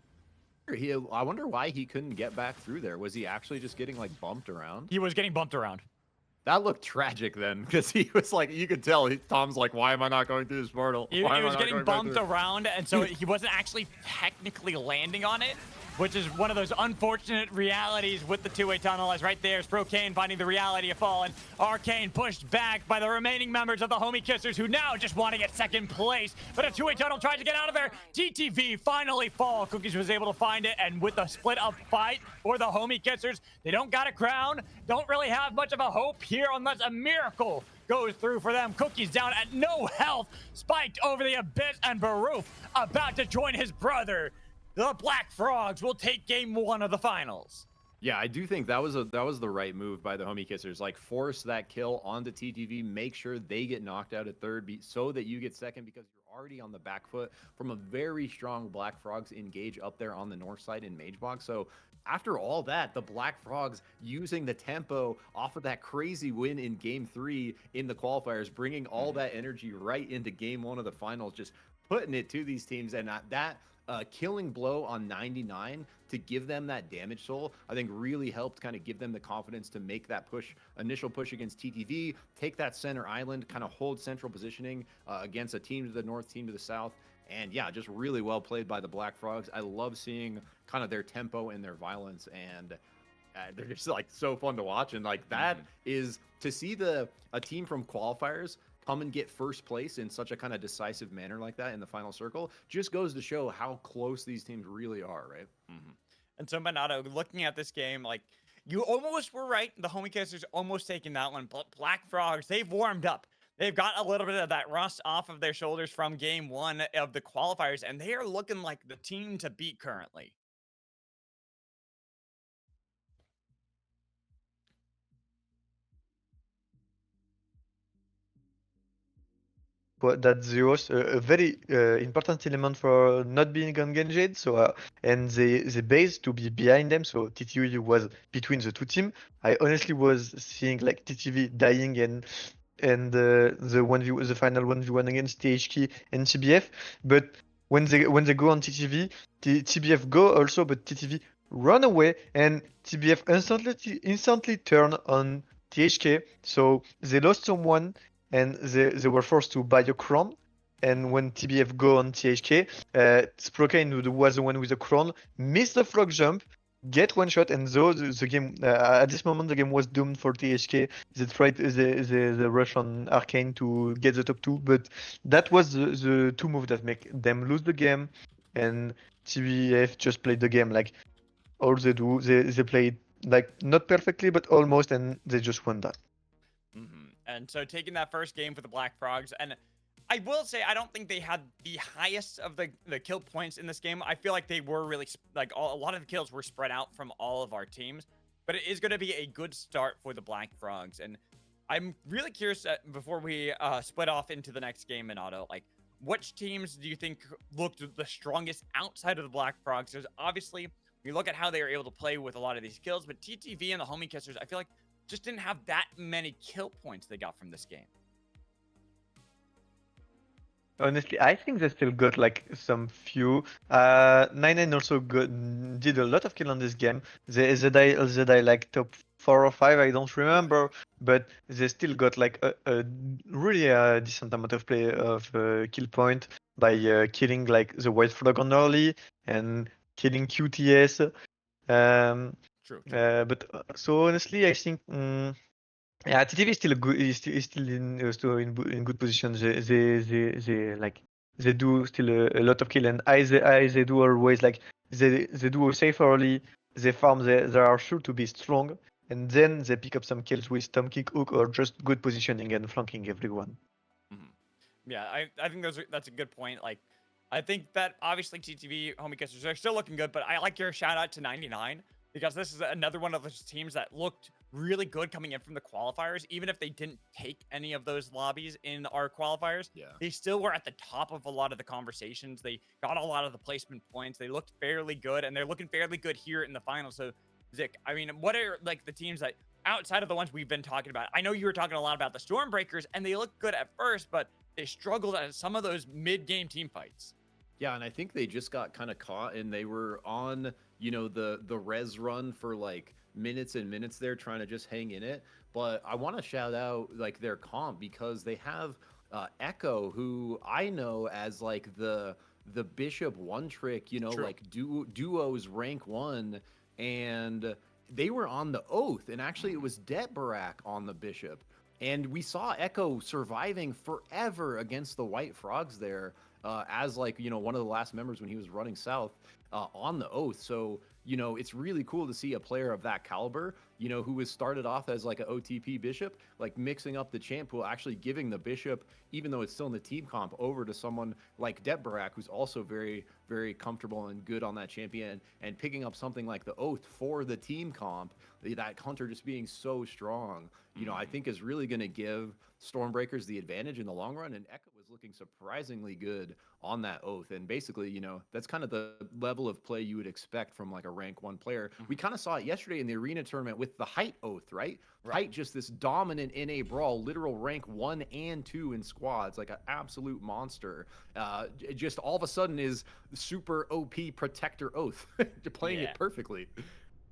I wonder why he couldn't get back through there. Was he actually just getting like bumped around? He was getting bumped around. That looked tragic then, because he was like, you could tell, Tom's like, why am I not going through this portal? He was getting bumped around, and so he wasn't actually technically landing on it, which is one of those unfortunate realities with the two-way tunnel. As right there, Sprocaine finding the reality of fallen. Arcane pushed back by the remaining members of the homie kissers, who now just want to get second place. But a two-way tunnel tries to get out of there. TTV finally fall. Cookies was able to find it, and with a split-up fight for the homie kissers, they don't got a crown, don't really have much of a hope here unless a miracle goes through for them. Cookies down at no health, spiked over the abyss, and Baroof about to join his brother. The Black Frogs will take game 1 of the finals. Yeah, I do think that was the right move by the homie kissers. Like, force that kill onto TTV, make sure they get knocked out at third, so that you get second, because you're already on the back foot from a very strong Black Frogs engage up there on the north side in Magebox. So after all that, the Black Frogs using the tempo off of that crazy win in game 3 in the qualifiers, bringing all that energy right into game 1 of the finals, just putting it to these teams. And that killing blow on 99 to give them that damage soul, I think really helped kind of give them the confidence to make that initial push against TTV, take that center island, kind of hold central positioning against a team to the north, team to the south. And yeah, just really well played by the Black Frogs. I love seeing kind of their tempo and their violence, and they're just like so fun to watch. And like that is to see a team from qualifiers come and get first place in such a kind of decisive manner like that in the final circle just goes to show how close these teams really are, right? And so, Minato, looking at this game, like, you almost were right. The homie kissers almost taking that one. But Black Frogs, they've warmed up. They've got a little bit of that rust off of their shoulders from game 1 of the qualifiers, and they are looking like the team to beat currently. But that zeros a very important element for not being engaged. So and the base to be behind them. So TTV was between the two teams. I honestly was seeing like TTV dying and the final 1v1 against THK and TBF. But when they go on TTV, TBF go also, but TTV run away, and TBF instantly turn on THK. So they lost someone, and they were forced to buy a crown. And when TBF go on THK, Sprocaine, who was the one with the crown, missed the frog jump, get one shot, and so the game at this moment the game was doomed for THK. They tried the rush on Arcane to get the top 2, but that was the two moves that make them lose the game. And TBF just played the game like all they do. They played like not perfectly, but almost, and they just won that. And so taking that first game for the Black Frogs, and I will say I don't think they had the highest of the kill points in this game. I feel like they were really like a lot of the kills were spread out from all of our teams, but it is going to be a good start for the Black Frogs. And I'm really curious before we split off into the next game in auto, like which teams do you think looked the strongest outside of the Black Frogs? Because obviously we look at how they were able to play with a lot of these kills, but TTV and the homie kissers, I feel like just didn't have that many kill points they got from this game. Honestly, I think they still got like some few. 99 also did a lot of kill on this game. They die like top 4 or 5, I don't remember. but they still got like a really decent amount of play of kill point by killing like the white frog on early and killing QTS. True. But so honestly, I think yeah, TTV is still a good is still in good position. They like they do still a lot of kill, and they do always like they do safe early. They farm. They are sure to be strong, and then they pick up some kills with Tom Kick Hook or just good positioning and flanking everyone. Yeah, I think that's a good point. Like, I think that obviously TTV homie kissers are still looking good, but I like your shout out to 99 because this is another one of those teams that looked really good coming in from the qualifiers. Even if they didn't take any of those lobbies in our qualifiers, they still were at the top of a lot of the conversations. They got a lot of the placement points. They looked fairly good, and they're looking fairly good here in the final. So, Zick, I mean, what are like the teams that outside of the ones we've been talking about? I know you were talking a lot about the Stormbreakers, and they looked good at first, but they struggled at some of those mid-game team fights. Yeah, and I think they just got kind of caught, and they were on, you know, the res run for like minutes and minutes there, trying to just hang in it. But I want to shout out like their comp because they have Echo, who I know as like the Bishop one trick, you know, like duos rank 1, and they were on the Oath, and actually it was Barak on the Bishop. And we saw Echo surviving forever against the White Frogs there as like, you know, one of the last members when he was running south on the Oath. So, you know, it's really cool to see a player of that caliber, you know, who was started off as like an OTP Bishop, like mixing up the champ pool, actually giving the Bishop, even though it's still in the team comp, over to someone like Barak, who's also very, very comfortable and good on that champion, and picking up something like the Oath for the team comp, that Hunter just being so strong, you know, I think is really going to give Stormbreakers the advantage in the long run. And Echo was looking surprisingly good on that Oath. And basically, you know, that's kind of the level of play you would expect from like a rank 1 player. We kind of saw it yesterday in the arena tournament with the Height Oath, right? Height, just this dominant NA brawl, literal rank 1 and 2 in squads, like an absolute monster. Just all of a sudden is super OP Protector Oath, playing it perfectly.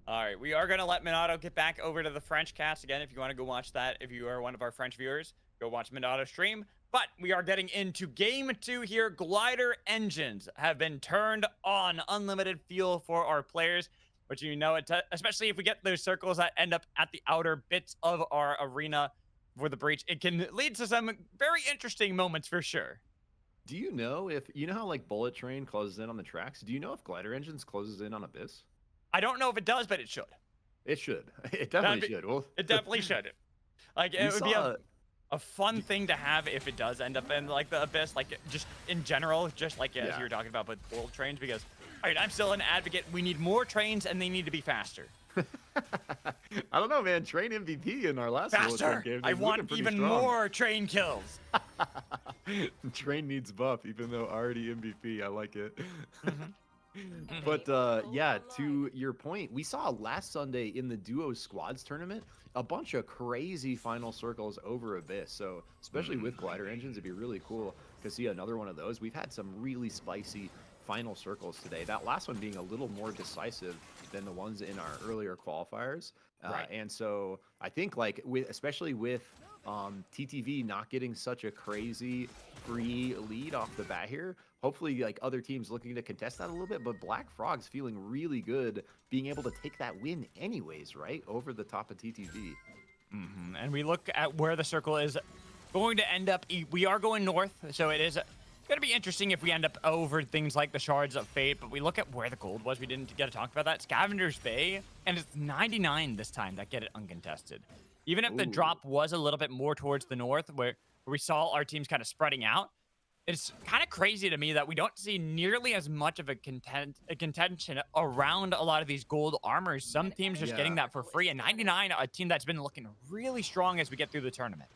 All right, we are going to let Minato get back over to the French cast again. If you want to go watch that, if you are one of our French viewers, go watch Minato stream. But we are getting into game 2 here. Glider engines have been turned on. Unlimited fuel for our players, which you know, especially if we get those circles that end up at the outer bits of our arena for the breach, it can lead to some very interesting moments for sure. Do you know if, you know how like Bullet Train closes in on the tracks? Do you know if Glider Engines closes in on Abyss? I don't know if it does, but it should. It should. It definitely should. Well, it definitely should. Like, it would be a fun thing to have if it does end up in like the Abyss, like just in general, just like as you were talking about with bullet trains, because all right, I'm still an advocate. We need more trains and they need to be faster. I don't know, man. Train MVP in our last faster. Game. I want even more train kills. Train needs buff, even though already MVP. I like it. But yeah, to your point, we saw last Sunday in the duo squads tournament a bunch of crazy final circles over Abyss. So especially with glider engines, it'd be really cool to see another one of those. We've had some really spicy final circles today. That last one being a little more decisive than the ones in our earlier qualifiers. And so I think like especially with TTV not getting such a crazy free lead off the bat here, hopefully like other teams looking to contest that a little bit, but Black Frog's feeling really good being able to take that win anyways, right? Over the top of TTV. And we look at where the circle is going to end up. We are going north, so it is going to be interesting if we end up over things like the Shards of Fate, but we look at where the gold was. We didn't get to talk about that. Scavenger's Bay, and it's 99 this time that get it uncontested. Even if the drop was a little bit more towards the north, where we saw our teams kind of spreading out, it's kind of crazy to me that we don't see nearly as much of a contention around a lot of these gold armors. Some teams just getting that for free, and 99, a team that's been looking really strong as we get through the tournament.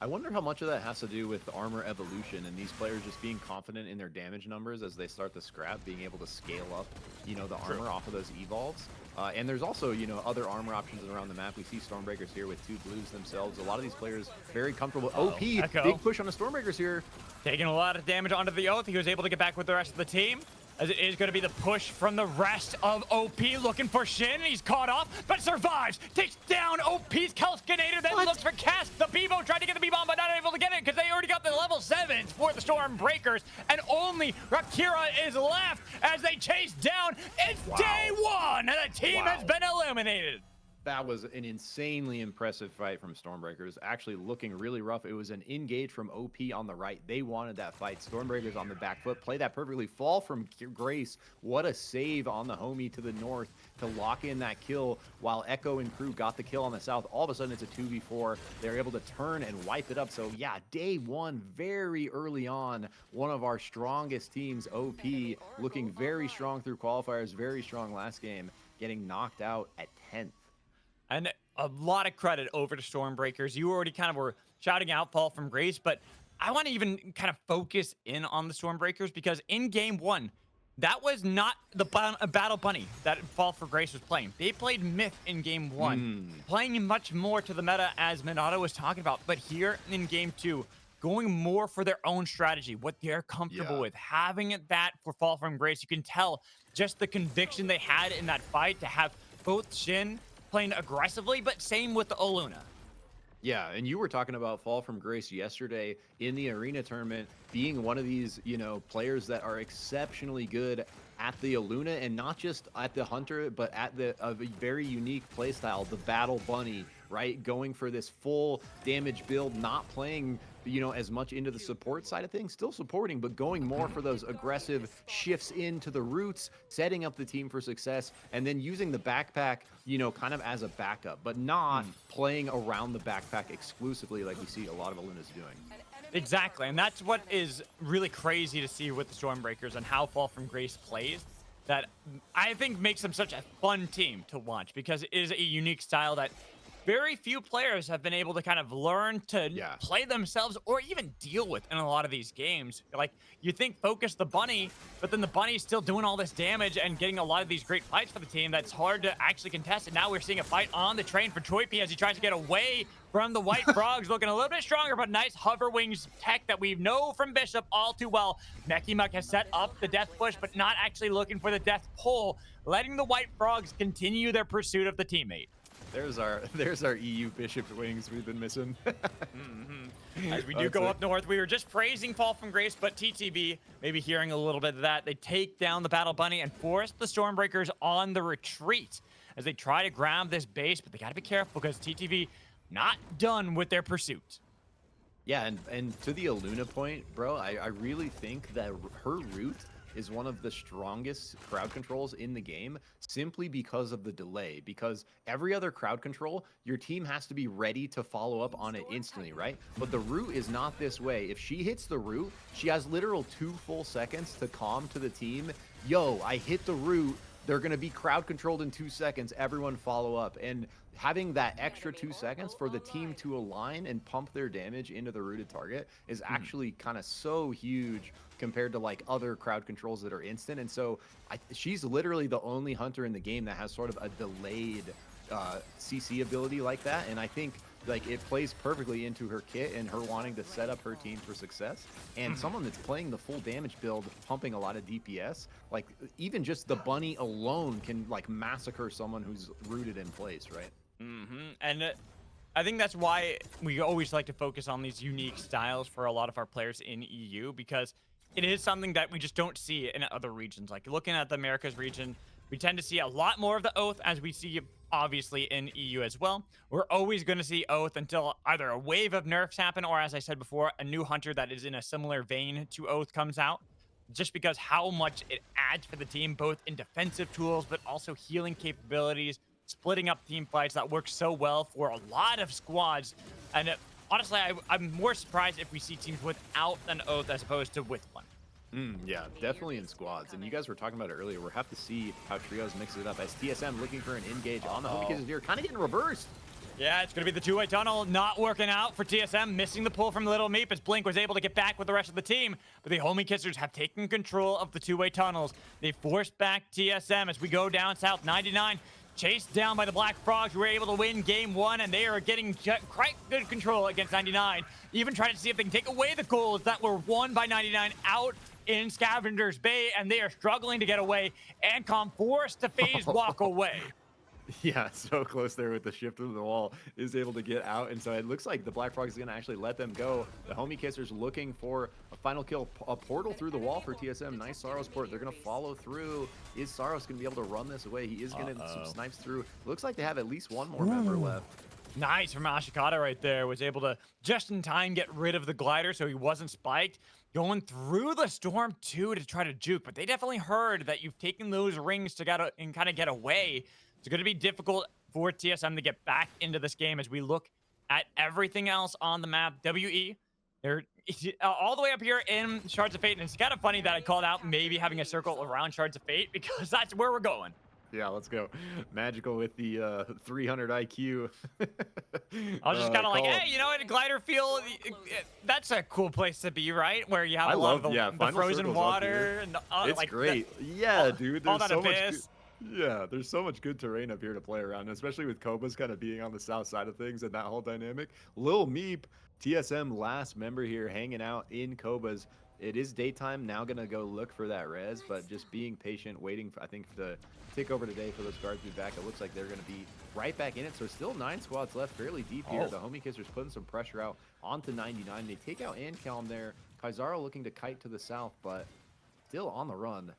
I wonder how much of that has to do with the armor evolution and these players just being confident in their damage numbers as they start to scrap, being able to scale up, you know, the armor off of those evolves. And there's also, you know, other armor options around the map. We see Stormbreakers here with 2 blues themselves. A lot of these players very comfortable. OP, Echo. big push on the Stormbreakers here. Taking a lot of damage onto the Oath. He was able to get back with the rest of the team. as it is going to be the push from the rest of OP, looking for Shin. He's caught off, but survives. Takes down OP's Kelskinator, then looks for Cast. The Bevo tried to get the B-bomb, but not able to get it because they already got the level 7s for the Stormbreakers, and only Rakira is left as they chase down. It's day 1, and the team has been eliminated. That was an insanely impressive fight from Stormbreakers, actually looking really rough. It was an engage from OP on the right. They wanted that fight. Stormbreakers on the back foot, play that perfectly. Fall from Grace. What a save on the homie to the north to lock in that kill while Echo and crew got the kill on the south. All of a sudden, it's a 2v4. They're able to turn and wipe it up. So yeah, day 1, very early on, one of our strongest teams, OP, looking very strong through qualifiers, very strong last game, getting knocked out at 10th. And a lot of credit over to Stormbreakers. You already kind of were shouting out Fall from Grace, but I want to even kind of focus in on the Stormbreakers because in game 1, that was not the Battle Bunny that Fall for Grace was playing. They played Myth in game 1, playing much more to the meta as Minato was talking about. But here in game 2, going more for their own strategy, what they're comfortable with, having that for Fall from Grace. You can tell just the conviction they had in that fight to have both Shin playing aggressively, but same with the Oluna. Yeah, and you were talking about Fall from Grace yesterday in the arena tournament being one of these, you know, players that are exceptionally good at the Oluna and not just at the Hunter, but at a very unique playstyle, the Battle Bunny, right? Going for this full damage build, not playing, you know, as much into the support side of things, still supporting, but going more for those aggressive shifts into the roots, setting up the team for success, and then using the backpack, you know, kind of as a backup, but not playing around the backpack exclusively like we see a lot of Alunas doing. Exactly, and that's what is really crazy to see with the Stormbreakers and how Fall from Grace plays. That I think makes them such a fun team to watch because it is a unique style that very few players have been able to kind of learn to play themselves or even deal with in a lot of these games. Like, you think focus the Bunny, but then the Bunny's still doing all this damage and getting a lot of these great fights for the team that's hard to actually contest. And now we're seeing a fight on the train for Choipy as he tries to get away from the White Frogs, looking a little bit stronger, but nice hover wings tech that we know from Bishop all too well. Mekimuk has set up the death push, but not actually looking for the death pull, letting the White Frogs continue their pursuit of the teammate. There's our EU Bishop wings we've been missing. As we do go up north, we were just praising Fall from Grace, but TTV, maybe hearing a little bit of that, they take down the Battle Bunny and force the Stormbreakers on the retreat as they try to grab this base, but they got to be careful because TTV not done with their pursuit. Yeah, and to the Aluna point, bro, I really think that her route is one of the strongest crowd controls in the game simply because of the delay. Because every other crowd control, your team has to be ready to follow up on it instantly, right? But the root is not this way. If she hits the root, she has literal 2 full seconds to calm to the team. Yo, I hit the root. They're going to be crowd controlled in 2 seconds. Everyone follow up. And having that extra 2 seconds for the team to align and pump their damage into the rooted target is actually kind of so huge compared to like other crowd controls that are instant. And so she's literally the only Hunter in the game that has sort of a delayed CC ability like that. And I think like it plays perfectly into her kit and her wanting to set up her team for success. And someone that's playing the full damage build, pumping a lot of DPS, like even just the Bunny alone can like massacre someone who's rooted in place, right? And I think that's why we always like to focus on these unique styles for a lot of our players in EU, because it is something that we just don't see in other regions. Like looking at the Americas region, we tend to see a lot more of the Oath, as we see obviously in EU as well. We're always going to see Oath until either a wave of nerfs happen or, as I said before, a new Hunter that is in a similar vein to Oath comes out, just because how much it adds for the team, both in defensive tools, but also healing capabilities, splitting up team fights that work so well for a lot of squads. And honestly, I'm more surprised if we see teams without an Oath as opposed to with one. Yeah, definitely in squads. And you guys were talking about it earlier. We'll have to see how Trios mixes it up as TSM looking for an engage on the homie Khyzaro, kind of getting reversed. Yeah, it's going to be the two-way tunnel not working out for TSM, missing the pull from Little Meep as Blink was able to get back with the rest of the team. But the homie Kissers have taken control of the two-way tunnels. They forced back TSM as we go down south. 99 chased down by the Black Frogs, who were able to win game 1, and they are getting quite good control against 99. Even trying to see if they can take away the goals that were won by 99 out in Scavenger's Bay, and they are struggling to get away. Ancom forced to phase walk away. Yeah, so close there with the shift of the wall, is able to get out, and so it looks like the Black Frogs is going to actually let them go. The Homie Kissers looking for a final kill, a portal through the wall for TSM. Nice Saros port. They're going to follow through. Is Saros going to be able to run this away? He is going to some snipes through. Looks like they have at least one more member left. Nice from Ashikata right there. Was able to just in time get rid of the glider so he wasn't spiked. Going through the storm too to try to juke, but they definitely heard that you've taken those rings to kind of get away. It's going to be difficult for TSM to get back into this game as we look at everything else on the map. WE, they're all the way up here in Shards of Fate, and it's kind of funny that I called out maybe having a circle around Shards of Fate because that's where we're going. Yeah, let's go. Magical with the 300 IQ. I was just kind of like, hey, you know what? A glider field, that's a cool place to be, right? Where you have a lot of the frozen water. And it's like great. Yeah, dude. All There's that so much. abyss. Yeah, there's so much good terrain up here to play around, especially with Koba's kind of being on the south side of things and that whole dynamic. Lil Meep, TSM last member here, hanging out in Koba's. It is daytime, now gonna go look for that res, but just being patient, waiting for, I think, for the tick over today for those guards to be back. It looks like they're gonna be right back in it, so still 9 squads left, fairly deep here. The Homie Kissers putting some pressure out onto 99. They take out Ancalm there. Khyzaro looking to kite to the south, but still on the run.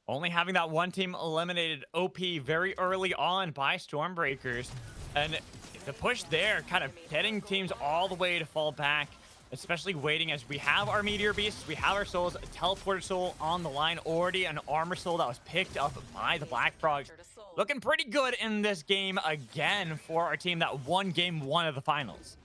Only having that one team eliminated OP very early on by Stormbreakers. And the push there kind of getting teams all the way to fall back, especially waiting as we have our Meteor Beasts, we have our souls, a Teleporter Soul on the line, already an Armor Soul that was picked up by the Black Frogs. Looking pretty good in this game again for our team that won game 1 of the finals.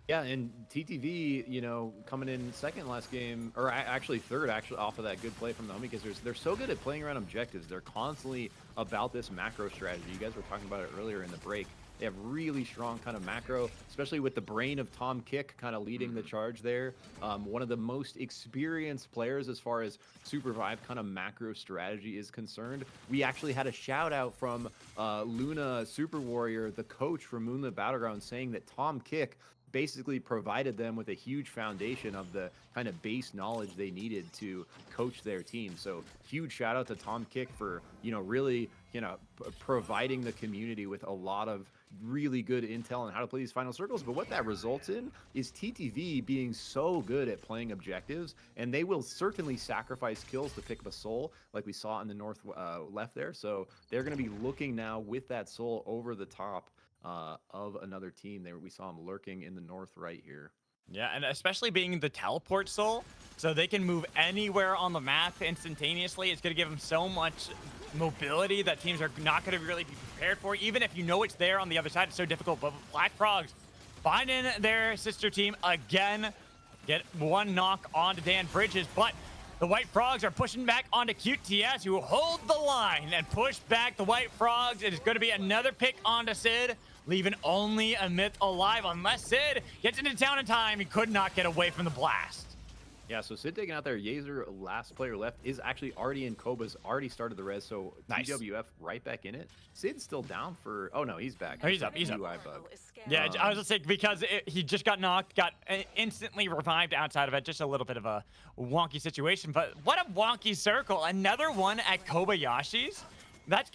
Yeah, and TTV, you know, coming in second last game, or actually third, actually off of that good play from the Homie Kissers. They're so good at playing around objectives. They're constantly about this macro strategy. You guys were talking about it earlier in the break. They have really strong kind of macro, especially with the brain of Tom Kick kind of leading the charge there. One of the most experienced players as far as SUPERVIVE kind of macro strategy is concerned. We actually had a shout out from Luna Super Warrior, the coach from Moonlit Battleground, saying that Tom Kick basically provided them with a huge foundation of the kind of base knowledge they needed to coach their team. So huge shout out to Tom Kick for, you know, really, you know, providing the community with a lot of really good intel on how to play these final circles. But what that results in is TTV being so good at playing objectives, and they will certainly sacrifice kills to pick up a soul like we saw in the north left there. So they're going to be looking now with that soul over the top of another team. There we saw him lurking in the north right here. Yeah, and especially being the teleport soul, so they can move anywhere on the map instantaneously. It's going to give them so much mobility that teams are not going to really be prepared for. Even if you know it's there on the other side, it's so difficult. But Black Frogs finding their sister team again, get one knock onto Dan Bridges, but the White Frogs are pushing back onto QTS, who hold the line and push back the White Frogs. It is going to be another pick onto Sid, leaving only a Myth alive unless Sid gets into town in time. He could not get away from the blast. Yeah, so Sid taking out there. Yeazer, last player left, is actually already in Koba's, already started the res, so nice. TWF right back in it. Sid's still down for, oh no, he's back. Oh, he's up, he's up. UI bug. Yeah, I was gonna say, because he just got knocked, got instantly revived outside of it. Just a little bit of a wonky situation, but what a wonky circle. Another one at Kobayashi's. That's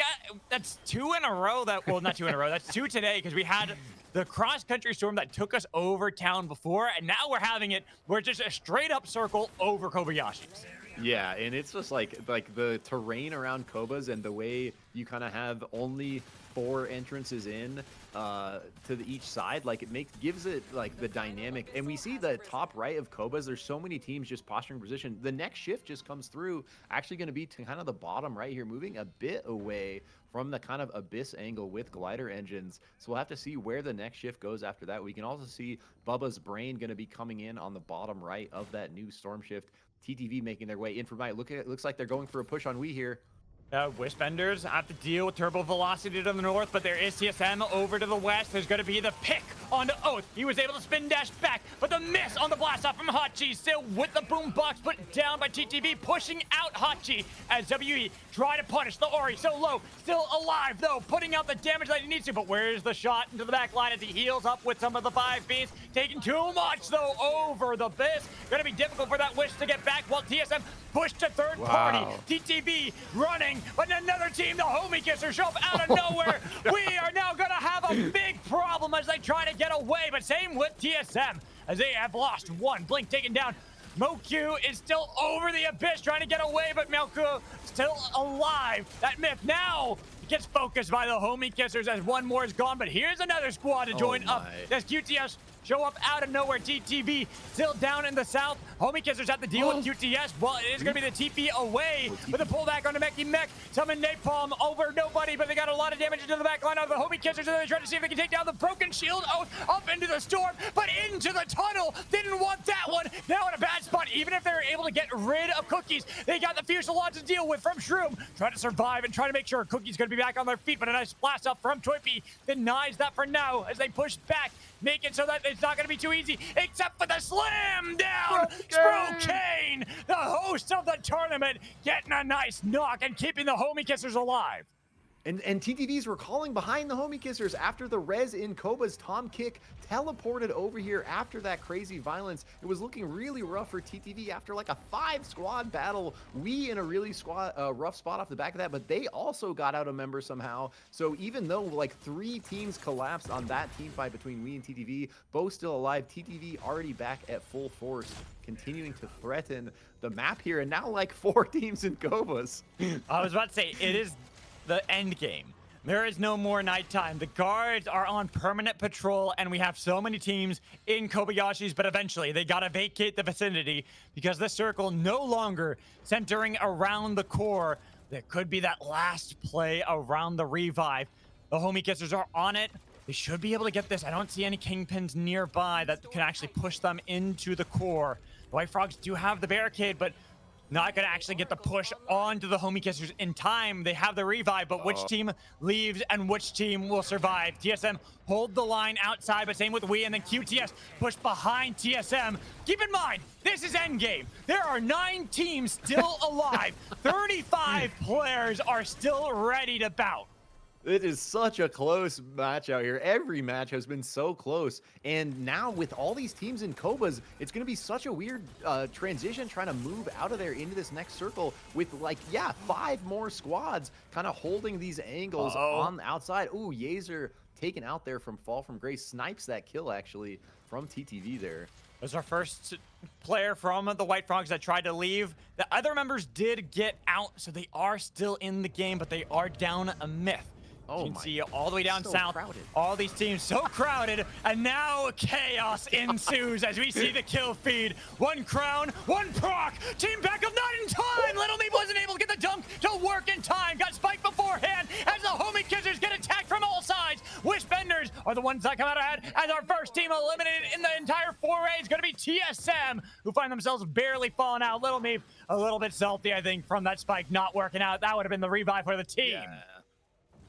2 in a row that, well, not 2 in a row, that's 2 today, because we had the cross-country storm that took us over town before, and now we're having it where it's just a straight-up circle over Kobayashi's. Yeah, and it's just like the terrain around Koba's and the way you kind of have only 4 entrances in to each side, like gives it like the dynamic. And we see the top right of Koba's, there's so many teams just posturing position. The next shift just comes through, actually going to be to kind of the bottom right here, moving a bit away from the kind of abyss angle with glider engines. So we'll have to see where the next shift goes after that. We can also see Bubba's brain going to be coming in on the bottom right of that new storm shift. TTV making their way in from right. Looks like they're going for a push on Wii here. Wisbenders have to deal with Turbo Velocity to the north, but there is TSM over to the west. There's going to be the pick on the Oath. He was able to spin dash back, but the miss on the blast off from Hot Cheese, still with the boombox put down by TTV, pushing out Hot Cheese as WE try to punish the Ori. So low, still alive though, putting out the damage that he needs to, but where's the shot into the back line as he heals up with some of the 5 beams, taking too much though over the Biss. Going to be difficult for that Wish to get back while TSM pushed to third party. TTV running, but another team, the Homie Kissers, show up out of nowhere. We are now going to have a big problem as they try to get away, but same with TSM as they have lost one. Blink taken down. Moku is still over the abyss trying to get away, but Moku still alive. That myth now gets focused by the Homie Kissers as one more is gone, but here's another squad to join up. As QTS show up out of nowhere. TTV still down in the south. Homie Kissers have to deal with QTS. Well, it is going to be the TP away with a pullback on the Meki Mech. Summon Napalm over nobody, but they got a lot of damage into the back line of the Homie Kissers, and they're trying to see if they can take down the broken shield Oath up into the storm, but into the tunnel. Didn't want that one. Now in a bad spot. Even if they're able to get rid of Cookies, they got the Fuselage to deal with from Shroom. Trying to survive and trying to make sure Cookie's going to be back on their feet, but a nice blast up from Toypi denies that for now as they push back. Make it so that it's not going to be too easy, except for the slam down. Sprocaine, the host of the tournament, getting a nice knock and keeping the Homie Kissers alive. And TTVs were calling behind the Homie Kissers after the res in Koba's Tom Kick teleported over here after that crazy violence. It was looking really rough for TTV after like a 5-squad battle. We in a really rough spot off the back of that, but they also got out a member somehow. So even though like 3 teams collapsed on that team fight between we and TTV, both still alive, TTV already back at full force, continuing to threaten the map here, and now like 4 teams in Koba's. I was about to say, it is the end game. There is no more nighttime. The guards are on permanent patrol, and we have so many teams in Kobayashi's, but eventually they gotta vacate the vicinity because the circle no longer centering around the core. There could be that last play around the revive. The Homie Kissers are on it. They should be able to get this. I don't see any Kingpins nearby that can actually push them into the core. The White Frogs do have the barricade, but not going to actually get the push onto the Homie Kissers in time. They have the revive, but which team leaves and which team will survive? TSM hold the line outside, but same with we, and then QTS push behind TSM. Keep in mind, this is endgame. There are 9 teams still alive. 35 players are still ready to bout. It is such a close match out here. Every match has been so close. And now with all these teams in Koba's, it's going to be such a weird transition trying to move out of there into this next circle with like, 5 more squads kind of holding these angles on the outside. Ooh, Yazer taken out there from Fall from Grace. Snipes that kill actually from TTV there. There's our first player from the White Frogs that tried to leave. The other members did get out, so they are still in the game, but they are down a myth. You can see all the way down south, crowded. All these teams so crowded, and now chaos ensues as we see the kill feed. 1 crown, 1 proc, team backup not in time. Little Me wasn't able to get the dunk to work in time. Got spiked beforehand as the Homie Kissers get attacked from all sides. Wishbenders are the ones that come out ahead as our first team eliminated in the entire foray is going to be TSM, who find themselves barely falling out. Little Me a little bit salty, I think, from that spike not working out. That would have been the revive for the team.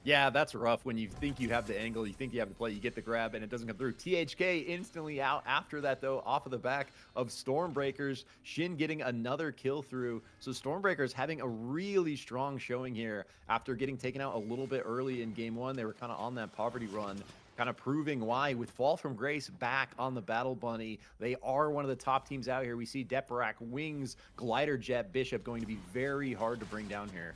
Yeah, that's rough when you think you have the angle, you think you have the play, you get the grab, and it doesn't come through. THK instantly out after that, though, off of the back of Stormbreakers. Shin getting another kill through. So Stormbreakers having a really strong showing here after getting taken out a little bit early in Game 1. They were kind of on that poverty run, kind of proving why with Fall from Grace back on the Battle Bunny. They are one of the top teams out here. We see Deparak, Wings, Glider Jet, Bishop going to be very hard to bring down here.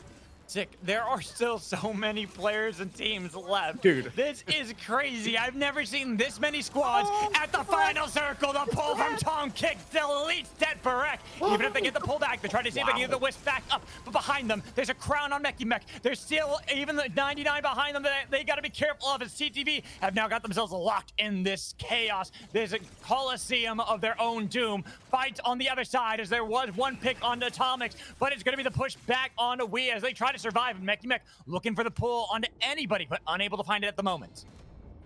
Sick. There are still so many players and teams left. Dude. This is crazy. I've never seen this many squads at the final circle. The pull from Tom Kick deletes Deparak. Even if they get the pullback, they try to see if they can get the Wisp back up. But behind them, there's a crown on Meki Mech. There's still even the 99 behind them that they got to be careful of as CTV have now got themselves locked in this chaos. There's a coliseum of their own doom. Fight on the other side as there was 1 pick onto Atomics, but it's going to be the push back onto Wii as they try to survive. And Meki Mech looking for the pull onto anybody, but unable to find it at the moment.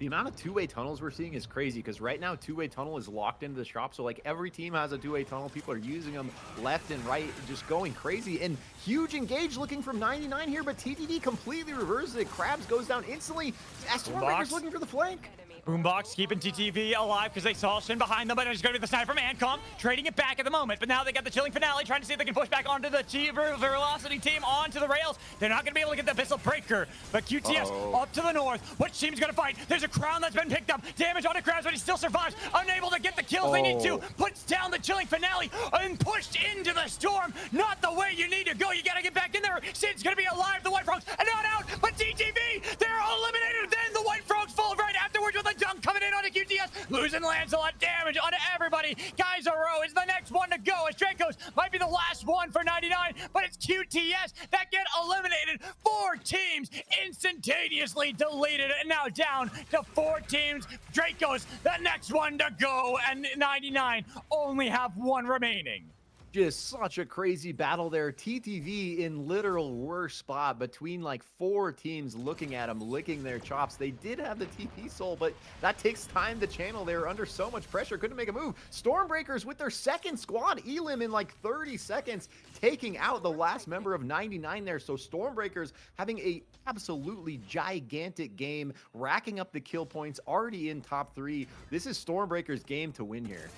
The amount of two-way tunnels we're seeing is crazy because right now two-way tunnel is locked into the shop. So like every team has a two-way tunnel. People are using them left and right, just going crazy. And huge engage looking from 99 here, but TTD completely reverses it. Krabs goes down instantly. Stormbreaker's looking for the flank. Boombox keeping TTV alive because they saw Shin behind them, but it's going to be the sniper from Ancom, trading it back at the moment. But now they got the chilling finale, trying to see if they can push back onto the Velocity team onto the rails. They're not going to be able to get the Abyssal Breaker, but QTS up to the north. Which team's going to fight? There's a crown that's been picked up. Damage onto Krabs, but he still survives. Unable to get the kills they need to. Puts down the chilling finale and pushed into the storm. Not the way you need to go. You got to get back in there. Sid's going to be alive. The White Frogs are not out, but TTV, they're eliminated. Then the White Frogs fall right afterwards with a dunk coming in onto QTS, losing lands a lot of damage onto everybody. Khyzaro is the next one to go, as Dracos might be the last one for 99, but it's QTS that get eliminated. 4 teams instantaneously deleted and now down to 4 teams. Dracos, the next one to go, and 99 only have 1 remaining. Just such a crazy battle there. TTV in literal worst spot between like 4 teams looking at them, licking their chops. They did have the TP soul, but that takes time to channel. They were under so much pressure, couldn't make a move. Stormbreakers with their second squad, Elim in like 30 seconds, taking out the last member of 99 there. So Stormbreakers having a absolutely gigantic game, racking up the kill points, already in top 3. This is Stormbreakers' game to win here.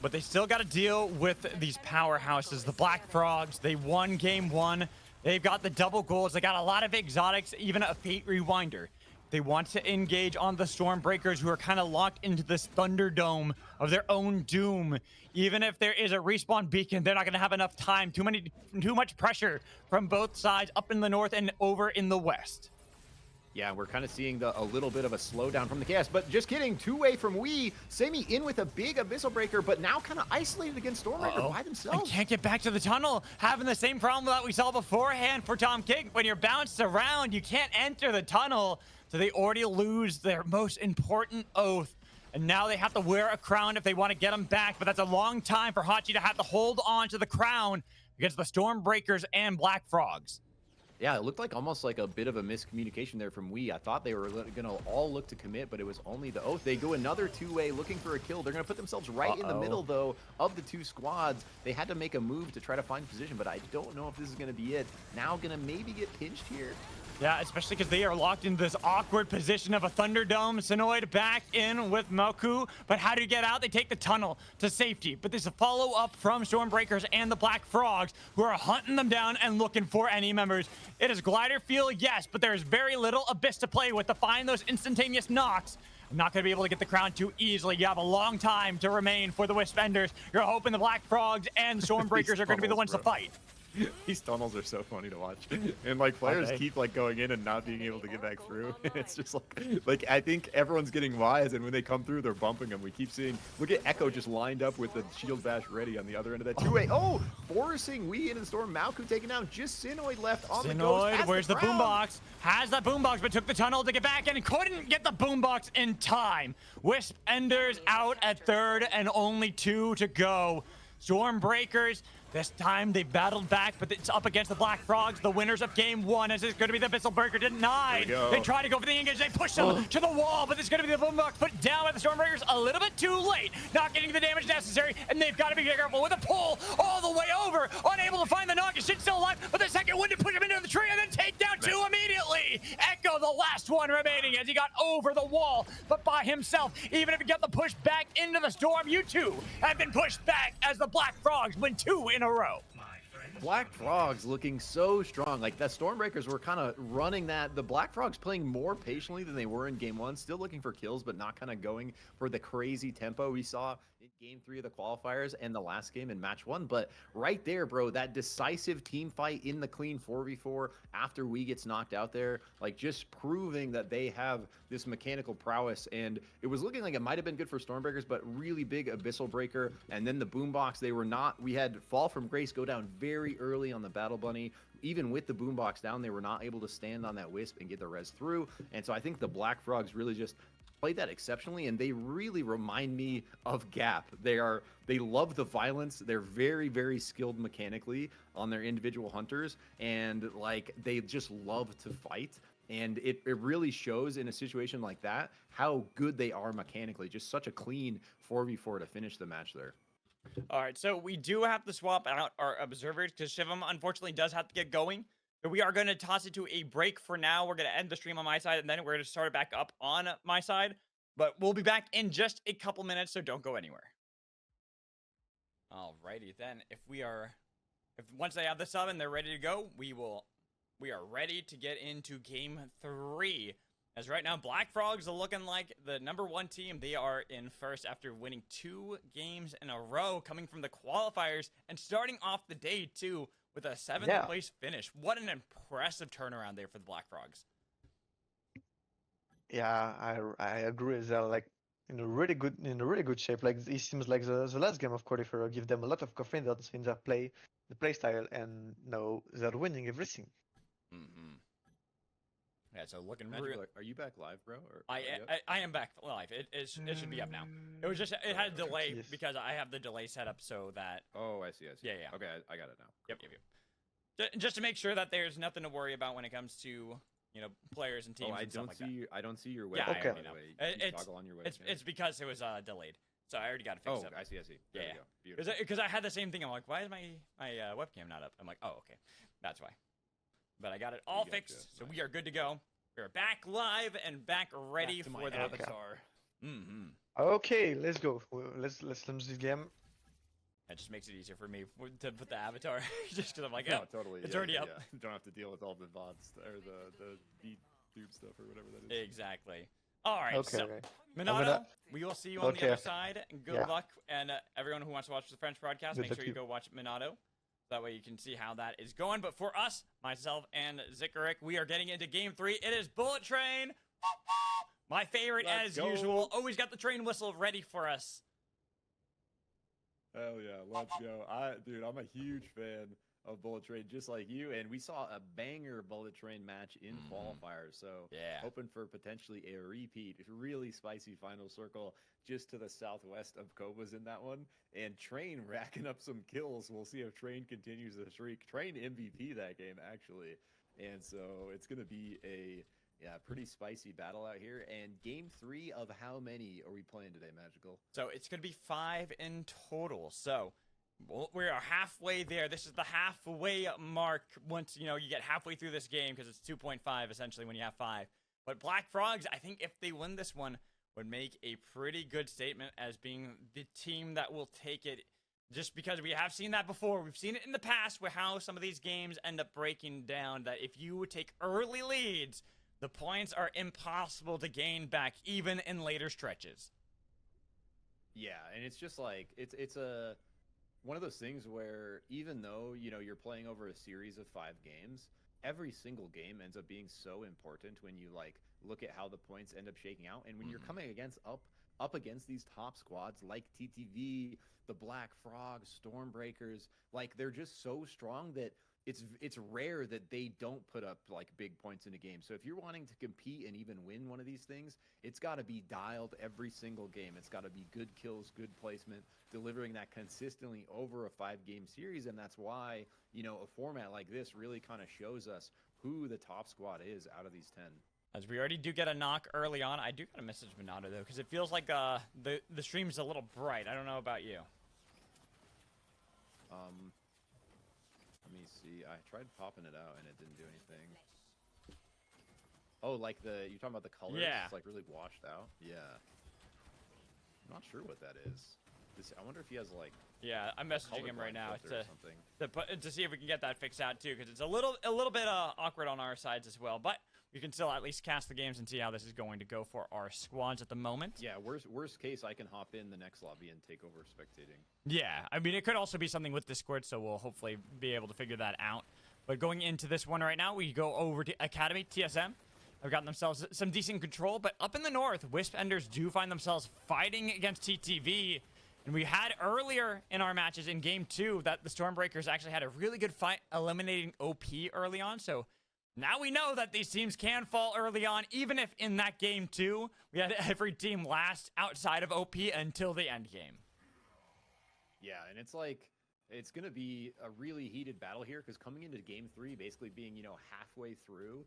But they still got to deal with these powerhouses, the Black Frogs. They won game 1. They've got the double goals. They got a lot of exotics, even a Fate Rewinder. They want to engage on the Stormbreakers, who are kind of locked into this Thunderdome of their own doom. Even if there is a respawn beacon, they're not going to have enough time. Too much pressure from both sides, up in the north and over in the west. Yeah, we're kind of seeing a little bit of a slowdown from the chaos, but just kidding. Two-way from Wii. Semi in with a big Abyssal Breaker, but now kind of isolated against Stormbreaker by themselves. And can't get back to the tunnel, having the same problem that we saw beforehand for Tom King. When you're bounced around, you can't enter the tunnel, so they already lose their most important oath. And now they have to wear a crown if they want to get them back, but that's a long time for Hachi to have to hold on to the crown against the Stormbreakers and Black Frogs. Yeah, it looked like almost like a bit of a miscommunication there from Wii. I thought they were going to all look to commit, but it was only the oath. They go another two-way looking for a kill. They're going to put themselves right in the middle, though, of the 2 squads. They had to make a move to try to find position, but I don't know if this is going to be it. Now going to maybe get pinched here. Yeah, especially because they are locked in this awkward position of a Thunderdome. Sinoid back in with Moku, but how do you get out? They take the tunnel to safety, but there's a follow-up from Stormbreakers and the Black Frogs, who are hunting them down and looking for any members. It is glider feel, yes, but there's very little Abyss to play with to find those instantaneous knocks. I'm not going to be able to get the crown too easily. You have a long time to remain for the Wisp Enders. You're hoping the Black Frogs and Stormbreakers are going to be the ones to fight. These tunnels are so funny to watch, and like players keep like going in and not being able to get back through. It's just like I think everyone's getting wise, and when they come through, they're bumping them. We keep seeing. Look at Echo just lined up with the shield bash ready on the other end of that two-way. Oh, forcing Wii into the storm. Malku taken down. Just Sinoid left on the ghost. Where's the boombox? Has that boombox, but took the tunnel to get back and couldn't get the boombox in time. Wisp Enders out at 3rd and only 2 to go. Stormbreakers, this time they battled back, but it's up against the Black Frogs, the winners of game 1, as it's going to be the Abyssal Breaker denied. They try to go for the engage, they push them to the wall, but it's going to be the boombox put down by the Stormbreakers a little bit too late, not getting the damage necessary, and they've got to be careful with a pull all the way over, unable to find the knock. Shit's still alive, but the second one to push him into the tree and then take down 2 immediately. Echo, the last one remaining, as he got over the wall, but by himself. Even if he got the push back into the storm, you 2 have been pushed back as the Black Frogs win 2 in a row. Black Frogs looking so strong. Like the Stormbreakers were kind of running that. The Black Frogs playing more patiently than they were in game 1, still looking for kills, but not kind of going for the crazy tempo we saw in game 3 of the qualifiers and the last game in match 1. But right there, bro, that decisive team fight in the clean 4v4 after Wii gets knocked out there, like just proving that they have this mechanical prowess. And it was looking like it might have been good for Stormbreakers, but really big Abyssal Breaker. And then the boombox, they were not, we had Fall from Grace go down very early on the Battle Bunny. Even with the boombox down, they were not able to stand on that Wisp and get the res through. And so I think the Black Frogs really just played that exceptionally, and they really remind me of Gap. They love the violence. They're very, very skilled mechanically on their individual hunters, and like they just love to fight. And it really shows in a situation like that how good they are mechanically. Just such a clean 4v4 to finish the match there. All right, so we do have to swap out our observers because Shivam unfortunately does have to get going. But we are going to toss it to a break for now. We're going to end the stream on my side, and then we're going to start it back up on my side. But we'll be back in just a couple minutes, so don't go anywhere. Alrighty then. If once they have the sub and they're ready to go, we are ready to get into game 3. As right now, Black Frogs are looking like the #1 team. They are in first after winning 2 games in a row, coming from the qualifiers and starting off the day too with a 7th place finish. What an impressive turnaround there for the Black Frogs. Yeah, I agree. They're like in a really good shape. Like it seems like the last game of qualifier give them a lot of confidence in their play, the play style, and now they're winning everything. Yeah, so looking Magical, are you back live, bro? Or I am back live. It should be up now. It was just it had a delay because I have the delay set up so that. Oh, I see. Yeah. Okay, I got it now. Yep. Just to make sure that there's nothing to worry about when it comes to players and teams. Oh, and stuff like that. I don't see your webcam. Yeah, okay. By the way. Toggle on your webcam. It's because it was delayed. So I already got it fixed up. I see. There Yeah. we go. Beautiful. Because I had the same thing. I'm like, why is my webcam not up? I'm like, oh, okay. That's why. But I got it all fixed, so we are good to go. We're back live and back ready for the avatar. Okay, let's go. Let's launch this game. That just makes it easier for me to put the avatar, just because I'm like, No, oh, totally. it's already up. You don't have to deal with all the VODs or the YouTube stuff or whatever that is. Exactly. All right, Okay. so Minato, we will see you on the Okay. other side. Good luck, and everyone who wants to watch the French broadcast, make Good sure luck you to go watch Minato. That way you can see how that is going. But for us, myself and Zikarik, we are getting into game 3. It is Bullet Train. My favorite, Let's as go. usual. Always got the train whistle ready for us. Hell yeah, let's go. Dude, I'm a huge fan of Bullet Train, just like you, and we saw a banger Bullet Train match in qualifiers, so Yeah. hoping for potentially a repeat. Really spicy final circle just to the southwest of Koba's in that one, and Train racking up some kills. We'll see if Train continues the streak. Train MVP that game, actually, and so it's going to be a pretty spicy battle out here. And game 3 of how many are we playing today, Magical? So it's going to be 5 in total. So we are halfway there. This is the halfway mark once, you get halfway through this game because it's 2.5 essentially when you have 5. But Black Frogs, I think if they win this one, would make a pretty good statement as being the team that will take it, just because we have seen that before. We've seen it in the past with how some of these games end up breaking down, that if you take early leads, the points are impossible to gain back even in later stretches. Yeah, and it's just like it's one of those things where even though you're playing over a series of 5 games, every single game ends up being so important when you look at how the points end up shaking out, and when you're coming up against these top squads like TTV, the Black Frogs, Stormbreakers, they're just so strong that it's rare that they don't put up big points in a game. So if you're wanting to compete and even win one of these things, it's got to be dialed every single game. It's got to be good kills, good placement, delivering that consistently over a 5-game series. And that's why, a format like this really kind of shows us who the top squad is out of these 10. As we already do get a knock early on. I do got a message Minato though, because it feels like the stream's a little bright. I don't know about you. Let me see. I tried popping it out and it didn't do anything. Oh, you're talking about the colors? Yeah. It's really washed out. Yeah. I'm not sure what that is. I wonder if he has Yeah, I'm messaging him right now or something. to see if we can get that fixed out too, because it's a little bit awkward on our sides as well. But we can still at least cast the games and see how this is going to go for our squads at the moment. Yeah, worst case, I can hop in the next lobby and take over spectating. Yeah, I mean, it could also be something with Discord, so we'll hopefully be able to figure that out. But going into this one right now, we go over to Academy, TSM. They've gotten themselves some decent control, but up in the north, Wisp Enders do find themselves fighting against TTV. And we had earlier in our matches in game 2 that the Stormbreakers actually had a really good fight eliminating OP early on, so now we know that these teams can fall early on, even if in that game 2, we had every team last outside of OP until the end game. Yeah, and it's going to be a really heated battle here, because coming into game 3, basically being, halfway through,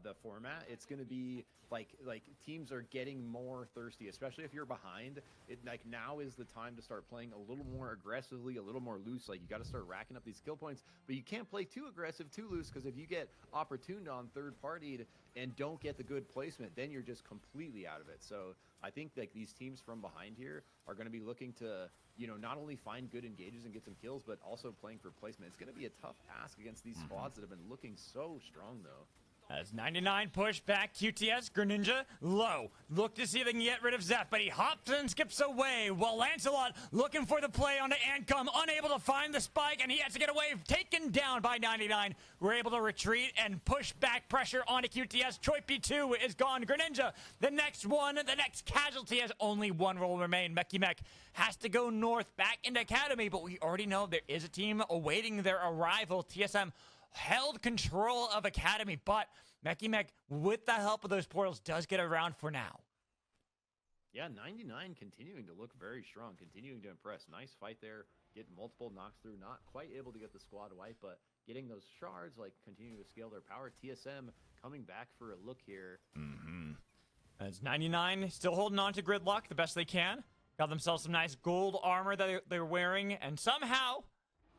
the format, it's going to be like teams are getting more thirsty, especially if you're behind. It like now is the time to start playing a little more aggressively, a little more loose. Like you got to start racking up these skill points, but you can't play too aggressive, too loose, because if you get opportuned on third partied and don't get the good placement, then you're just completely out of it. So I think like these teams from behind here are going to be looking to, you know, not only find good engages and get some kills, but also playing for placement. It's going to be a tough ask against these squads that have been looking so strong, though. As 99 push back QTS, Greninja low. Look to see if they can get rid of Zeph, but he hops and skips away while Lancelot looking for the play onto Ancom, unable to find the spike, and he has to get away, taken down by 99. We're able to retreat and push back pressure onto QTS. Choi P2 is gone. Greninja, the next one, the next casualty, has only one role remain. Meki Mek has to go north back into Academy, but we already know there is a team awaiting their arrival. TSM held control of Academy, but Meki Mek, with the help of those portals, does get around for now. Yeah, 99 continuing to look very strong, continuing to impress. Nice fight there, getting multiple knocks through, not quite able to get the squad wipe, but getting those shards, like continuing to scale their power. TSM coming back for a look here. As 99 still holding on to Gridlock the best they can. Got themselves some nice gold armor that they're wearing, and somehow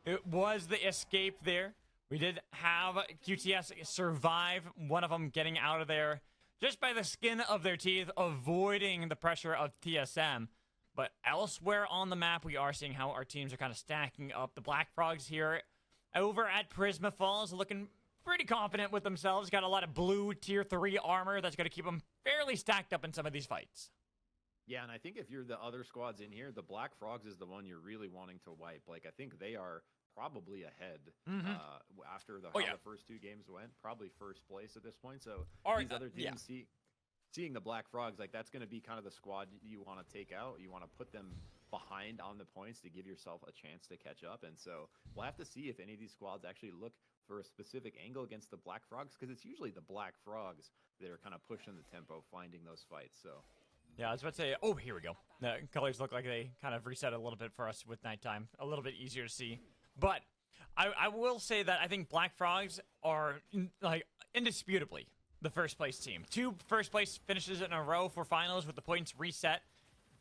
it was the escape there. We did have QTS survive, one of them getting out of there just by the skin of their teeth, avoiding the pressure of TSM. But elsewhere on the map, we are seeing how our teams are kind of stacking up. The Black Frogs here over at Prisma Falls looking pretty confident with themselves. Got a lot of blue tier 3 armor that's going to keep them fairly stacked up in some of these fights. Yeah, and I think if you're the other squads in here, the Black Frogs is the one you're really wanting to wipe. Like, I think they are probably ahead after the first 2 games went. Probably first place at this point. So these other teams seeing the Black Frogs, like that's going to be kind of the squad you want to take out. You want to put them behind on the points to give yourself a chance to catch up. And so we'll have to see if any of these squads actually look for a specific angle against the Black Frogs, because it's usually the Black Frogs that are kind of pushing the tempo, finding those fights. So yeah, I was about to say, oh, here we go. The colors look like they kind of reset a little bit for us with nighttime. A little bit easier to see. But I will say that I think Black Frogs are, like, indisputably the first place team. 2 first place finishes in a row for finals with the points reset.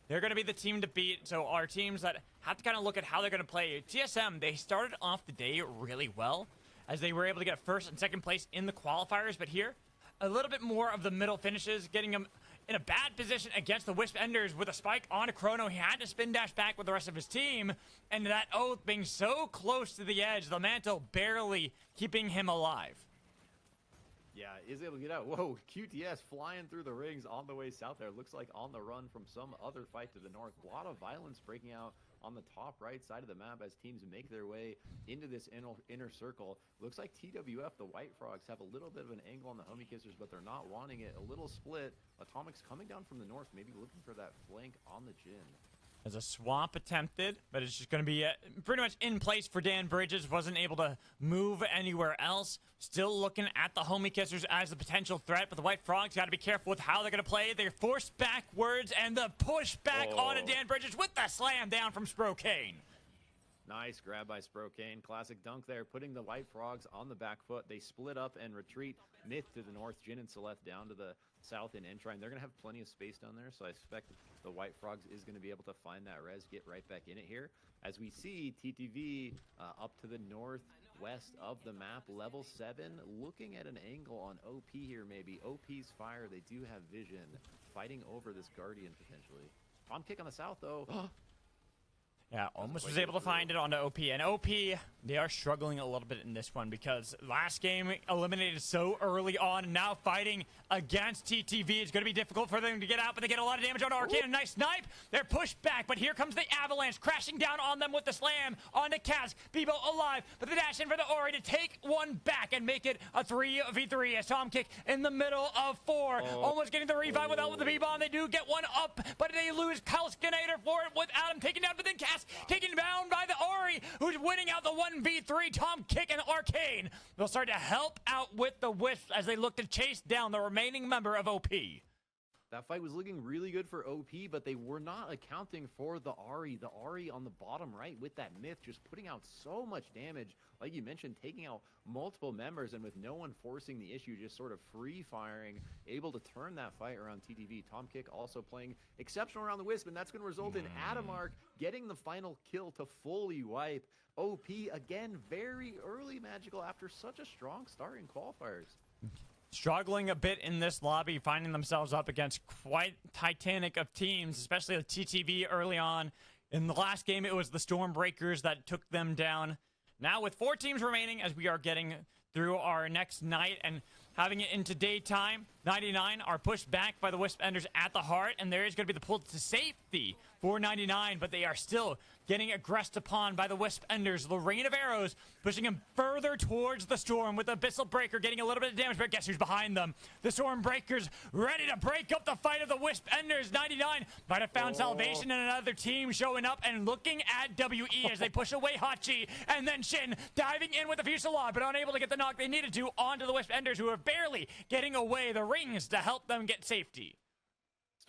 They're going to be the team to beat. So our teams that have to kind of look at how they're going to play. TSM, they started off the day really well as they were able to get first and second place in the qualifiers. But here, a little bit more of the middle finishes, getting them in a bad position against the Wisp Enders with a spike on a Chrono. He had to spin dash back with the rest of his team, and that Oath being so close to the edge, the mantle barely keeping him alive. yeah, is able to get out. Whoa, QTS flying through the rings on the way south there. Looks like on the run from some other fight to the north. A lot of violence breaking out on the top right side of the map as teams make their way into this inner circle. Looks like TWF, the White Frogs, have a little bit of an angle on the Homie Kissers, but they're not wanting it. A little split. Atomics coming down from the north, maybe looking for that flank on the Jhin. There's a swamp attempted, but it's just going to be pretty much in place for Dan Bridges. Wasn't able to move anywhere else. Still looking at the Homie Kissers as a potential threat, but the White Frogs got to be careful with how they're going to play. They're forced backwards, and the push back onto Dan Bridges with the slam down from Sprocaine. Nice grab by Sprocaine. Classic dunk there, putting the White Frogs on the back foot. They split up and retreat. Myth to the north, Jhin and Celeste down to the south in Entrine. They're going to have plenty of space down there, so I expect the White Frogs is going to be able to find that res, get right back in it here. As we see TTV up to the northwest of the map, level 7, looking at an angle on OP here maybe. OP's fire, they do have vision, fighting over this Guardian potentially. Bomb kick on the south though. Yeah, almost was able to find it onto OP. And OP, they are struggling a little bit in this one because last game eliminated so early on, and now fighting against TTV. It's going to be difficult for them to get out, but they get a lot of damage on Arcane. A nice snipe. They're pushed back, but here comes the Avalanche crashing down on them with the slam onto Cask. Bebo alive, but the dash in for the Ori to take one back and make it a 3v3 as Tom Kick in the middle of 4. Almost getting the revive without the B-bomb. They do get one up, but they lose Kalskinator for it without him taken down, but then Cask taken down by the Ori, who's winning out the 1v3. Tom Kick and Arcane. They'll start to help out with the Wisps as they look to chase down the remaining member of OP. That fight was looking really good for OP, but they were not accounting for the Ahri. The Ahri on the bottom right with that myth just putting out so much damage. Like you mentioned, taking out multiple members and with no one forcing the issue, just sort of free firing, able to turn that fight around TTV. Tom Kick also playing exceptional around the Wisp, and that's going to result in Adamark getting the final kill to fully wipe. OP, again, very early magical after such a strong start in qualifiers. Struggling a bit in this lobby, finding themselves up against quite titanic of teams, especially the TTV early on. In the last game, it was the Stormbreakers that took them down. Now with 4 teams remaining, as we are getting through our next night and having it into daytime, 99 are pushed back by the Wisp Enders at the heart, and there is going to be the pull to safety for 99, but they are still getting aggressed upon by the Wisp Enders. The rain of arrows pushing him further towards the Storm with Abyssal Breaker getting a little bit of damage, but guess who's behind them? The Storm Breakers ready to break up the fight of the Wisp Enders. 99 might have found salvation in another team showing up and looking at WE as they push away Hachi, and then Shin diving in with the Fusillade, but unable to get the knock they needed to onto the Wisp Enders, who are barely getting away the rings to help them get safety.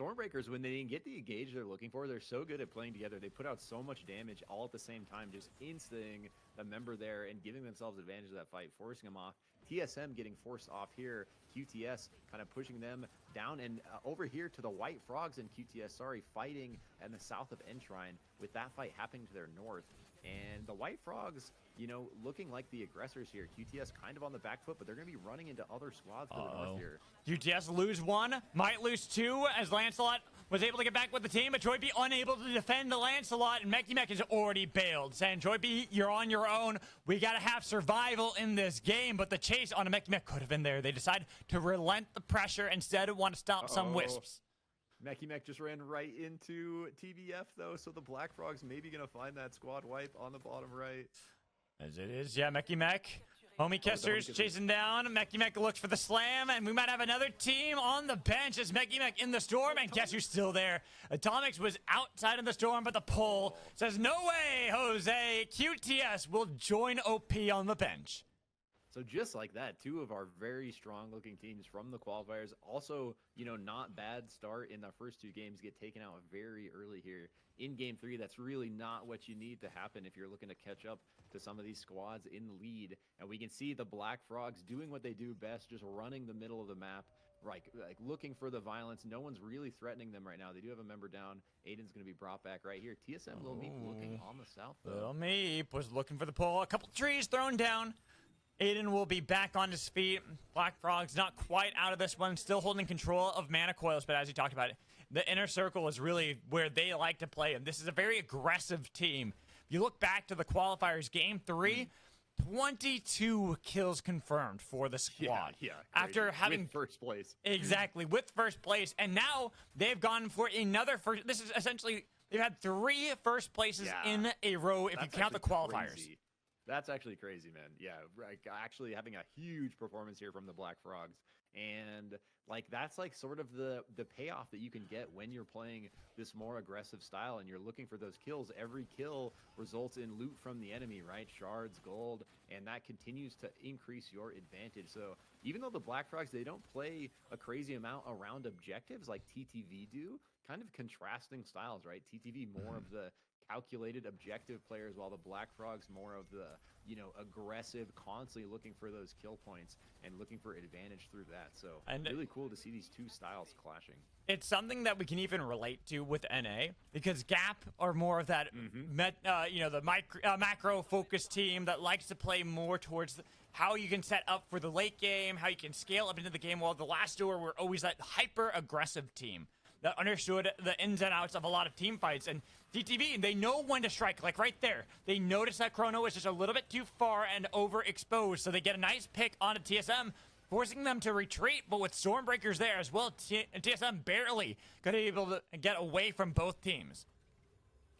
Stormbreakers, when they didn't get the engage they're looking for, they're so good at playing together. They put out so much damage all at the same time, just instantly a member there and giving themselves advantage of that fight, forcing them off. TSM getting forced off here. QTS kind of pushing them down and over here to the White Frogs and QTS, fighting in the south of Enshrine with that fight happening to their north. And the White Frogs, you know, looking like the aggressors here. QTS kind of on the back foot, but they're going to be running into other squads to the north here. QTS lose 1, might lose 2, as Lancelot was able to get back with the team, but Joy B unable to defend the Lancelot, and Mech is already bailed, saying, Joy B, you're on your own. We got to have survival in this game, but the chase on a Mech could have been there. They decided to relent the pressure instead of want to stop some Wisps. Mech just ran right into TBF, though, so the Black Frogs maybe going to find that squad wipe on the bottom right. As it is, yeah, Mech. Homie Kissers chasing down. Mech looks for the slam, and we might have another team on the bench as Mech in the storm, and guess who's still there? Atomics was outside of the storm, but the poll says, no way, Jose. QTS will join OP on the bench. So just like that, 2 of our very strong-looking teams from the qualifiers, also, you know, not bad start in the first 2 games, get taken out very early here. In Game 3, that's really not what you need to happen if you're looking to catch up to some of these squads in the lead. And we can see the Black Frogs doing what they do best, just running the middle of the map, like looking for the violence. No one's really threatening them right now. They do have a member down. Aiden's going to be brought back right here. TSM Lil Meep looking on the south, though. Lil Meep was looking for the pull. A couple trees thrown down. Aiden will be back on his feet. Black Frog's not quite out of this one, still holding control of mana coils, but as you talked about it, the inner circle is really where they like to play, and this is a very aggressive team. If you look back to the qualifiers, Game 3, 22 kills confirmed for the squad. Yeah, after having with first place. Exactly, with first place, and now they've gone for another first. This is essentially, they've had 3 first places in a row if you count the qualifiers. Crazy. That's actually crazy, man. Yeah, like actually having a huge performance here from the Black Frogs. And like that's like sort of the payoff that you can get when you're playing this more aggressive style and you're looking for those kills. Every kill results in loot from the enemy, right? Shards, gold, and that continues to increase your advantage. So even though the Black Frogs, they don't play a crazy amount around objectives like TTV do, kind of contrasting styles, right? TTV more of the calculated objective players, while the Black Frogs more of the, you know, aggressive, constantly looking for those kill points and looking for advantage through that. So and really cool to see these 2 styles clashing. It's something that we can even relate to with NA because Gap are more of that, you know, the macro focused team that likes to play more towards how you can set up for the late game, how you can scale up into the game, while the last 2 were always that hyper aggressive team that understood the ins and outs of a lot of team fights. And TTV, they know when to strike, like right there. They notice that Chrono is just a little bit too far and overexposed, so they get a nice pick onto TSM, forcing them to retreat, but with Stormbreakers there as well, TSM barely got able to get away from both teams.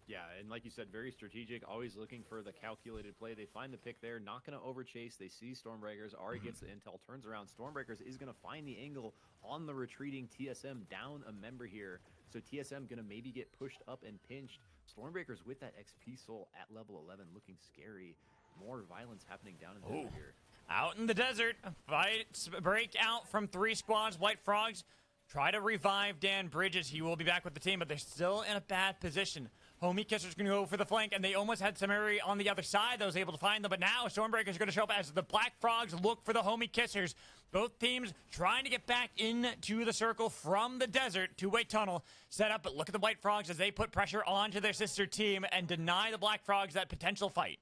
Yeah, and like you said, very strategic, always looking for the calculated play. They find the pick there, not going to overchase. They see Stormbreakers. Ahri gets the intel, turns around. Stormbreakers is going to find the angle on the retreating TSM, down a member here. So TSM going to maybe get pushed up and pinched. Stormbreakers with that XP soul at level 11 looking scary. More violence happening down in the desert here. Out in the desert, fights break out from 3 squads. White Frogs try to revive Dan Bridges. He will be back with the team, but they're still in a bad position. Homie Kisser's going to go for the flank, and they almost had Samiri on the other side that was able to find them, but now Stormbreaker's going to show up as the Black Frogs look for the Homie Kissers. Both teams trying to get back into the circle from the desert. Two-way tunnel set up, but look at the White Frogs as they put pressure onto their sister team and deny the Black Frogs that potential fight.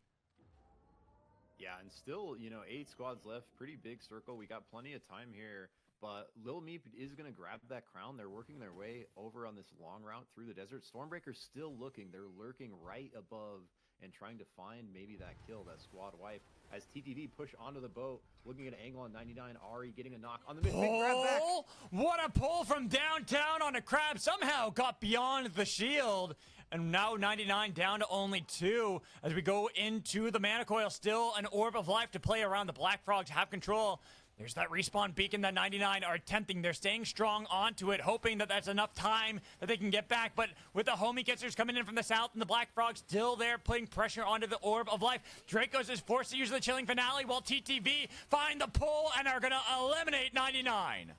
Yeah, and still, 8 squads left. Pretty big circle. We got plenty of time here. But Lil Meep is going to grab that crown. They're working their way over on this long route through the desert. Stormbreaker's still looking. They're lurking right above and trying to find maybe that kill, that squad wipe. As TTV push onto the boat, looking at an angle on 99. Ari getting a knock on the mid. Big grab back. What a pull from downtown on a crab. Somehow got beyond the shield. And now 99 down to only 2 as we go into the mana coil. Still an orb of life to play around. The Black Frogs have control. There's that respawn beacon that 99 are attempting. They're staying strong onto it, hoping that that's enough time that they can get back. But with the Homie Kissers coming in from the south and the Black Frogs still there, putting pressure onto the Orb of Life, Dracos is forced to use the Chilling Finale while TTV find the pull and are going to eliminate 99.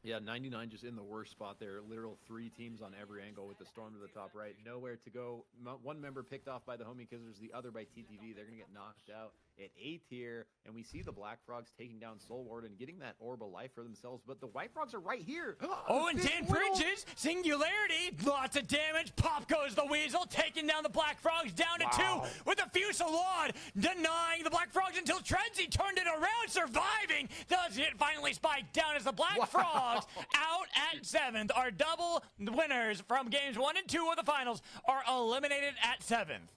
Yeah, 99 just in the worst spot there. Literal 3 teams on every angle with the storm to the top right. Nowhere to go. One member picked off by the Homie Kissers, the other by TTV. They're going to get knocked out at 8th here. And we see the Black Frogs taking down Soul Ward and getting that Orb of Life for themselves. But the White Frogs are right here. Oh, and Dan Bridges, Singularity, lots of damage. Pop goes the Weasel, taking down the Black Frogs down to 2 with a Fusillade, denying the Black Frogs until Trenzy turned it around, surviving. Does it finally spike down as the Black Frogs out at 7th. Our double winners from games 1 and 2 of the finals are eliminated at 7th.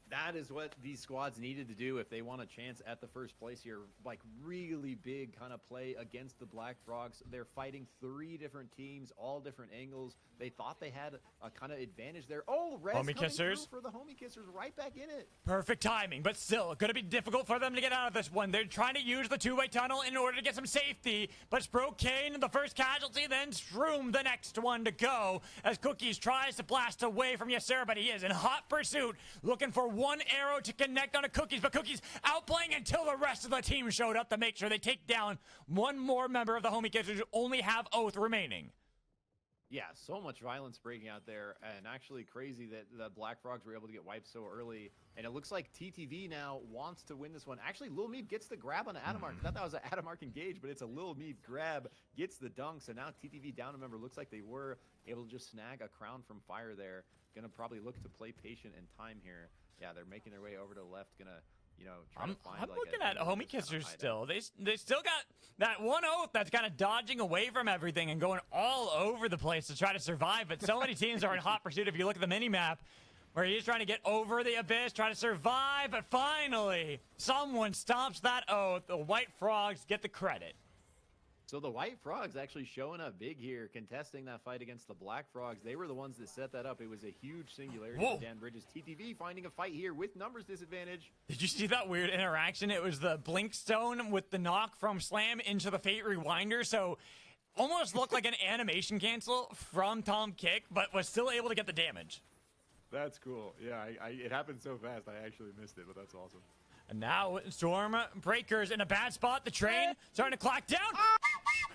That is what these squads needed to do if they want a chance at the first place here. Like, really big kind of play against the Black Frogs. They're fighting 3 different teams, all different angles. They thought they had a kind of advantage there. Oh, Res Homie Kissers for the Homie Kissers right back in it. Perfect timing, but still going to be difficult for them to get out of this one. They're trying to use the 2-way tunnel in order to get some safety, but Sprocaine, the first casualty, then Shroom, the next one to go, as Cookies tries to blast away from Yes Sir, but he is in hot pursuit, looking for one arrow to connect onto Cookies, but Cookies outplaying until the rest of the team showed up to make sure they take down one more member of the Homie Kissers who only have Oath remaining. Yeah, so much violence breaking out there, and actually crazy that the Black Frogs were able to get wiped so early. And it looks like TTV now wants to win this one. Actually, Lil Meep gets the grab on Adamark. I thought that was an Adamark engage, but it's a Lil Meep grab, gets the dunk. So now TTV down a member. Looks like they were able to just snag a crown from Fire there. Gonna probably look to play patient and time here. Yeah, they're making their way over to the left. Gonna, try to find. I'm looking at Homie Kissers still. They still got that one Oath that's kind of dodging away from everything and going all over the place to try to survive. But so many teams are in hot pursuit. If you look at the mini map, where he's trying to get over the abyss, trying to survive, but finally someone stops that Oath. The White Frogs get the credit. So the White Frogs actually showing up big here, contesting that fight against the Black Frogs. They were the ones that set that up. It was a huge singularity for Dan Bridges. TTV finding a fight here with numbers disadvantage. Did you see that weird interaction? It was the Blinkstone with the knock from Slam into the Fate Rewinder. So almost looked like an animation cancel from Tom Kick, but was still able to get the damage. That's cool. Yeah, it happened so fast I actually missed it, but that's awesome. And now Stormbreaker's in a bad spot. The train starting to clock down.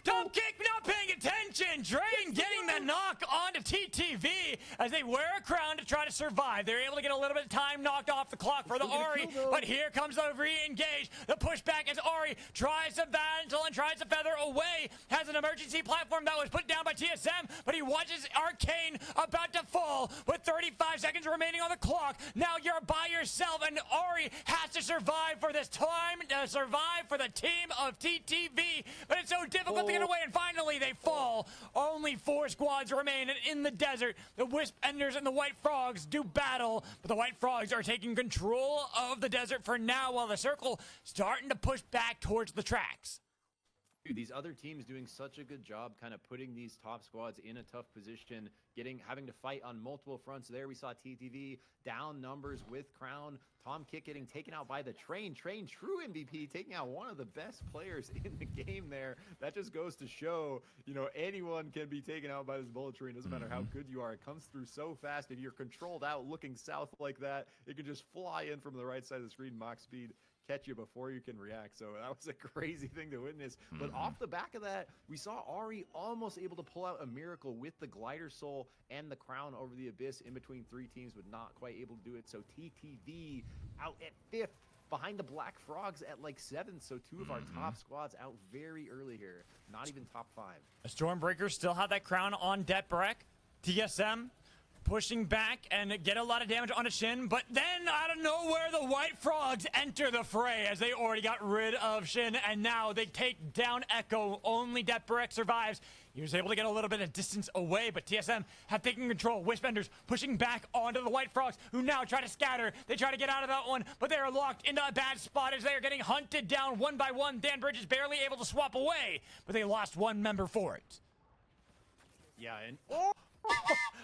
Tom Kick not paying attention. Drain getting the knock onto TTV as they wear a crown to try to survive. They're able to get a little bit of time knocked off the clock for the Ari, but here comes the re-engage. The pushback as Ari tries to battle and tries to feather away. Has an emergency platform that was put down by TSM, but he watches Arcane about to fall with 35 seconds remaining on the clock. Now you're by yourself, and Ari has to survive for this time, to survive for the team of TTV, but it's so difficult to get away, and finally they fall. Only 4 squads remain, and in the desert, the Wisp Enders and the White Frogs do battle, but the White Frogs are taking control of the desert for now, while the circle starting to push back towards the tracks. Dude, these other teams doing such a good job kind of putting these top squads in a tough position, having to fight on multiple fronts there. We saw TTV down numbers with Crown. Tom Kick getting taken out by the Train. Train, true MVP, taking out one of the best players in the game there. That just goes to show, anyone can be taken out by this bullet train. Doesn't matter how good you are. It comes through so fast. If you're controlled out looking south like that, it can just fly in from the right side of the screen, mock speed. catch you before you can react. So that was a crazy thing to witness. But off the back of that, we saw Ari almost able to pull out a miracle with the glider soul and the crown over the abyss in between 3 teams, but not quite able to do it. So TTV out at 5th. Behind the Black Frogs at like 7th, so 2 of our top squads out very early here. Not even top 5. The Stormbreakers still have that crown on Detbrek. TSM pushing back and get a lot of damage on a Shin, but then out of nowhere the White Frogs enter the fray as they already got rid of Shin, and now they take down Echo. Only Detbrek survives. He was able to get a little bit of distance away, but TSM have taken control. Wispenders pushing back onto the White Frogs, who now try to scatter. They try to get out of that one, but they are locked into a bad spot as they are getting hunted down one by one. Dan Bridge is barely able to swap away, but they lost 1 member for it. Yeah, and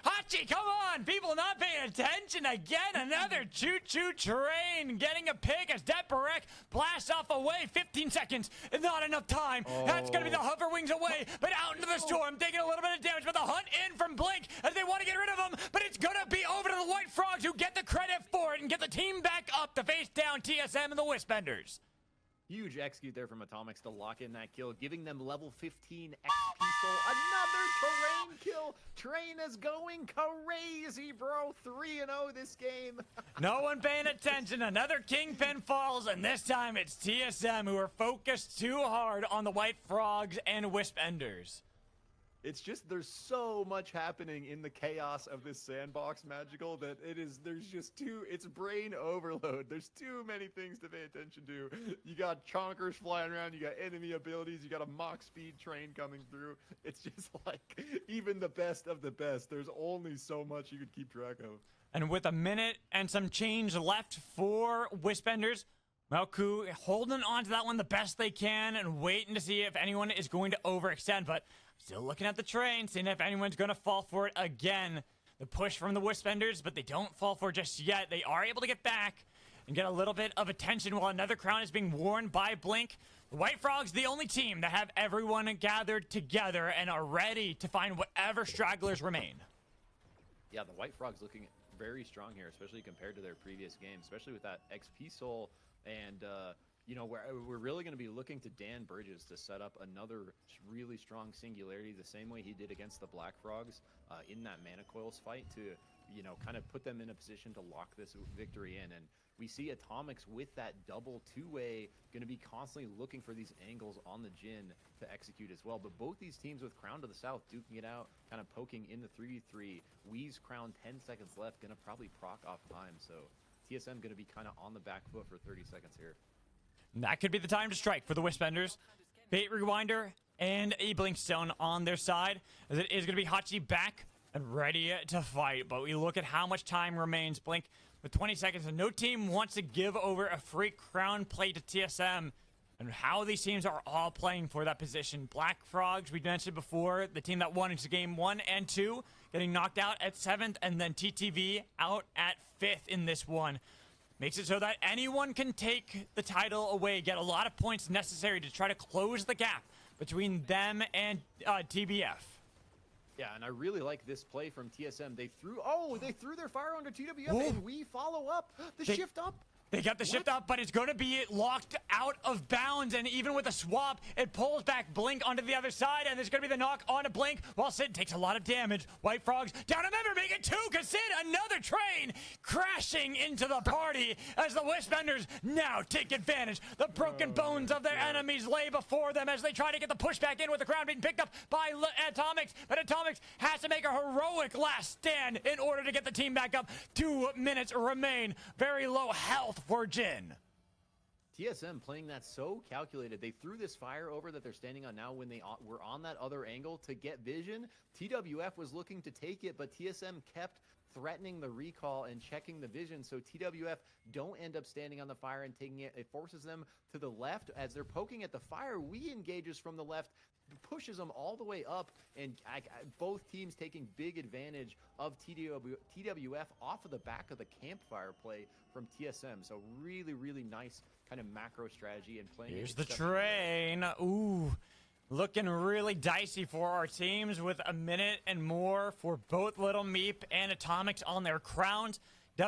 Hachi, come on! People not paying attention again. Another choo-choo train getting a pick as Detberek blasts off away. 15 seconds. Not enough time. That's going to be the hover wings away, but out into the storm, taking a little bit of damage. But the hunt in from Blink as they want to get rid of him. But it's going to be over to the White Frogs, who get the credit for it and get the team back up to face down TSM and the Wispenders. huge execute there from Atomics to lock in that kill, giving them level 15 XP soul. Another terrain kill. Train is going crazy, bro. 3-0 this game. No one paying attention. Another Kingpin falls, and this time it's TSM who are focused too hard on the White Frogs and Wisp Enders. It's just, there's so much happening in the chaos of this sandbox magical that there's just it's brain overload. There's too many things to pay attention to. You got chonkers flying around, you got enemy abilities, you got a Mach speed train coming through. It's just like, even the best of the best, there's only so much you could keep track of. And with a minute and some change left for Wispenders, Malku holding on to that one the best they can and waiting to see if anyone is going to overextend, but still looking at the train, seeing if anyone's going to fall for it again. The push from the Wispenders, but they don't fall for it just yet. They are able to get back and get a little bit of attention while another crown is being worn by Blink. The White Frogs, the only team that have everyone gathered together and are ready to find whatever stragglers remain. Yeah, the White Frogs looking very strong here, especially compared to their previous game, especially with that XP soul. And, you know, we're really going to be looking to Dan Bridges to set up another really strong singularity the same way he did against the Black Frogs in that Mana Coils fight to, you know, kind of put them in a position to lock this victory in. And we see Atomics with that double two-way going to be constantly looking for these angles on the Jhin to execute as well. But both these teams with Crown to the south duking it out, kind of poking in the 3v3. Wee's Crown 10 seconds left, going to probably proc off time. So TSM going to be kind of on the back foot for 30 seconds here. That could be the time to strike for the Wispenders. Fate Rewinder and a Blinkstone on their side, as it is going to be Hachi back and ready to fight. But we look at how much time remains. Blink with 20 seconds, and no team wants to give over a free crown play to TSM. And how these teams are all playing for that position. Black Frogs, we mentioned before, the team that won into game 1 and 2, getting knocked out at 7th, and then TTV out at 5th in this one. Makes it so that anyone can take the title away, get a lot of points necessary to try to close the gap between them and TBF. Yeah, and I really like this play from TSM. They threw their fire under TWF, Ooh. and we follow up. Shift up. They got the shift up, but it's going to be locked out of bounds, and even with a swap, it pulls back Blink onto the other side, and there's going to be the knock onto Blink, while Sid takes a lot of damage. White Frogs down a member, make it 2, because Sid, another train, crashing into the party as the Wispenders now take advantage. The broken bones of their enemies lay before them as they try to get the pushback in with the crown being picked up by Atomics, but Atomics has to make a heroic last stand in order to get the team back up. 2 minutes remain. Very low health for Jhin. TSM playing that so calculated. They threw this fire over that they're standing on now when they were on that other angle to get vision. TWF was looking to take it, but TSM kept threatening the recall and checking the vision, so TWF don't end up standing on the fire and taking it. It forces them to the left as they're poking at the fire. We engages from the left, pushes them all the way up, and both teams taking big advantage of TWF off of the back of the campfire play from TSM. So really, really nice kind of macro strategy and playing. Here's the train. Ooh. Looking really dicey for our teams with a minute and more for both Little Meep and Atomics on their crowns.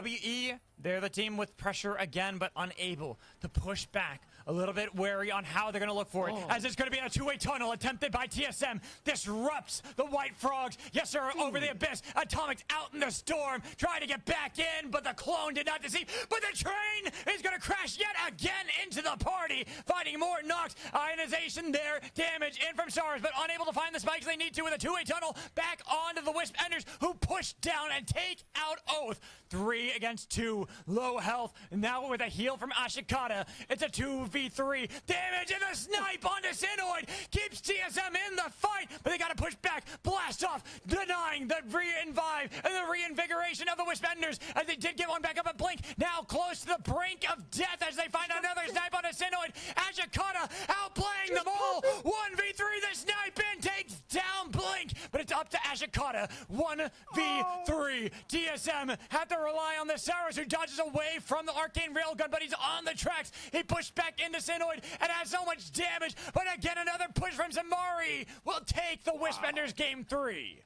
WE, they're the team with pressure again, but unable to push back. A little bit wary on how they're going to look for it, as it's going to be a two-way tunnel attempted by TSM. Disrupts the White Frogs. Yes, sir, over the abyss. Atomics out in the storm, trying to get back in, but the clone did not deceive. But the train is going to crash yet again into the party, finding more knocks. Ionization there, damage in from Stars, but unable to find the spikes they need to with a two-way tunnel. Back onto the Wisp Enders, who push down and take out Oath. 3 against 2, low health. Now with a heal from Ashikata, it's a 2v3. Damage and the snipe onto Sinoid keeps TSM in the fight, but they gotta push back. Blast off, denying the re-invive and the reinvigoration of the Wisp Enders, as they did get one back up at Blink. Now close to the brink of death as they find another snipe onto Sinoid. Ashikata outplaying them all. 1v3, the snipe in takes down Blink, but it's up to Ashikata. 1v3. TSM had to rely on the Saros, who dodges away from the arcane railgun, but he's on the tracks. He pushed back into Sinoid and has so much damage, but again another push from Zamari will take the Wispenders game 3.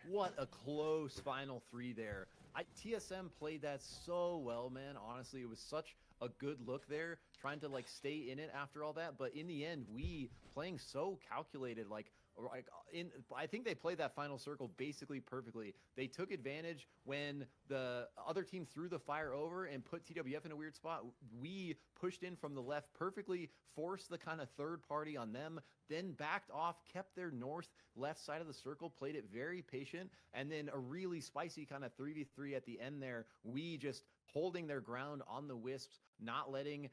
What a close final 3 there. TSM played that so well, man. Honestly, it was such a good look there, trying to like stay in it after all that. But in the end, we playing so calculated, I think they played that final circle basically perfectly. They took advantage when the other team threw the fire over and put TWF in a weird spot. We pushed in from the left perfectly, forced the kind of third party on them, then backed off, kept their north left side of the circle, played it very patient, and then a really spicy kind of 3v3 at the end there. We just holding their ground on the Wisps, not letting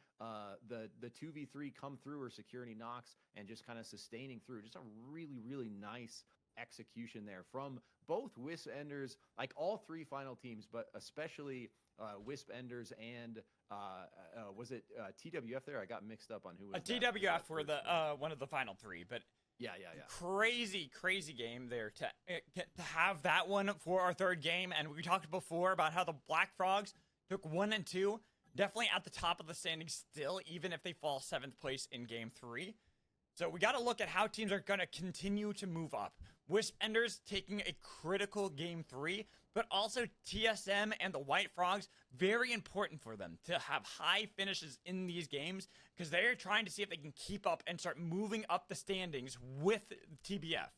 the 2v3 come through or secure any knocks, and just kind of sustaining through. Just a really nice execution there from both Wisp Enders, like all 3 final teams, but especially Wisp Enders and was it TWF there? I got mixed up on who was TWF were the one of the final 3, but yeah. Crazy game there to have that one for our 3rd game. And we talked before about how the Black Frogs took 1 and 2, definitely at the top of the standings still, even if they fall 7th place in game 3. So we got to look at how teams are going to continue to move up. Wisp Enders taking a critical game 3, but also TSM and the White Frogs, very important for them to have high finishes in these games, because they're trying to see if they can keep up and start moving up the standings with TBF.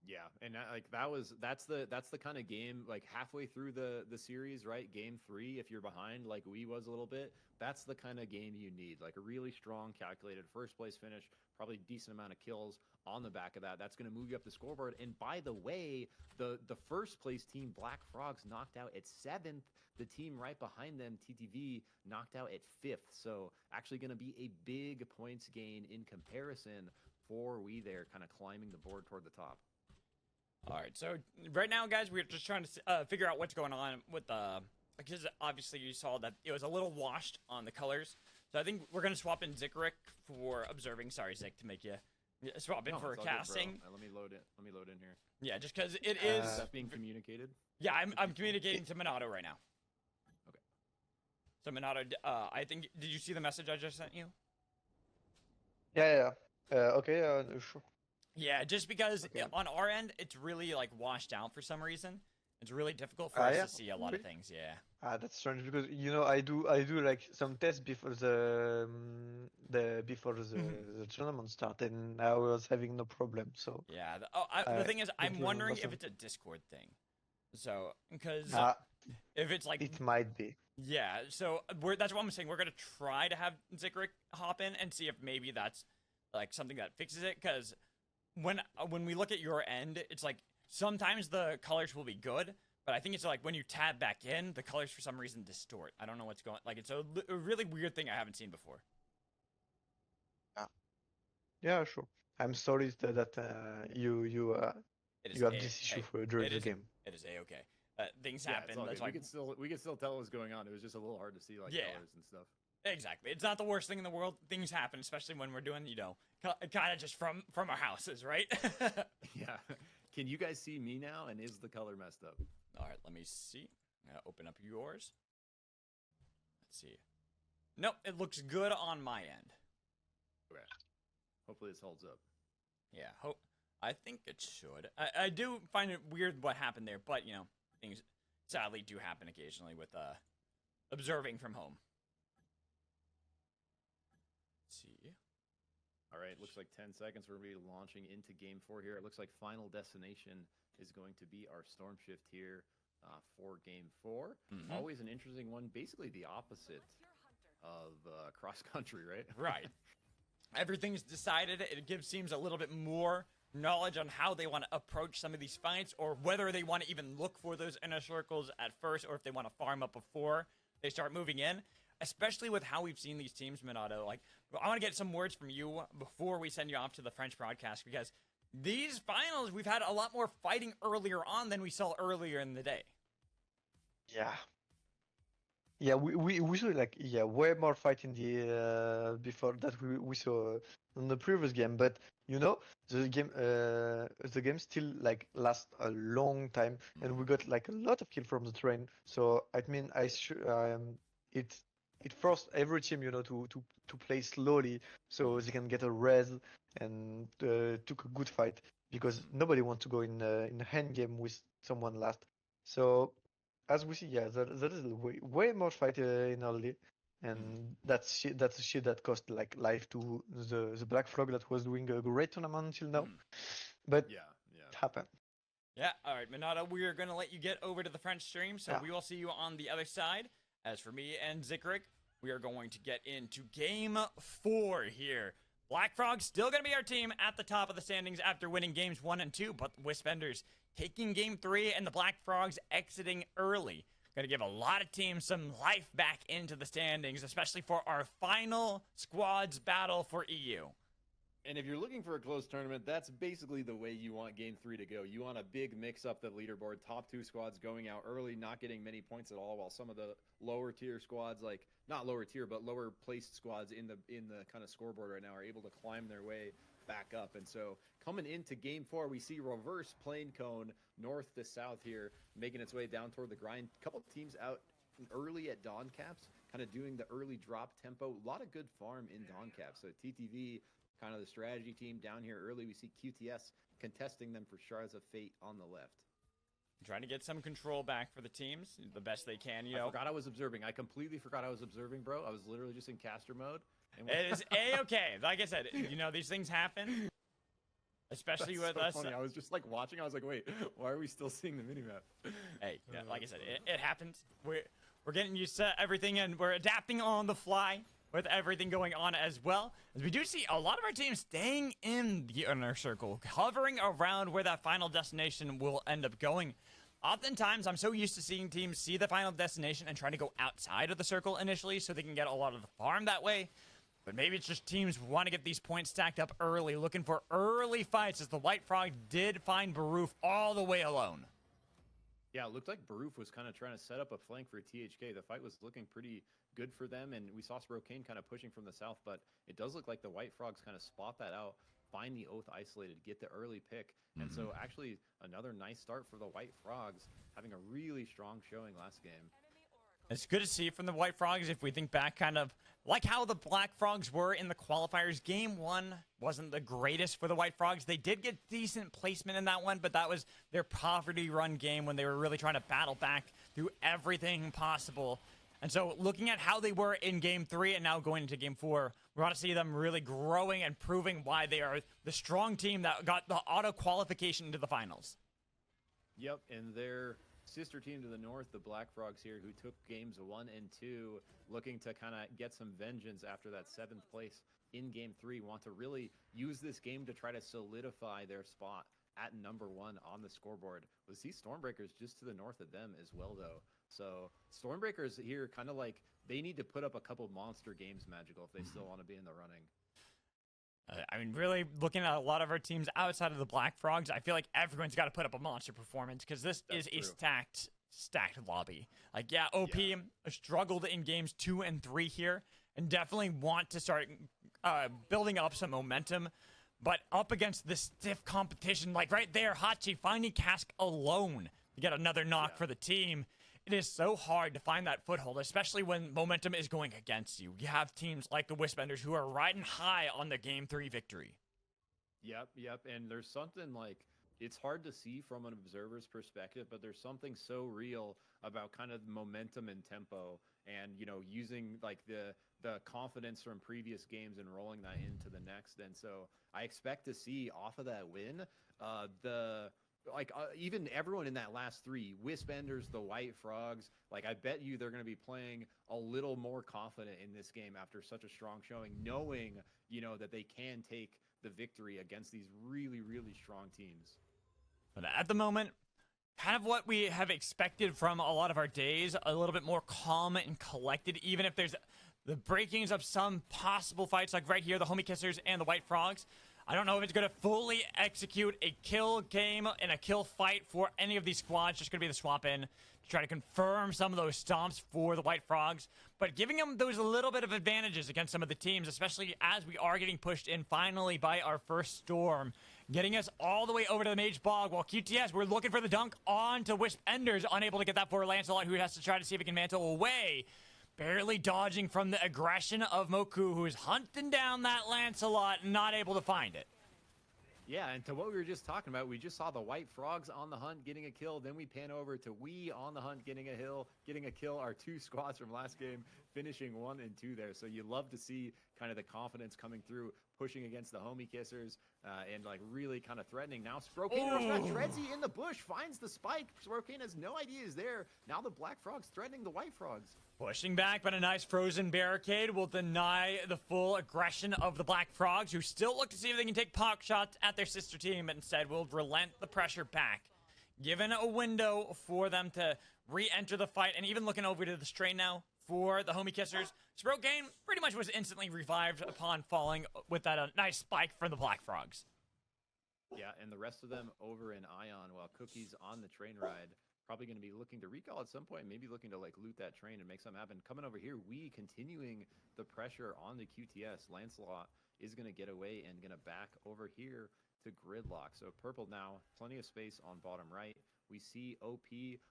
Yeah, and that's the kind of game, like halfway through the series, right? Game 3, if you're behind like we was a little bit, that's the kind of game you need. Like a really strong, calculated first place finish, probably decent amount of kills on the back of that. That's going to move you up the scoreboard. And by the way, the first place team, Black Frogs, knocked out at 7th. The team right behind them, TTV, knocked out at 5th. So actually going to be a big points gain in comparison for we there, kind of climbing the board toward the top. All right, so right now, guys, we're just trying to figure out what's going on with the, because obviously you saw that it was a little washed on the colors. So I think we're going to swap in Zikric for observing. Sorry, Zik, to make you swap in for casting. Good, let me load it. Let me load in here. Yeah, just because it is. Is that being communicated? Yeah, I'm communicating to Minato right now. Okay. So Minato, I think, did you see the message I just sent you? Yeah. Okay, sure. Yeah, just because on our end, it's really like washed out for some reason. It's really difficult for us to see a lot of things. Yeah. That's strange because I do like some tests before the tournament started, and I was having no problem. So yeah, the thing is, I'm wondering if it's a Discord thing. So because if it's like it might be. Yeah, so that's what I'm saying. We're gonna try to have Zikric hop in and see if maybe that's like something that fixes it, because when we look at your end, it's like sometimes the colors will be good, but I think it's like when you tab back in, the colors for some reason distort. I don't know what's going. Like it's a really weird thing I haven't seen before. Yeah, sure. I'm sorry that you have this issue during the game. It is a-okay. Things happen. That's we can still tell what was going on. It was just a little hard to see colors and stuff. Exactly. It's not the worst thing in the world. Things happen, especially when we're doing, kind of just from our houses, right? Yeah. Can you guys see me now? And is the color messed up? All right, let me see. I'm gonna open up yours. Let's see. Nope, it looks good on my end. Okay. Hopefully this holds up. Yeah, I think it should. I do find it weird what happened there, but things sadly do happen occasionally with observing from home. Let's see. All right, looks like 10 seconds. We're going to be launching into game 4 here. It looks like Final Destination is going to be our storm shift here for game 4. Always an interesting one. Basically the opposite of cross country, right? Right. Everything's decided. It gives teams a little bit more knowledge on how they want to approach some of these fights, or whether they want to even look for those inner circles at first, or if they want to farm up before they start moving in. Especially with how we've seen these teams, Minato. Like, I want to get some words from you before we send you off to the French broadcast, because these finals, we've had a lot more fighting earlier on than we saw earlier in the day. Yeah. Yeah, we saw like way more fight in the before that we saw in the previous game, but the game still like lasts a long time, and we got like a lot of kill from the train. So I mean, it forced every team to play slowly so they can get a res and took a good fight, because nobody wants to go in a hand game with someone last. So as we see, that is way more fight in early, and that's a shit that cost like life to the Black Frog that was doing a great tournament until now. But Yeah. it happened. Yeah, all right, Minato, we are going to let you get over to the French stream, so Yeah. we will see you on the other side. As for me and Zikrik, we are going to get into game 4 here. Black Frog still going to be our team at the top of the standings after winning games 1 and 2, but the Wispenders taking game 3 and the Black Frogs exiting early. Going to give a lot of teams some life back into the standings, especially for our final squads battle for EU. And if you're looking for a close tournament, that's basically the way you want game 3 to go. You want a big mix up the leaderboard, top 2 squads going out early, not getting many points at all, while some of the lower tier squads, like not lower tier, but lower placed squads in the kind of scoreboard right now are able to climb their way back up. And so coming into game 4, we see reverse plane cone north to south here, making its way down toward the grind. A couple teams out early at dawn caps, kind of doing the early drop tempo. A lot of good farm in dawn caps. So TTV, kind of the strategy team down here early. We see QTS contesting them for Shards of Fate on the left. Trying to get some control back for the teams the best they can, I forgot I was observing. I completely forgot I was observing, bro. I was literally just in caster mode. And It is A-okay. Like I said, these things happen. Especially That's with so us. funny. I was just like watching. I was like, wait, why are we still seeing the minimap? Hey, yeah, like I said, it happens. We're getting used to everything, and we're adapting on the fly with everything going on as well. As we do see a lot of our teams staying in the inner circle, hovering around where that final destination will end up going. Oftentimes, I'm so used to seeing teams see the final destination and trying to go outside of the circle initially so they can get a lot of the farm that way. But maybe it's just teams want to get these points stacked up early, looking for early fights, as the White Frog did find Baroof all the way alone. Yeah, it looked like Baroof was kind of trying to set up a flank for THK. The fight was looking pretty good for them, and we saw Sprocaine kind of pushing from the south, but it does look like the White Frogs kind of spot that out, find the Oath isolated, get the early pick. And so actually another nice start for the White Frogs, having a really strong showing last game. It's good to see from the White Frogs if we think back kind of like how the Black Frogs were in the qualifiers. Game 1 wasn't the greatest for the White Frogs. They did get decent placement in that one, but that was their poverty run game when they were really trying to battle back through everything possible. And so looking at how they were in game 3 and now going into game 4, we want to see them really growing and proving why they are the strong team that got the auto qualification into the finals. Yep, and their sister team to the north, the Black Frogs here, who took games 1 and 2, looking to kind of get some vengeance after that 7th place in game 3, want to really use this game to try to solidify their spot at number 1 on the scoreboard. We see Stormbreakers just to the north of them as well, though. So Stormbreakers here kind of like they need to put up a couple monster games, Magical, if they still want to be in the running. I mean, really looking at a lot of our teams outside of the Black Frogs, I feel like everyone's got to put up a monster performance because this is a stacked lobby. Like, yeah, OP struggled in games 2 and 3 here and definitely want to start building up some momentum. But up against this stiff competition, like right there, Hachi finding Cask alone to get another knock for the team. It is so hard to find that foothold, especially when momentum is going against you. You have teams like the Wispenders who are riding high on the Game 3 victory. Yep. And there's something like it's hard to see from an observer's perspective, but there's something so real about kind of momentum and tempo and, you know, using like the confidence from previous games and rolling that into the next. And so I expect to see off of that win, even everyone in that last three, Wisp Enders, the White Frogs, like I bet you they're going to be playing a little more confident in this game after such a strong showing, knowing, you know, that they can take the victory against these really, really strong teams. But at the moment, kind of what we have expected from a lot of our days, a little bit more calm and collected, even if there's the breakings of some possible fights, like right here, the Homie Kissers and the White Frogs. I don't know if it's going to fully execute a kill game and a kill fight for any of these squads. Just going to be the swap in to try to confirm some of those stomps for the White Frogs. But giving them those a little bit of advantages against some of the teams, especially as we are getting pushed in finally by our first storm. Getting us all the way over to the Mage Bog, while QTS, we're looking for the dunk on to Wisp Enders. Unable to get that for Lancelot, who has to try to see if he can mantle away. Barely dodging from the aggression of Moku, who is hunting down that Lancelot, not able to find it. Yeah, and to what we were just talking about, we just saw the White Frogs on the hunt getting a kill. Then we pan over to we on the hunt getting a kill. Our two squads from last game finishing 1 and 2 there. So you love to see kind of the confidence coming through, pushing against the Homie Kissers, and like really kind of threatening. Now Sprocaine, Tredsy in the bush, finds the spike. Sprocaine has no idea he's there. Now the Black Frogs threatening the White Frogs. Pushing back, but a nice frozen barricade will deny the full aggression of the Black Frogs, who still look to see if they can take pot shots at their sister team, but instead will relent the pressure back. Given a window for them to re-enter the fight, and even looking over to the strain now for the Homie Kissers. Sprocaine pretty much was instantly revived upon falling with that nice spike from the Black Frogs. Yeah, and the rest of them over in Ion, while Cookie's on the train ride. Probably going to be looking to recall at some point, maybe looking to like loot that train and make something happen. Coming over here, we continuing the pressure on the QTS. Lancelot is going to get away and going to back over here to Gridlock. So Purple now, plenty of space on bottom right. We see OP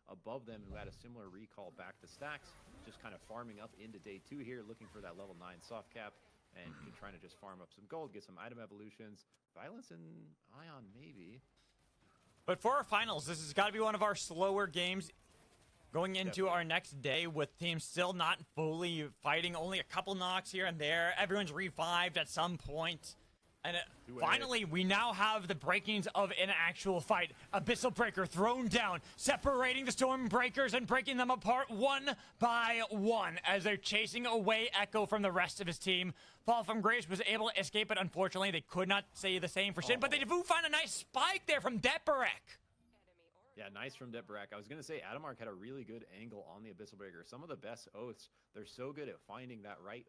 above them, who had a similar recall back to Stacks, just kind of farming up into day 2 here, looking for that level 9 soft cap and trying to just farm up some gold, get some item evolutions. Violence in Ion, maybe. But for our finals, this has got to be one of our slower games going into our next day, with teams still not fully fighting. Only a couple knocks here and there. Everyone's revived at some point. And finally, we now have the breakings of an actual fight. Abyssal Breaker thrown down, separating the Stormbreakers and breaking them apart one by one as they're chasing away Echo from the rest of his team. Fall from Grace was able to escape, but unfortunately, they could not say the same for Shin. But they do find a nice spike there from Deperek. Yeah, nice from Deperek. I was going to say Adamark had a really good angle on the Abyssal Breaker. Some of the best oaths, they're so good at finding that right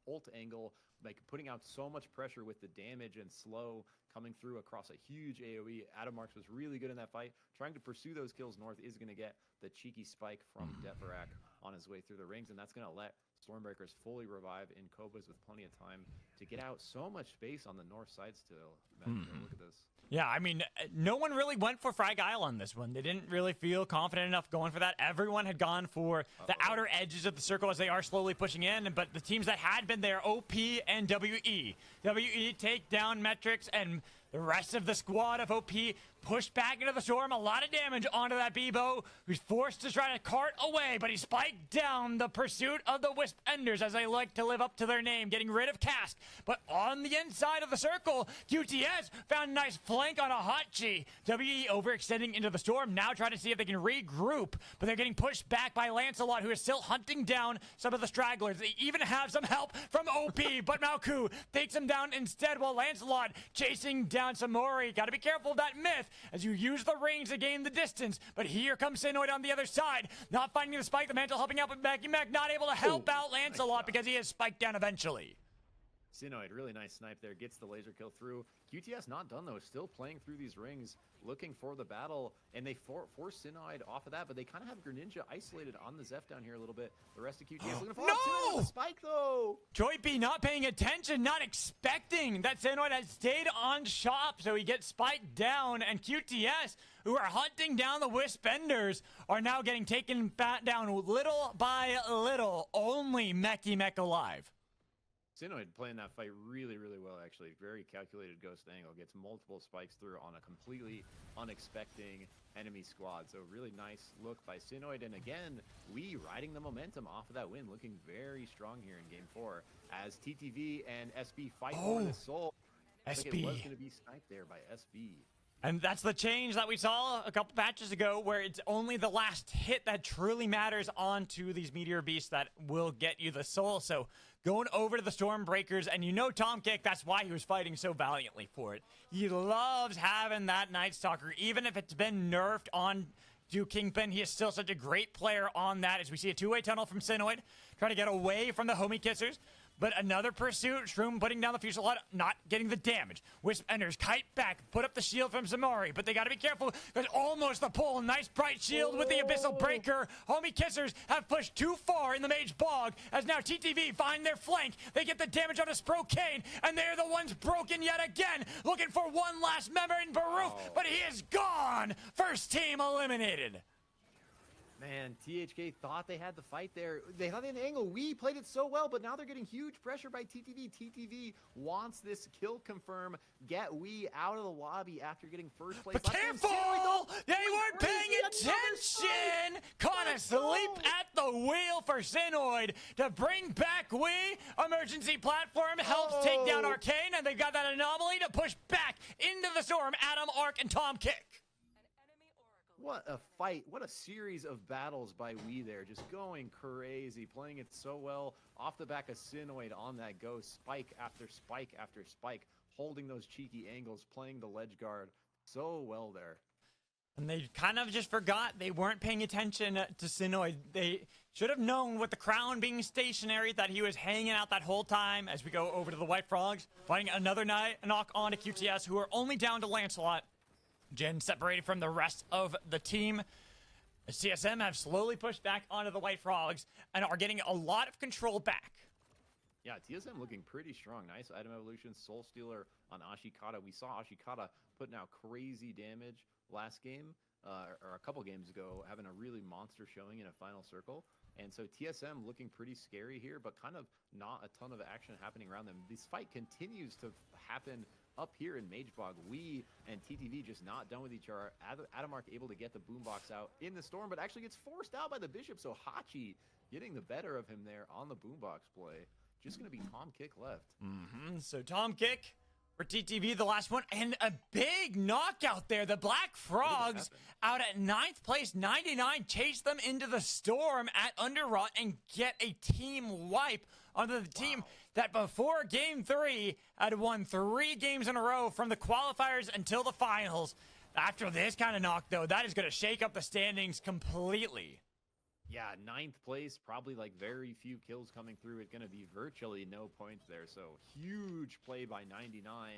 ult angle, like putting out so much pressure with the damage and slow coming through across a huge AoE. Adamark was really good in that fight. Trying to pursue those kills north is going to get the cheeky spike from Deperek on his way through the rings, and that's going to let Stormbreakers fully revive in Kobas with plenty of time to get out. So much space on the north side still. Look at this. Yeah, I mean, no one really went for Frag Isle on this one. They didn't really feel confident enough going for that. Everyone had gone for the outer edges of the circle as they are slowly pushing in, but the teams that had been there, OP and WE. WE take down Metrics, and the rest of the squad of OP pushed back into the storm. A lot of damage onto that Bebo, who's forced to try to cart away, but he spiked down the pursuit of the Wisp Enders, as they like to live up to their name, getting rid of Cask. But on the inside of the circle, QTS found a nice flank on a Hachi. WE overextending into the storm, now trying to see if they can regroup, but they're getting pushed back by Lancelot, who is still hunting down some of the stragglers. They even have some help from OP, but Malku takes him down instead, while Lancelot chasing down Samori. Gotta be careful of that myth as you use the rings to gain the distance. But here comes Sinoid on the other side, not finding the spike. The Mantle helping out with Mackie Mac, not able to help out Lancelot because he is spiked down eventually. Sinoid, really nice snipe there, gets the laser kill through. QTS not done though, still playing through these rings, looking for the battle, and they force Sinoid off of that, but they kind of have Greninja isolated on the Zeph down here a little bit. The rest of QTS looking for No! the spike though! Joy B not paying attention, not expecting that Sinoid had stayed on shop, so he gets spiked down, and QTS, who are hunting down the Wisp Enders, are now getting taken down little by little. Only Meki Mek alive. Synoid playing that fight really, really well, actually. Very calculated ghost angle. Gets multiple spikes through on a completely unexpected enemy squad. So really nice look by Synoid. And again, we riding the momentum off of that win, looking very strong here in Game 4 as TTV and SB fight for the soul. SB. It was going to be sniped there by SB. And that's the change that we saw a couple patches ago, where it's only the last hit that truly matters onto these Meteor Beasts that will get you the soul. So going over to the Stormbreakers, and you know Tom Kick, that's why he was fighting so valiantly for it. He loves having that Night Stalker, even if it's been nerfed on to Kingpin. He is still such a great player on that, as we see a two-way tunnel from Synoid, trying to get away from the Homie Kissers. But another pursuit, Shroom putting down the Fusillade, not getting the damage. Wisp enters, kite back, put up the shield from Zamori, but they gotta be careful, because almost the pull. Nice bright shield with the Abyssal Breaker. Homie Kissers have pushed too far in the Mage Bog, as now TTV find their flank. They get the damage on a Sprocaine, and they're the ones broken yet again, looking for one last member in Baruch, but he is gone! First team eliminated. Man, THK thought they had the fight there. They had an angle. We played it so well, but now they're getting huge pressure by TTV. TTV wants this kill confirm. Get we out of the lobby after getting first place. But careful! They weren't paying attention! Caught asleep at the wheel for Synoid to bring back we. Emergency platform helps take down Arcane, and they've got that anomaly to push back into the storm. Adam, Arc, and Tom Kick. What a fight. What a series of battles by we there. Just going crazy. Playing it so well. Off the back of Synoid on that go. Spike after spike after spike. Holding those cheeky angles. Playing the ledge guard so well there. And they kind of just forgot. They weren't paying attention to Synoid. They should have known, with the crown being stationary, that he was hanging out that whole time. As we go over to the White Frogs. Fighting another knock on to QTS, who are only down to Lancelot. Jen separated from the rest of the team. The CSM have slowly pushed back onto the White Frogs and are getting a lot of control back. Yeah, TSM looking pretty strong. Nice item evolution. Soul Stealer on Ashikata. We saw Ashikata putting out crazy damage last game, or a couple games ago, having a really monster showing in a final circle. And so TSM looking pretty scary here, but kind of not a ton of action happening around them. This fight continues to happen up here in Mage Bog. We and TTV just not done with each other. Adamark able to get the boombox out in the storm, but actually gets forced out by the Bishop. So Hachi getting the better of him there on the boombox play. Just going to be Tom Kick left. So Tom Kick for TTV, the last one, and a big knockout there. The Black Frogs out at 9th place, 99, chase them into the storm at Underrot and get a team wipe onto the team that before Game 3 had won 3 games in a row from the qualifiers until the finals. After this kind of knock, though, that is going to shake up the standings completely. Yeah, 9th place, probably like very few kills coming through. It's going to be virtually no points there. So huge play by 99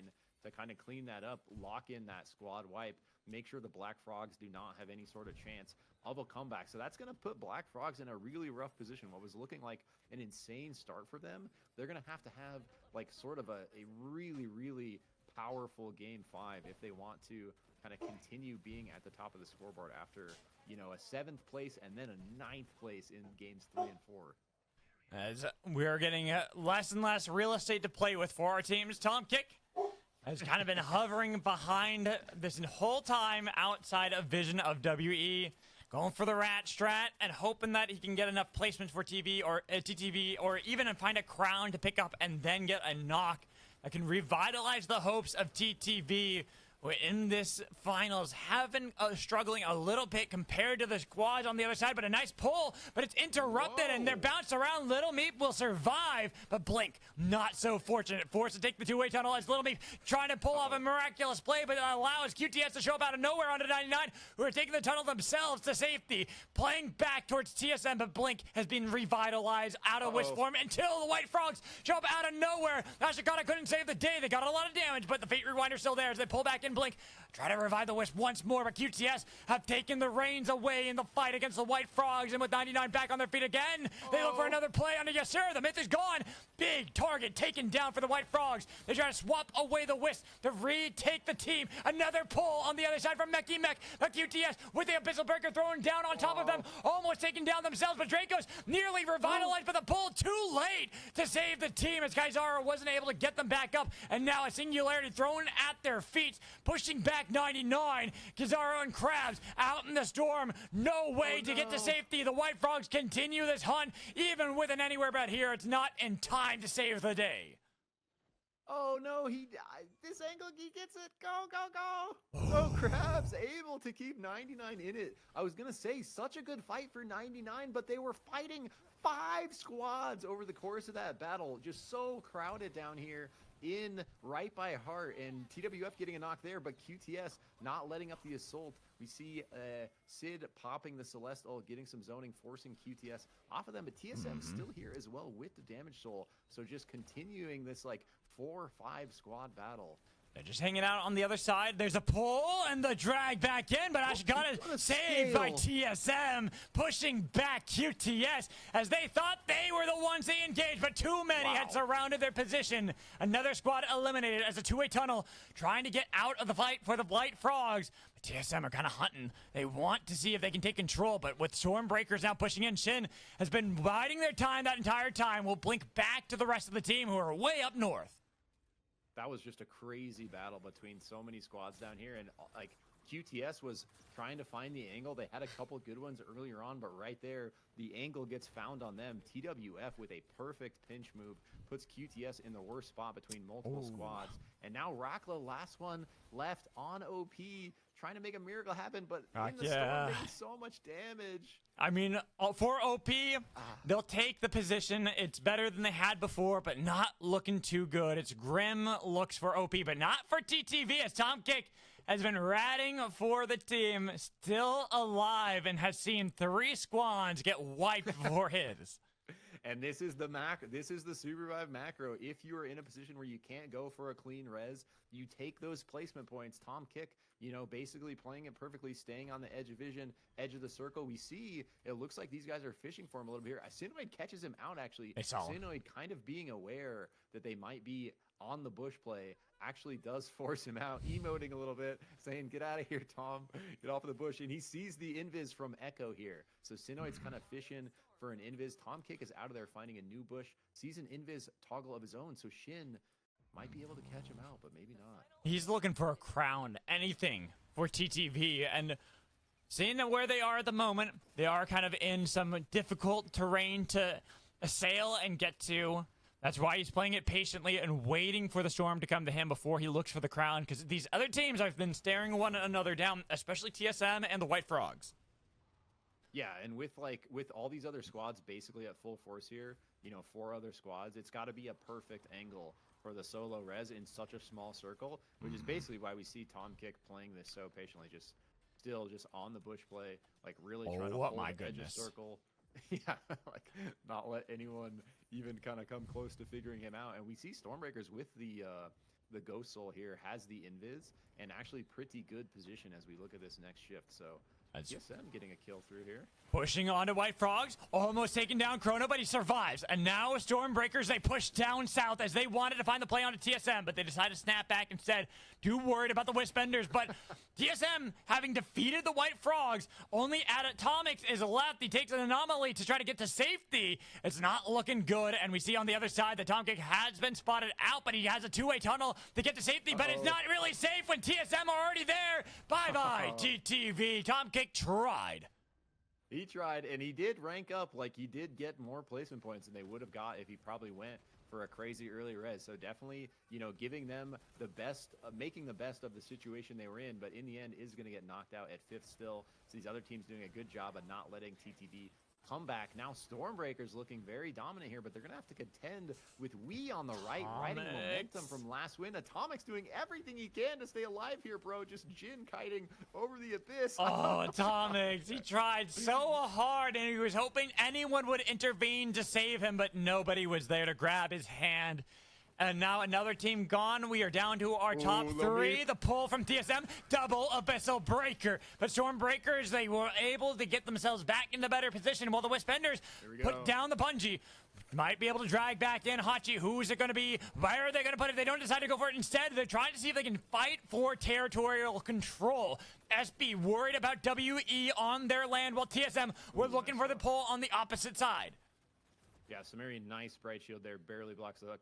to kind of clean that up, lock in that squad wipe, make sure the Black Frogs do not have any sort of chance of a comeback. So that's going to put Black Frogs in a really rough position. What was looking like an insane start for them, they're going to have like sort of a really, really powerful Game 5 if they want to kind of continue being at the top of the scoreboard after, you know, a 7th place and then a 9th place in games 3 and 4. As we're getting less and less real estate to play with for our teams, Tom Kick has kind of been hovering behind this whole time outside of vision of WE, going for the rat strat and hoping that he can get enough placements for TV or TTV, or even find a crown to pick up and then get a knock that can revitalize the hopes of TTV. In this finals, having struggling a little bit compared to the squads on the other side, but a nice pull, but it's interrupted. And they're bounced around. Little Meat will survive, but Blink not so fortunate, forced to take the two-way tunnel as Little Meat trying to pull off a miraculous play, but it allows QTS to show up out of nowhere onto 99, who are taking the tunnel themselves to safety, playing back towards TSM, but Blink has been revitalized out of Wisp form until the White Frogs show up out of nowhere. Ashikata couldn't save the day. They got a lot of damage, but the Fate Rewinder's still there as they pull back in Blink. Try to revive the Wisp once more, but QTS have taken the reins away in the fight against the White Frogs, and with 99 back on their feet again, they look for another play onto Khyzaro. The myth is gone. Big target taken down for the White Frogs. They try to swap away the Wisp to retake the team. Another pull on the other side from Mech. The QTS with the Abyssal Breaker thrown down on top of them, almost taken down themselves, but Draco's nearly revitalized, but the pull too late to save the team as Khyzaro wasn't able to get them back up, and now a Singularity thrown at their feet, pushing back 99. Khyzaro and Krabs out in the storm. No way to get to safety. The White Frogs continue this hunt, even with an anywhere but here. It's not in time to save the day. Oh no, this angle, he gets it. Go, go, go. So Krabs able to keep 99 in it. I was going to say, such a good fight for 99, but they were fighting 5 squads over the course of that battle. Just so crowded down here in right by heart, and TWF getting a knock there, but QTS not letting up the assault. We see Sid popping the Celestial, getting some zoning, forcing QTS off of them, but TSM still here as well with the damage soul. So just continuing this like 4-5 squad battle. They're just hanging out on the other side. There's a pull and the drag back in, but actually got it saved by TSM, pushing back QTS as they thought they were the ones they engaged, but too many had surrounded their position. Another squad eliminated as a two-way tunnel trying to get out of the fight for the White Frogs. But TSM are kind of hunting. They want to see if they can take control, but with Stormbreakers now pushing in, Shin has been biding their time that entire time. We'll blink back to the rest of the team who are way up north. That was just a crazy battle between so many squads down here, and like QTS was trying to find the angle. They had a couple good ones earlier on, but right there, the angle gets found on them. TWF with a perfect pinch move puts QTS in the worst spot between multiple squads. And now Rakla, last one left on OP, trying to make a miracle happen, but in the storm, making so much damage. I mean, for OP, they'll take the position. It's better than they had before, but not looking too good. It's grim looks for OP, but not for TTV, as Tom Kick has been ratting for the team, still alive, and has seen 3 squads get wiped for his. And this is the SUPERVIVE macro. If you are in a position where you can't go for a clean res, you take those placement points. Tom Kick, you know, basically playing it perfectly, staying on the edge of vision, edge of the circle. We see it looks like these guys are fishing for him a little bit here. Sinoid catches him out, actually. Sinoid kind of being aware that they might be on the bush play actually does force him out, emoting a little bit, saying, get out of here, Tom, get off of the bush. And he sees the invis from Echo here. So Sinoid's kind of fishing for an invis. Tom Kick is out of there finding a new bush, sees an invis toggle of his own. So Shin might be able to catch him out, but maybe not. He's looking for a crown, anything for TTV. And seeing where they are at the moment, they are kind of in some difficult terrain to assail and get to. That's why he's playing it patiently and waiting for the storm to come to him before he looks for the crown, because these other teams have been staring one another down, especially TSM and the White Frogs. Yeah, and with all these other squads basically at full force here, you know, 4 other squads, it's got to be a perfect angle for the solo res in such a small circle, which is basically why we see Tom Kick playing this so patiently, just on the bush play, like really trying to hold the edge of circle. Yeah, like not let anyone even kind of come close to figuring him out. And we see Stormbreakers with the Ghost Soul here has the invis and actually pretty good position as we look at this next shift. So TSM getting a kill through here. Pushing on to White Frogs, almost taking down Chrono, but he survives. And now Stormbreakers, they push down south as they wanted to find the play onto TSM, but they decided to snap back instead. Too worried about the Wisp-Benders, but TSM, having defeated the White Frogs, only Atomics is left. He takes an anomaly to try to get to safety. It's not looking good, and we see on the other side that Tom Kick has been spotted out, but he has a two-way tunnel to get to safety, but it's not really safe when TSM are already there. Bye-bye, TTV. Tom Kick tried. He tried, and he did rank up. Like, he did get more placement points than they would have got if he probably went for a crazy early res. So definitely, you know, giving them the best, making the best of the situation they were in, but in the end is going to get knocked out at 5th still. So these other teams doing a good job of not letting TTV come back. Now Stormbreakers looking very dominant here, but they're going to have to contend with Wee on the right, riding momentum from last win. Atomics doing everything he can to stay alive here, bro. Just Jin kiting over the abyss. Oh, Atomics. He tried so hard, and he was hoping anyone would intervene to save him, but nobody was there to grab his hand. And now another team gone. We are down to our top Ooh, three. Lomi. The pull from TSM, double Abyssal Breaker. But Stormbreakers, they were able to get themselves back in the better position while the Wispenders we go. put down the bungee. Might be able to drag back in Hachi. Who's it going to be? Where are they going to put it? They don't decide to go for it. Instead, they're trying to see if they can fight for territorial control. SB worried about WE on their land, while TSM were looking for the pull on the opposite side. Yeah, Samiri, nice bright shield there, barely blocks the hook.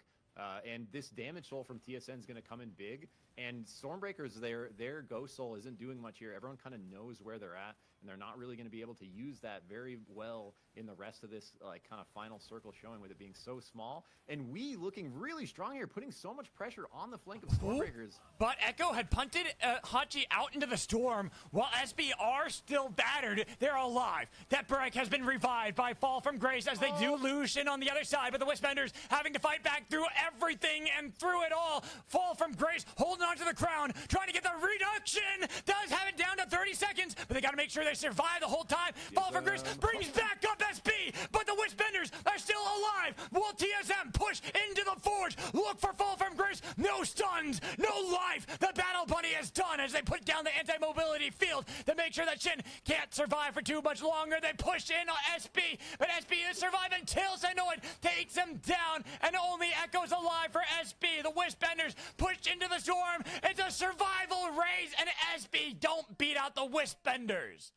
And this damage soul from TSN is going to come in big. And Stormbreakers, their Ghost Soul isn't doing much here. Everyone kind of knows where they're at, and they're not really going to be able to use that very well in the rest of this like kind of final circle showing, with it being so small. And we looking really strong here, putting so much pressure on the flank of Stormbreakers. But Echo had punted Hachi out into the storm, while SB are still battered. They're alive. That break has been revived by Fall from Grace as they do lose Shin on the other side, but the Wispenders having to fight back through everything and through it all. Fall from Grace holding on to the crown, trying to get the reduction. Does have it down to 30 seconds, but they got to make sure they survive the whole time. Fall from Grace brings back up SB, but the Wispenders are still alive. Will TSM push into the forge? Look for Fall from Grace. No stuns, no life. The Battle Bunny is done as they put down the anti-mobility field to make sure that Shin can't survive for too much longer. They push in on SB, but SB is surviving until Sanoid takes him down, and only Echo's alive for SB. The Wispenders pushed into the storm. It's a survival race, and SB don't beat out the Wispenders.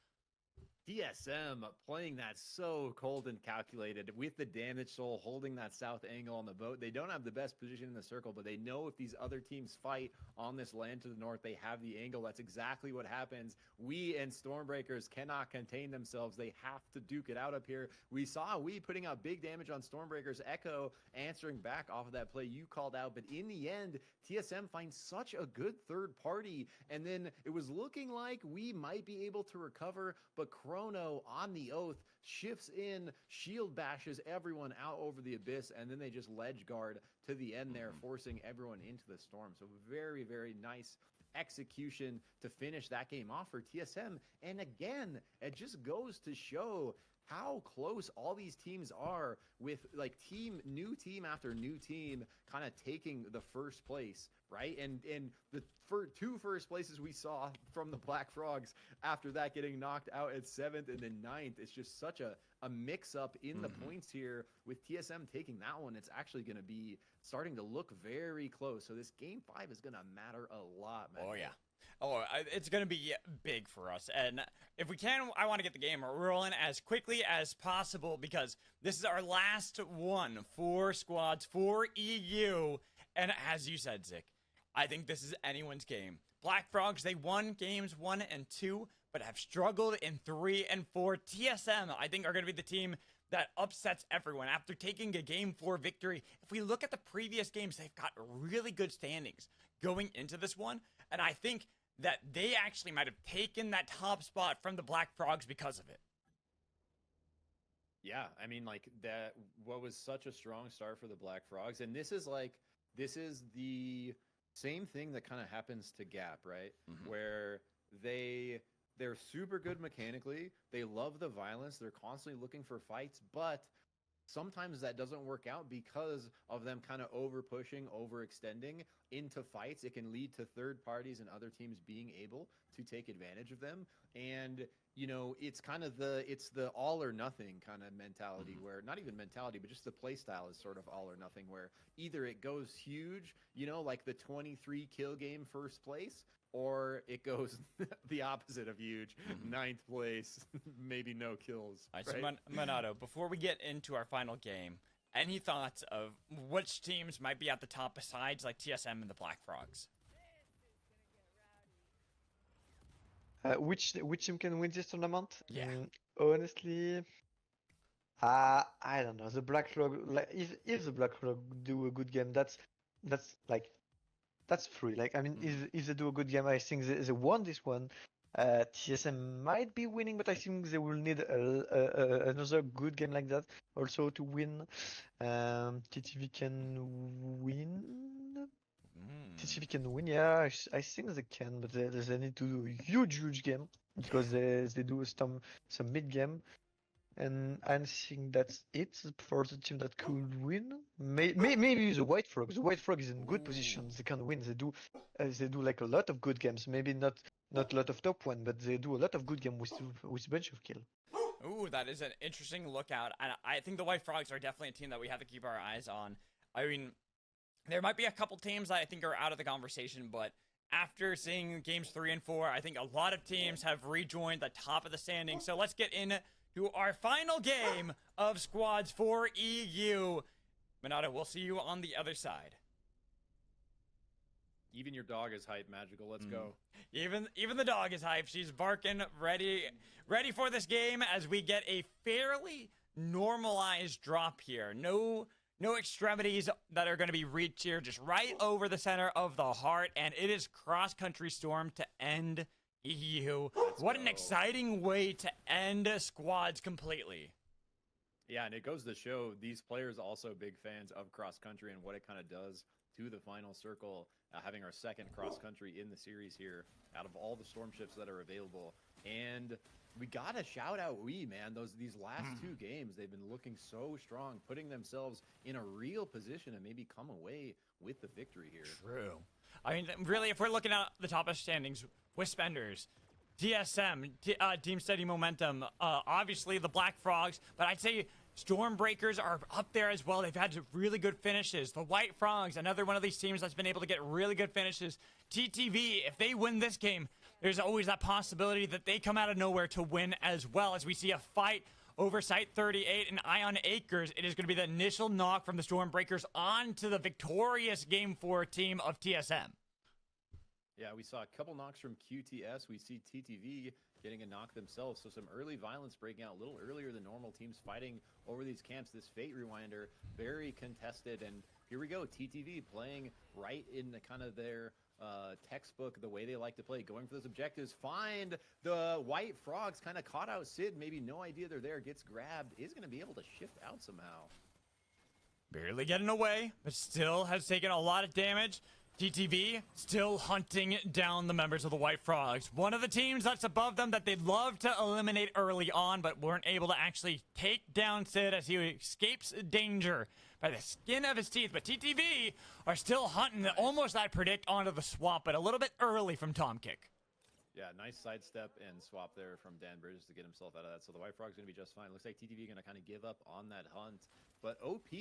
DSM playing that so cold and calculated with the damage soul, holding that south angle on the boat. They don't have the best position in the circle, but they know if these other teams fight on this land to the north, they have the angle. That's exactly what happens. We and Stormbreakers cannot contain themselves. They have to duke it out up here. We saw we putting out big damage on Stormbreakers. Echo answering back off of that play you called out, but in the end, TSM finds such a good third party, and then it was looking like we might be able to recover, but Chrono on the oath shifts in, shield bashes everyone out over the abyss, and then they just ledge guard to the end there, forcing everyone into the storm. So very, very nice execution to finish that game off for TSM. And again, it just goes to show how close all these teams are, with like new team after new team kind of taking the first place, right? And the two first places we saw from the Black Frogs after that getting knocked out at 7th and then 9th. It's just such a mix up in the points here. With TSM taking that one, it's actually going to be starting to look very close. So this game 5 is going to matter a lot, man. Oh, yeah. Oh, it's going to be big for us. And if we can, I want to get the game rolling as quickly as possible, because this is our last one for squads for EU. And as you said, Zick, I think this is anyone's game. Black Frogs, they won games 1 and 2, but have struggled in 3 and 4. TSM, I think, are going to be the team that upsets everyone after taking a game 4 victory. If we look at the previous games, they've got really good standings going into this one. And I think that they actually might have taken that top spot from the Black Frogs because of it. Yeah, I mean, like, that, what was such a strong start for the Black Frogs, and this is the same thing that kind of happens to Gap, right? Where they're super good mechanically, they love the violence, they're constantly looking for fights, but sometimes that doesn't work out because of them kind of over pushing, overextending into fights. It can lead to third parties and other teams being able to take advantage of them. And, you know, it's kind of the all or nothing kind of mentality, where not even mentality, but just the play style is sort of all or nothing, where either it goes huge, you know, like the 23 kill game first place, or it goes the opposite of huge, 9th place, maybe no kills. All right? right, so Monado, before we get into our final game, any thoughts of which teams might be at the top besides like TSM and the Black Frogs? Which team can win this tournament? Yeah. Honestly, I don't know. The Black Frog, like, if the Black Frog do a good game, that's free. Like, I mean, if they do a good game, I think they won this one. TSM might be winning, but I think they will need another good game like that also to win. TTV can win. TTV can win, yeah. I think they can, but they need to do a huge game, because they do some mid game. And I think that's it for the team that could win. Maybe the White Frog. The White Frog is in good position. They can win. They do like a lot of good games. Maybe not a lot of top one, but they do a lot of good game with a bunch of kill. Ooh, that is an interesting lookout. And I think the White Frogs are definitely a team that we have to keep our eyes on. I mean, there might be a couple teams that I think are out of the conversation, but after seeing games 3 and 4, I think a lot of teams have rejoined the top of the standing. So let's get into our final game of Squads for EU. Minato, we'll see you on the other side. Even your dog is hype, Magical. Let's go. Even the dog is hype. She's barking, ready for this game as we get a fairly normalized drop here. No extremities that are going to be reached here, just right over the center of the heart, and it is cross-country storm to end EU. What an exciting way to end Squads completely. Yeah, and it goes to show these players also big fans of cross-country and what it kind of does to the final circle, having our second cross-country in the series here out of all the storm ships that are available. And we gotta shout out these last 2 games, they've been looking so strong, putting themselves in a real position and maybe come away with the victory here. True. I mean, really, if we're looking at the top of standings, Wispenders, DSM, Team Steady Momentum, obviously the Black Frogs, but I'd say Stormbreakers are up there as well. They've had really good finishes. The White Frogs, another one of these teams that's been able to get really good finishes. TTV, if they win this game, there's always that possibility that they come out of nowhere to win as well, as we see a fight over Site 38 and Ion Acres. It is going to be the initial knock from the Stormbreakers on to the victorious Game 4 team of TSM. Yeah, we saw a couple knocks from QTS. We see TTV getting a knock themselves. So some early violence breaking out a little earlier than normal. Teams fighting over these camps. This Fate Rewinder, very contested. And here we go, TTV playing right in the kind of their textbook, the way they like to play, going for those objectives. Find the White Frogs, kind of caught out Sid. Maybe no idea they're there. Gets grabbed. Is going to be able to shift out somehow. Barely getting away, but still has taken a lot of damage. TTV still hunting down the members of the White Frogs. One of the teams that's above them that they'd love to eliminate early on, but weren't able to actually take down Sid as he escapes danger by the skin of his teeth. But TTV are still hunting almost that predict onto the swap, but a little bit early from Tom Kick. Yeah, nice sidestep and swap there from Dan Bridges to get himself out of that. So the White Frog's going to be just fine. Looks like TTV going to kind of give up on that hunt. But OP,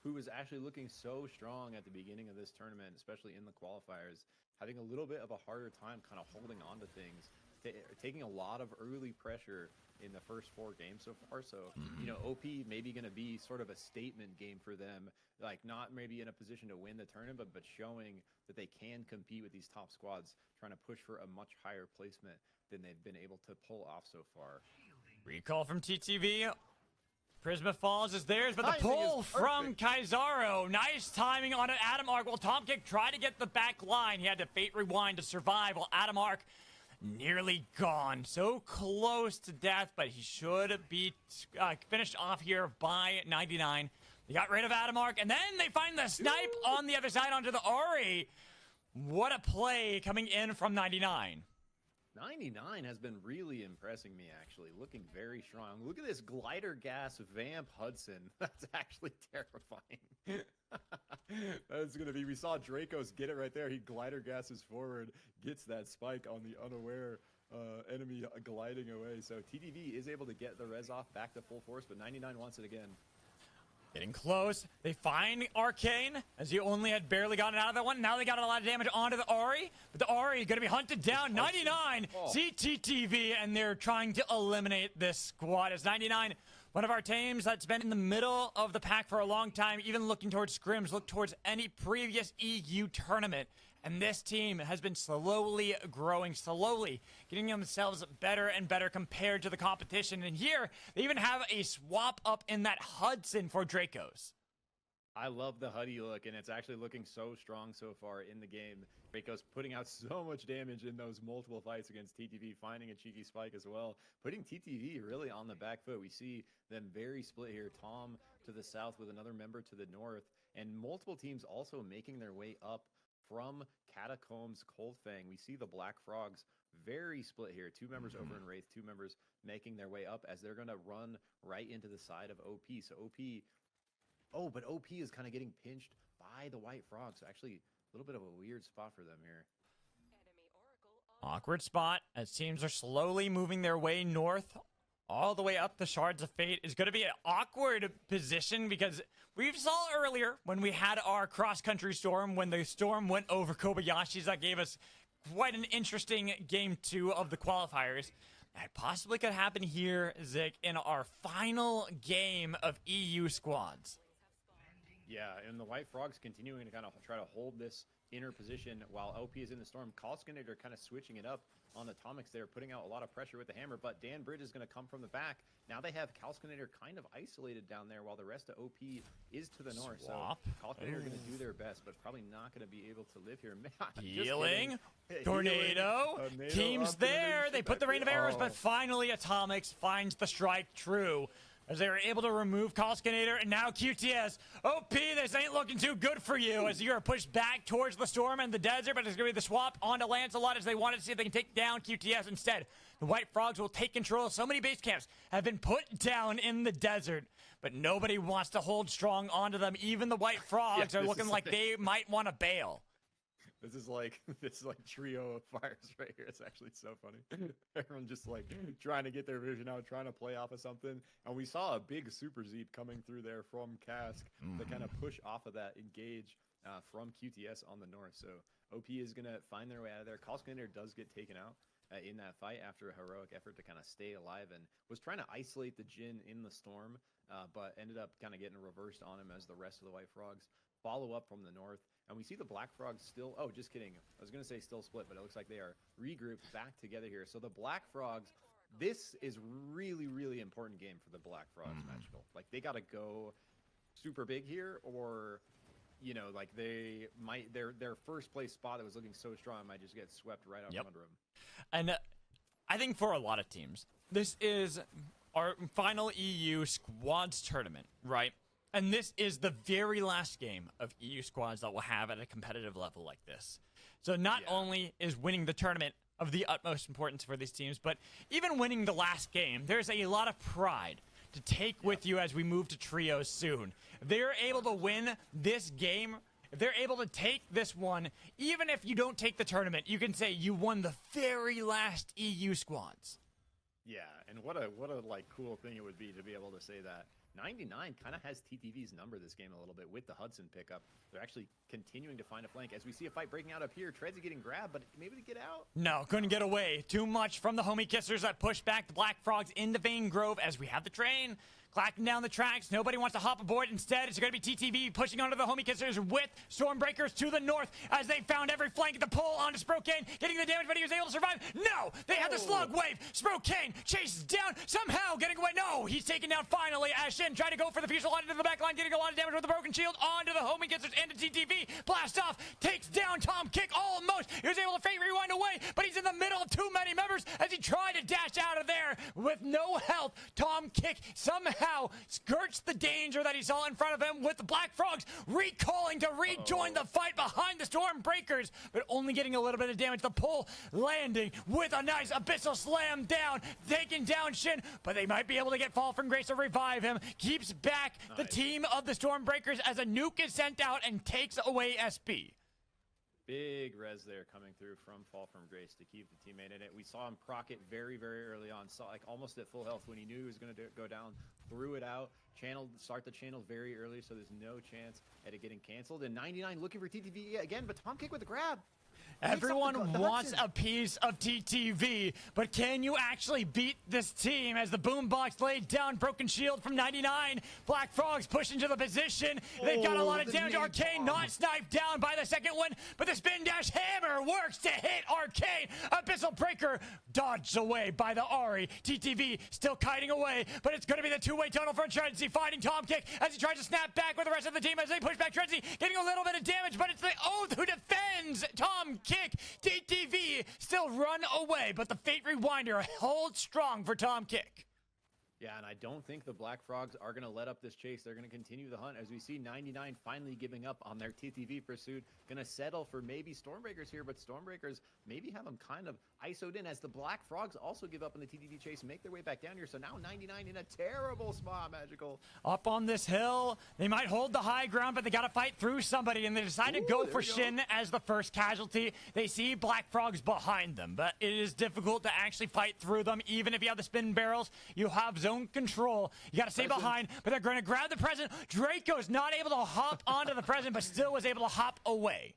who was actually looking so strong at the beginning of this tournament, especially in the qualifiers, having a little bit of a harder time kind of holding on to things, taking a lot of early pressure in the first 4 games so far. So, you know, OP maybe going to be sort of a statement game for them, like not maybe in a position to win the tournament, but showing that they can compete with these top squads, trying to push for a much higher placement than they've been able to pull off so far. Recall from TTV. Prisma Falls is theirs, but the Timing pull is from perfect. Khyzaro. Nice timing on an Adam Arc. Well, Tom Kick tried to get the back line. He had to Fate Rewind to survive, while Adam Arc nearly gone. So close to death, but he should be finished off here by 99. They got rid of Adam Arc, and then they find the snipe on the other side onto the Ari. What a play coming in from 99. 99 has been really impressing me, actually. Looking very strong. Look at this glider gas Vamp Hudson. That's actually terrifying. That's going to be, we saw Dracos get it right there. He glider gases forward, gets that spike on the unaware enemy gliding away. So TTV is able to get the res off back to full force, but 99 wants it again. Getting close. They find Arcane, as he only had barely gotten out of that one. Now they got a lot of damage onto the Ari, but the Ari going to be hunted down. 99 CTTV, and they're trying to eliminate this squad. As 99, one of our teams that's been in the middle of the pack for a long time, even looking towards scrims, look towards any previous EU tournament. And this team has been slowly growing, slowly getting themselves better and better compared to the competition. And here, they even have a swap up in that Hudson for Dracos. I love the Huddy look, and it's actually looking so strong so far in the game. Dracos putting out so much damage in those multiple fights against TTV, finding a cheeky spike as well, putting TTV really on the back foot. We see them very split here. Tom to the south with another member to the north, and multiple teams also making their way up from Catacombs Cold Fang. We see the Black Frogs very split here. 2 members over in Wraith, 2 members making their way up as they're going to run right into the side of OP. So but OP is kind of getting pinched by the White Frog. So actually a little bit of a weird spot for them here. Awkward spot as teams are slowly moving their way north. All the way up the Shards of Fate is going to be an awkward position because we saw earlier when we had our cross-country storm, when the storm went over Kobayashi's, that gave us quite an interesting game 2 of the qualifiers. That possibly could happen here, Zik, in our final game of EU squads. Yeah, and the White Frog's continuing to kind of try to hold this inner position while OP is in the storm. Khyzaro kind of switching it up on Atomics there, putting out a lot of pressure with the hammer, but Dan Bridge is going to come from the back. Now they have Khyzaro kind of isolated down there while the rest of OP is to the north. Swap. So Khyzaro are going to do their best, but probably not going to be able to live here. Healing. Tornado. Teams up to the there. They put the rain of arrows, but finally Atomics finds the strike true, as they were able to remove Khyzaro, and now QTS. OP, this ain't looking too good for you as you are pushed back towards the storm and the desert, but it's going to be the swap onto Lancelot as they wanted to see if they can take down QTS instead. The White Frogs will take control. So many base camps have been put down in the desert, but nobody wants to hold strong onto them. Even the White Frogs are looking like they might want to bail. This is like trio of fires right here. It's actually so funny. Everyone just like trying to get their vision out, trying to play off of something. And we saw a big super Zeep coming through there from Cask to kind of push off of that engage from QTS on the north. So OP is going to find their way out of there. Khyzaro does get taken out in that fight after a heroic effort to kind of stay alive and was trying to isolate the Jhin in the storm, but ended up kind of getting reversed on him as the rest of the White Frogs follow up from the north. And we see the Black Frogs still, oh, just kidding. I was going to say still split, but it looks like they are regrouped back together here. So the Black Frogs, this is really, really important game for the Black Frogs, Magical. Like, they got to go super big here, or, you know, like they might, their first place spot that was looking so strong might just get swept right out from under them. And I think for a lot of teams, this is our final EU squads tournament, right? And this is the very last game of EU squads that we'll have at a competitive level like this. So not only is winning the tournament of the utmost importance for these teams, but even winning the last game, there's a lot of pride to take with you as we move to trios soon. If they're able to win this game, if they're able to take this one, even if you don't take the tournament, you can say you won the very last EU squads. Yeah, and what a like cool thing it would be to be able to say that. 99 kind of has TTV's number this game a little bit with the Hudson pickup. They're actually continuing to find a flank as we see a fight breaking out up here. Treadsy getting grabbed, but maybe to get out. No, couldn't get away. Too much from the homie kissers that push back the Black Frogs into Vein Grove as we have the train clacking down the tracks. Nobody wants to hop aboard. Instead, it's going to be TTV pushing onto the homie kissers with Stormbreakers to the north as they found every flank at the pull onto Sprocaine, getting the damage, but he was able to survive. No, they had the slug wave. Sprocaine chases down, somehow getting away. No, he's taken down finally as Shin tried to go for the Fuselage into the back line, getting a lot of damage with the broken shield onto the homie kissers and the TTV. Blast off, takes down Tom Kick almost. He was able to fate rewind away, but he's in the middle of too many members as he tried to dash out of there with no health. Tom Kick somehow skirts the danger that he saw in front of him with the Black Frogs recalling to rejoin the fight behind the Stormbreakers, but only getting a little bit of damage. The pull landing with a nice Abyssal Slam down, taking down Shin, but they might be able to get Fall from Grace to revive him. Keeps back the team of the Stormbreakers as a nuke is sent out and takes away SP. Big res there coming through from Fall from Grace to keep the teammate in it. We saw him proc it very, very early on. Saw like almost at full health when he knew he was going to go down. Threw it out. Start the channel very early, so there's no chance at it getting canceled. And 99 looking for TTV again, but Tom Kick with the grab. Everyone wants a piece of TTV, but can you actually beat this team as the boombox laid down broken shield from 99? Black Frogs push into the position. They've got a lot of damage. Arcane not sniped down by the second one, but the spin dash hammer works to hit Arcane. Abyssal Breaker dodged away by the Ahri. TTV still kiting away, but it's going to be the two-way tunnel for Treadsy fighting Tom Kick as he tries to snap back with the rest of the team as they push back Treadsy, getting a little bit of damage, but it's the Oath who defends Tom Kick. TTV still run away, but the Fate Rewinder holds strong for Tom Kick. Yeah, and I don't think the Black Frogs are going to let up this chase. They're going to continue the hunt as we see 99 finally giving up on their TTV pursuit. Going to settle for maybe Stormbreakers here, but Stormbreakers maybe have them kind of ISO'd in as the Black Frogs also give up on the TTV chase and make their way back down here. So now 99 in a terrible spot, Magical. Up on this hill, they might hold the high ground, but they got to fight through somebody, and they decide to go for Shin as the first casualty. They see Black Frogs behind them, but it is difficult to actually fight through them. Even if you have the spin barrels, you have zone control. You got to stay behind, but they're going to grab the present. Draco's not able to hop onto the present, but still was able to hop away.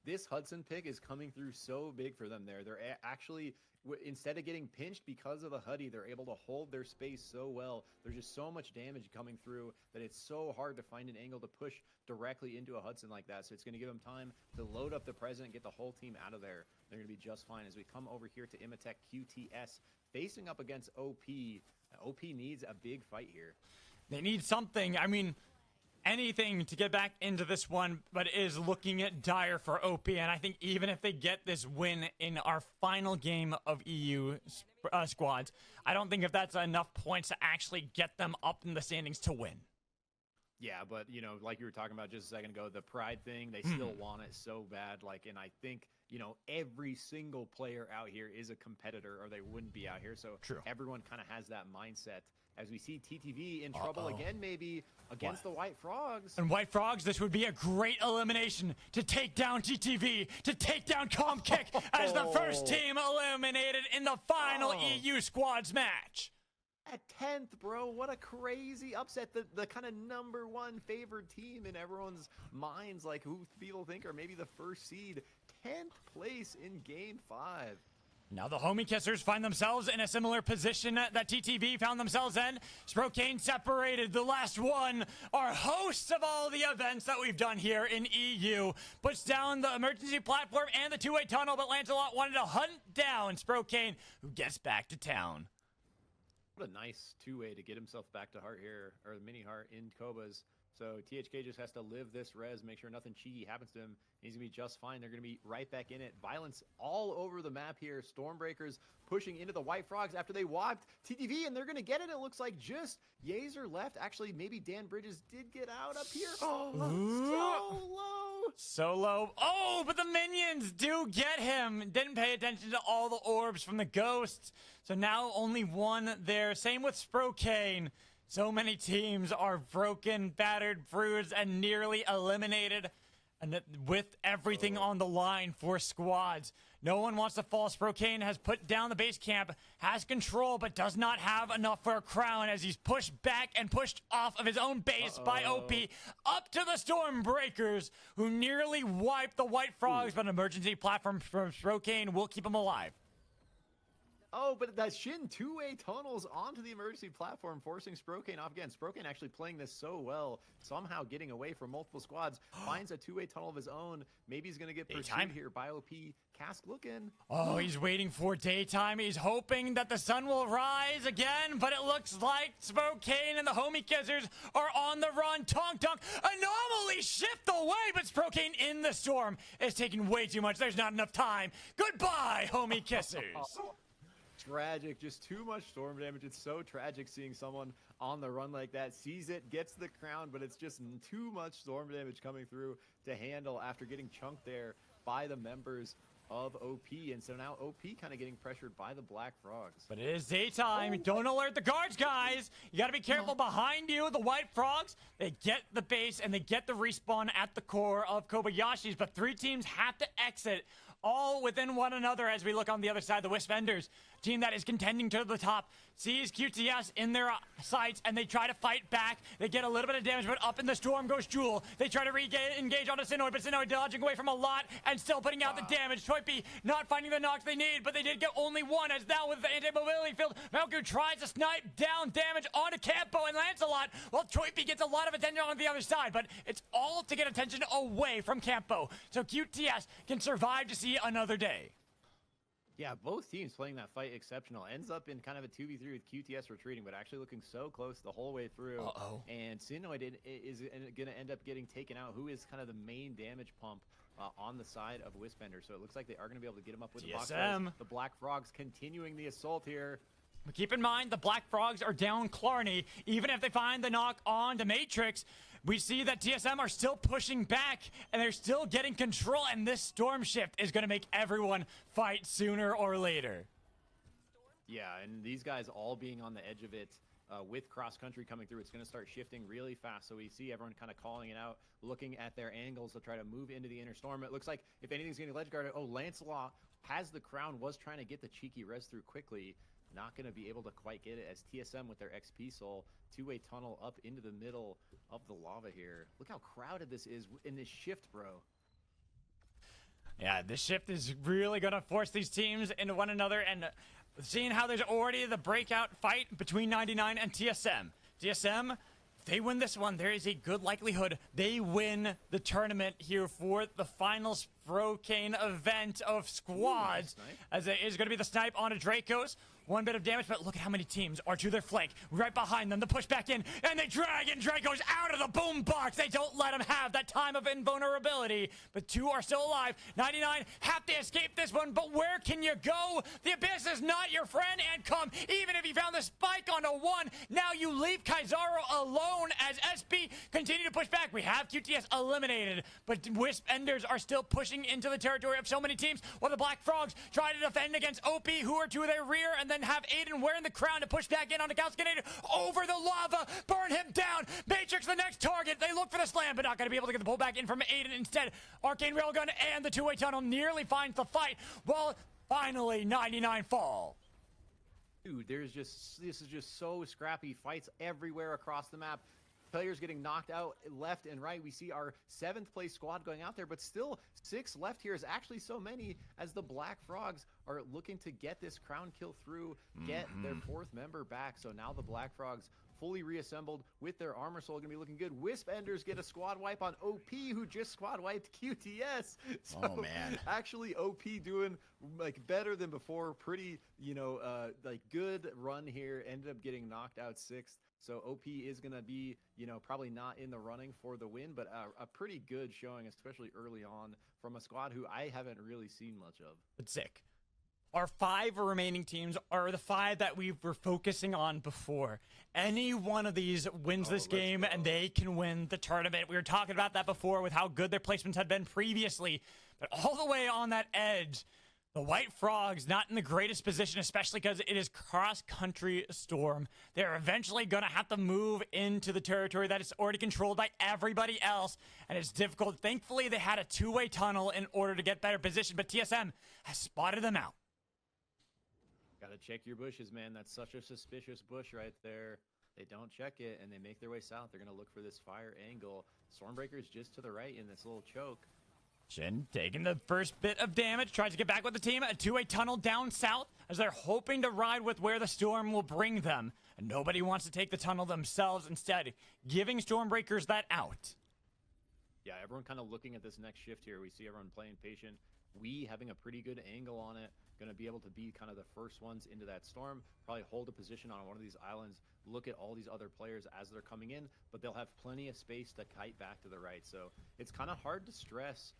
This Hudson pick is coming through so big for them there. They're actually, instead of getting pinched because of the Huddy, they're able to hold their space so well. There's just so much damage coming through that it's so hard to find an angle to push directly into a Hudson like that. So it's going to give them time to load up the present and get the whole team out of there. They're going to be just fine as we come over here to Imatech QTS facing up against OP. OP needs a big fight here. They need something. I mean, anything to get back into this one, but it is looking at dire for OP. And I think even if they get this win in our final game of EU squads, I don't think if that's enough points to actually get them up in the standings to win. Yeah, but, you know, like you were talking about just a second ago, the pride thing, they still want it so bad. Like, and I think, you know, every single player out here is a competitor or they wouldn't be out here. So True. Everyone kind of has that mindset. As we see TTV in trouble again, maybe against the White Frogs. And White Frogs, this would be a great elimination to take down TTV, to take down Comkick as the first team eliminated in the final EU squads match. At 10th, bro, what a crazy upset. The kind of #1 favored team in everyone's minds, like who people think are maybe the first seed. 10th place in Game 5. Now the Homie Kissers find themselves in a similar position that TTV found themselves in. Sprocaine separated, the last one. Our hosts of all the events that we've done here in EU puts down the emergency platform and the two-way tunnel, but Lancelot wanted to hunt down Sprocaine, who gets back to town. What a nice two-way to get himself back to heart here, or the mini heart in Koba's. So THK just has to live this res, make sure nothing cheeky happens to him. He's going to be just fine. They're going to be right back in it. Violence all over the map here. Stormbreakers pushing into the White Frogs after they wiped TTV, and they're going to get it. It looks like just Yazer left. Actually, maybe Dan Bridges did get out up here. Oh, so low. So low. Oh, but the minions do get him. Didn't pay attention to all the orbs from the ghosts. So now only one there. Same with Sprocaine. So many teams are broken, battered, bruised, and nearly eliminated. And with everything on the line for squads. No one wants to fall. Sprocaine has put down the base camp, has control, but does not have enough for a crown as he's pushed back and pushed off of his own base by OP up to the Stormbreakers, who nearly wiped the White Frogs, but an emergency platform from Sprocaine will keep him alive. Oh, but that Shin two-way tunnels onto the emergency platform, forcing Sprocaine off again. Sprocaine actually playing this so well, somehow getting away from multiple squads, finds a two-way tunnel of his own. Maybe he's going to get pursued here by OP. Cask looking. Oh, he's waiting for daytime. He's hoping that the sun will rise again, but it looks like Sprocaine and the Homie Kissers are on the run. Tonk Tonk, anomaly shift away, but Sprocaine in the storm is taking way too much. There's not enough time. Goodbye, Homie Kissers. Tragic, just too much storm damage. It's so tragic seeing someone on the run like that, sees it, gets the crown, but it's just too much storm damage coming through to handle after getting chunked there by the members of OP. And so now OP kind of getting pressured by the Black Frogs. But it is daytime. Don't alert the guards, guys. You got to be careful behind you. The White Frogs, they get the base and they get the respawn at the core of Kobayashi's, but three teams have to exit all within one another as we look on the other side. The Wisp Enders, team that is contending to the top, sees QTS in their sights, and they try to fight back. They get a little bit of damage, but up in the storm goes Jewel. They try to engage onto Sinoid, but Sinoid dodging away from a lot and still putting out the damage. Toypi not finding the knocks they need, but they did get only one, as now with the anti-mobility field, Malku tries to snipe down damage onto Campo and Lancelot, while Toypi gets a lot of attention on the other side, but it's all to get attention away from Campo, so QTS can survive to see another day. Yeah, both teams playing that fight exceptional. Ends up in kind of a 2v3 with QTS retreating, but actually looking so close the whole way through. And Sinoid is going to end up getting taken out, who is kind of the main damage pump on the side of Wispender. So it looks like they are going to be able to get him up with the box. The Black Frogs continuing the assault here. But keep in mind, the Black Frogs are down Clarny. Even if they find the knock on to Matrix, we see that TSM are still pushing back, and they're still getting control, and this Storm Shift is going to make everyone fight sooner or later. Yeah, and these guys all being on the edge of it, with cross-country coming through, it's going to start shifting really fast. So we see everyone kind of calling it out, looking at their angles to try to move into the inner storm. It looks like if anything's getting ledge guarded, oh, Lancelot has the crown, was trying to get the cheeky res through quickly. Not going to be able to quite get it as TSM with their XP soul, two-way tunnel up into the middle of the lava here. Look how crowded this is in this shift, bro. Yeah, this shift is really going to force these teams into one another, and seeing how there's already the breakout fight between 99 and TSM. TSM, if they win this one, there is a good likelihood they win the tournament here for the final Sprocaine event of squads. Ooh, nice. As it is going to be the snipe onto Dracos. One bit of damage, but look at how many teams are to their flank. Right behind them, the push back in, and they drag in Dracos out of the boombox. They don't let him have that time of invulnerability, but two are still alive. 99 have to escape this one, but where can you go? The Abyss is not your friend, and come, even if you found the spike onto one, now you leave Khyzaro alone as SB continue to push back. We have QTS eliminated, but Wisp Enders are still pushing into the territory of so many teams, while the Black Frogs try to defend against OP, who are to their rear, and then have Aiden wearing the crown to push back in on the Calcinator over the lava, burn him down. Matrix the next target. They look for the slam, but not going to be able to get the pullback in from Aiden. Instead, Arcane Railgun and the two-way tunnel nearly finds the fight. Well, finally, 99 fall. Dude, this is just so scrappy. Fights everywhere across the map. Players getting knocked out left and right. We see our 7th place squad going out there, but still 6 left here is actually so many as the Black Frogs are looking to get this crown kill through, get their 4th member back. So now the Black Frogs fully reassembled with their armor soul gonna be looking good. Wisp Enders get a squad wipe on OP, who just squad wiped QTS. So oh man, actually OP doing like better than before. Pretty, like good run here. Ended up getting knocked out 6th. So OP is gonna be, probably not in the running for the win, but a pretty good showing, especially early on from a squad who I haven't really seen much of. It's sick. Our 5 remaining teams are the 5 that we were focusing on before. Any one of these wins this game, and they can win the tournament. We were talking about that before with how good their placements had been previously. But all the way on that edge, the White Frogs not in the greatest position, especially because it is cross-country storm. They're eventually going to have to move into the territory that is already controlled by everybody else, and it's difficult. Thankfully, they had a two-way tunnel in order to get better position, but TSM has spotted them out. Gotta check your bushes, man. That's such a suspicious bush right there. They don't check it, and they make their way south. They're gonna look for this fire angle. Stormbreaker's just to the right in this little choke. Shin taking the first bit of damage, tries to get back with the team. A two-way tunnel down south as they're hoping to ride with where the storm will bring them. And nobody wants to take the tunnel themselves, instead giving Stormbreakers that out. Yeah, everyone kind of looking at this next shift here. We see everyone playing patient. We having a pretty good angle on it. Going to be able to be kind of the first ones into that storm. Probably hold a position on one of these islands. Look at all these other players as they're coming in. But they'll have plenty of space to kite back to the right. So it's kind of hard to stress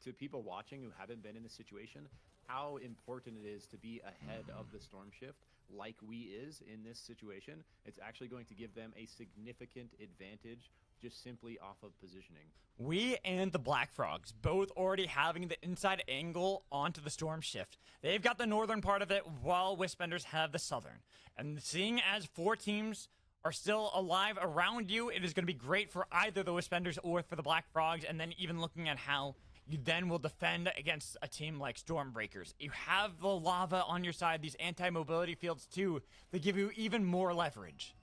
to people watching who haven't been in this situation how important it is to be ahead of the storm shift like we is in this situation. It's actually going to give them a significant advantage just simply off of positioning. We and the Black Frogs both already having the inside angle onto the storm shift. They've got the northern part of it while Wispenders have the southern. And seeing as 4 teams are still alive around you, it is going to be great for either the Wispenders or for the Black Frogs. And then even looking at how you then will defend against a team like Stormbreakers. You have the lava on your side, these anti-mobility fields too, that give you even more leverage.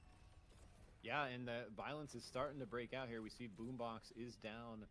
Yeah, and the violence is starting to break out here. We see Boombox is down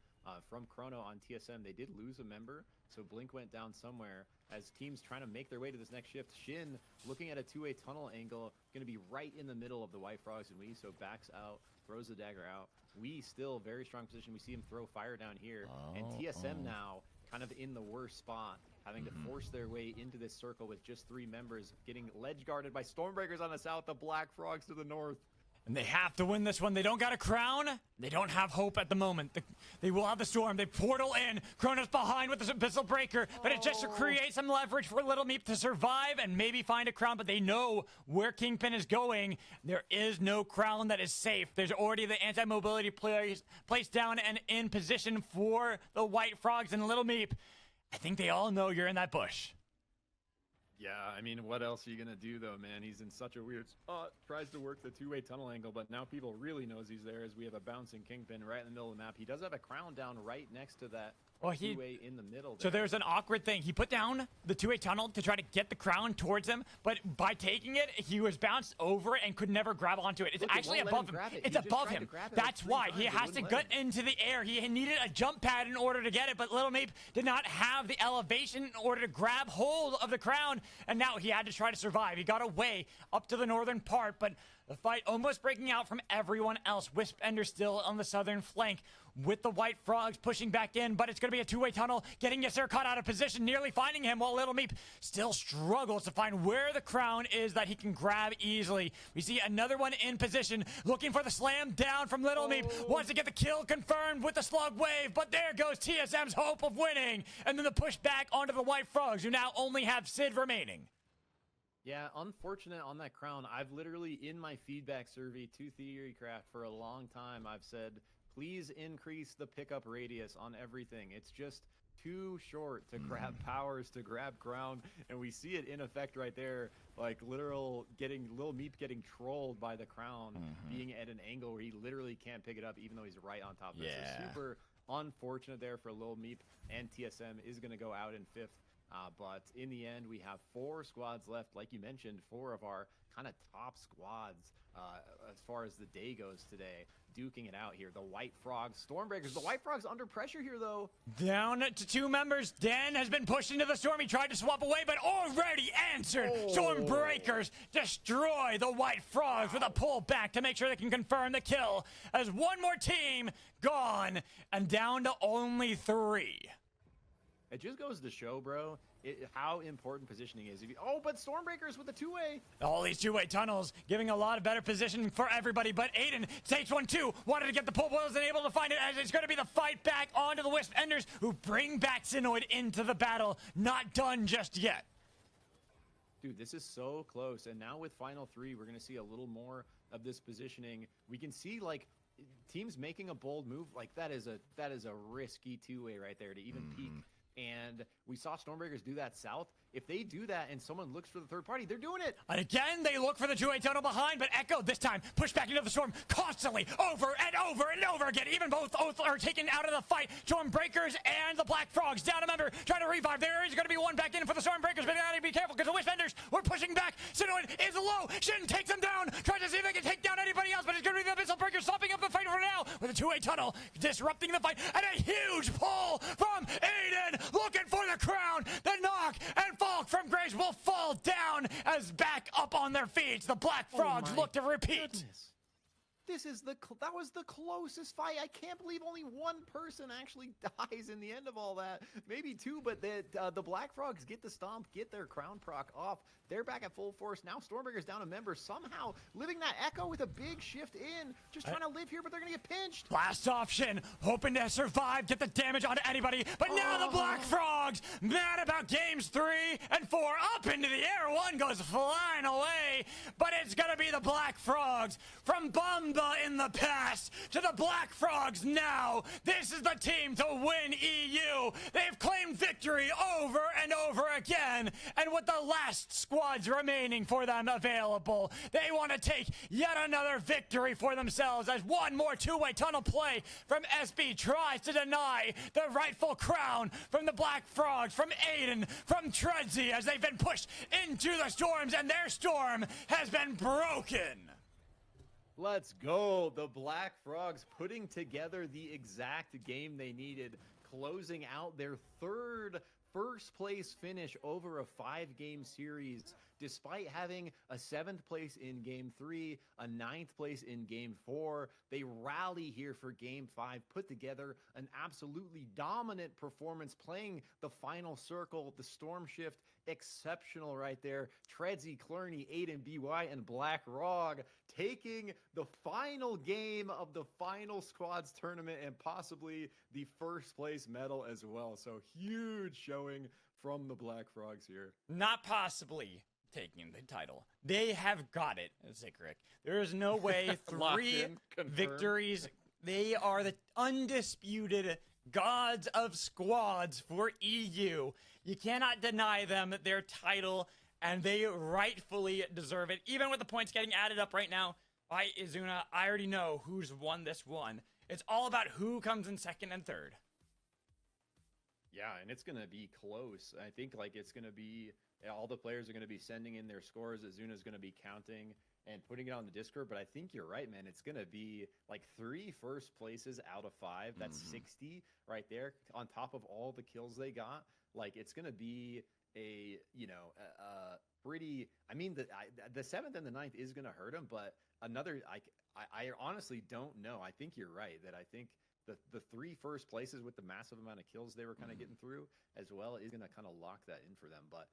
from Chrono on TSM. They did lose a member, so Blink went down somewhere. As teams trying to make their way to this next shift, Shin looking at a two-way tunnel angle, going to be right in the middle of the White Frogs and We, so backs out, throws the dagger out. We still very strong position. We see him throw fire down here, and TSM now kind of in the worst spot, having to force their way into this circle with just 3 members, getting ledge guarded by Stormbreakers on the south, the Black Frogs to the north. And they have to win this one. They don't got a crown. They don't have hope at the moment. They will have the storm. They portal in. Kronos behind with the Abyssal Breaker. But it's just to create some leverage for Little Meep to survive and maybe find a crown. But they know where Kingpin is going. There is no crown that is safe. There's already the anti-mobility placed down and in position for the White Frogs and Little Meep. I think they all know you're in that bush. Yeah, I mean, what else are you gonna do though, man? He's in such a weird spot. Tries to work the two-way tunnel angle, but now people really knows he's there as we have a bouncing Kingpin right in the middle of the map. He does have a crown down right next to that two-way in the middle. So there's an awkward thing. He put down the two-way tunnel to try to get the crown towards him, but by taking it, he was bounced over it and could never grab onto it. It's actually above him. It's above him. That's why he has to get into the air. He needed a jump pad in order to get it, but Little Meep did not have the elevation in order to grab hold of the crown, and now he had to try to survive. He got away up to the northern part, but the fight almost breaking out from everyone else. Wisp Ender still on the southern flank with the White Frogs pushing back in, but it's going to be a two-way tunnel, getting Khyzaro caught out of position, nearly finding him, while Little Meep still struggles to find where the crown is that he can grab easily. We see another one in position, looking for the slam down from Little Meep, wants to get the kill confirmed with the slug wave, but there goes TSM's hope of winning, and then the push back onto the White Frogs, who now only have Sid remaining. Yeah, unfortunate on that crown. I've literally, in my feedback survey to Theorycraft for a long time, I've said, please increase the pickup radius on everything. It's just too short to grab powers, to grab crown, and we see it in effect right there, like Little Meep getting trolled by the crown, being at an angle where he literally can't pick it up, even though he's right on top of it. So super unfortunate there for Little Meep, and TSM is going to go out in 5th. But in the end, we have 4 squads left. Like you mentioned, 4 of our kind of top squads as far as the day goes today, duking it out here. The White Frogs, Stormbreakers. The White Frogs under pressure here, though. Down to 2 members. Den has been pushed into the storm. He tried to swap away, but already answered. Stormbreakers destroy the White Frogs with a pullback to make sure they can confirm the kill. As one more team gone and down to only 3. It just goes to show, bro, how important positioning is. But Stormbreakers with the two-way. All these two-way tunnels giving a lot of better position for everybody, but Aiden takes one too. Wanted to get the pull, wasn't able to find it, as it's going to be the fight back onto the Wisp Enders, who bring back Sinoid into the battle. Not done just yet. Dude, this is so close, and now with Final 3, we're going to see a little more of this positioning. We can see, like, teams making a bold move. Like, that is a risky two-way right there to even peek. And we saw Stormbreakers do that south. If they do that and someone looks for the third party, they're doing it. And again, they look for the two-way tunnel behind, but Echo this time pushed back into the storm constantly, over and over and over again. Even both are taken out of the fight. Stormbreakers and the Black Frogs down a member, trying to revive. There is going to be one back in for the Stormbreakers, but they gotta be careful because the Wisp Enders were pushing back. Sinoid is low. Shin takes them down. Tries to see if they can take down anybody else, but it's going to be the Abyssal Breakers stopping up the fight for now with a two-way tunnel, disrupting the fight, and a huge pull from Aiden, looking for the crown. The knock and Falk from Graves will fall down as back up on their feet. The Black Frogs look to repeat. Goodness. That was the closest fight. I can't believe only one person actually dies in the end of all that. Maybe 2, but the Black Frogs get the stomp, get their crown proc off. They're back at full force. Now Stormbreakers down a member, somehow living that Echo with a big shift in. Just trying to live here, but they're going to get pinched. Blast off Shin, hoping to survive, get the damage onto anybody. But now the Black Frogs, mad about games 3 and 4. Up into the air, one goes flying away. But it's going to be the Black Frogs from Bumba in the past to the Black Frogs now. This is the team to win EU. They've claimed victory over and over again. And with the last squads remaining for them available, they want to take yet another victory for themselves as one more two-way tunnel play from SB tries to deny the rightful crown from the Black Frogs, from Aiden, from Tredsy, as they've been pushed into the storms and their storm has been broken. Let's go. The Black Frogs putting together the exact game they needed, closing out their first place finish over a 5-game series, despite having a 7th place in game 3, a 9th place in game 4. They rally here for game 5, put together an absolutely dominant performance, playing the final circle, the storm shift exceptional right there. Tredsy, Clerney, Aiden, BY, and Black Rog taking the final game of the final squads tournament and possibly the first place medal as well. So huge showing from the Black Frogs here. Not possibly taking the title. They have got it, Zikrik. There is no way. Locked 3 in, confirmed. victories. They are the undisputed gods of squads for EU. You cannot deny them their title, and they rightfully deserve it. Even with the points getting added up right now by Izuna, I already know who's won this one. It's all about who comes in second and third. Yeah, and it's going to be close. I think like it's going to be all the players are going to be sending in their scores. Izuna's going to be counting and putting it on the Discord. But I think you're right, man. It's going to be like 3 first places out of 5. That's 60 right there on top of all the kills they got. Like it's going to be a, pretty, I mean, the 7th and the 9th is going to hurt them. But another, I honestly don't know. I think you're right that I think the 3 first places with the massive amount of kills they were kind of getting through as well is going to kind of lock that in for them. But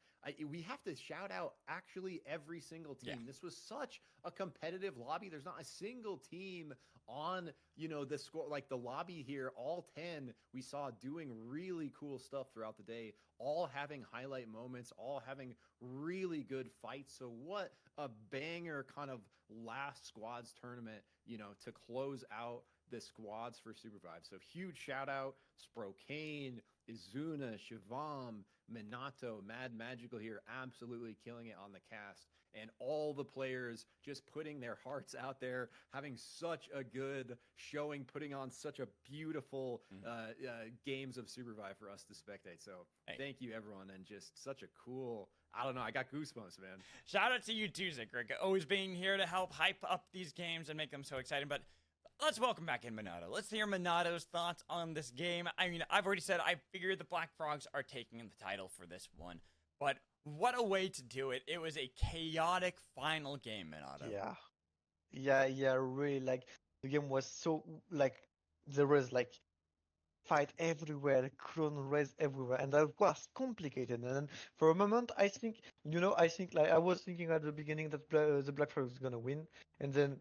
we have to shout out actually every single team. Yeah. This was such a competitive lobby. There's not a single team on, the score, like the lobby here, all 10 we saw doing really cool stuff throughout the day, all having highlight moments, all having really good fights. So what a banger kind of last squads tournament, to close out the squads for SUPERVIVE. So huge shout out Sprocaine, Izuna, Shivam, Minato, Mad Magical here, absolutely killing it on the cast, and all the players just putting their hearts out there, having such a good showing, putting on such a beautiful games of SUPERVIVE for us to spectate. So thank you everyone, and just such a cool, I don't know, I got goosebumps, man. Shout out to you too, Zikrik, always being here to help hype up these games and make them so exciting. But let's welcome back in Minato. Let's hear Minato's thoughts on this game. I mean, I've already said I figured the Black Frogs are taking the title for this one, but what a way to do it. It was a chaotic final game, Minato. Yeah, really, like, the game was so, like, there was, like, fight everywhere, clone race everywhere, and that was complicated. And then for a moment, I think, like, I was thinking at the beginning that the Black Frogs was gonna win, and then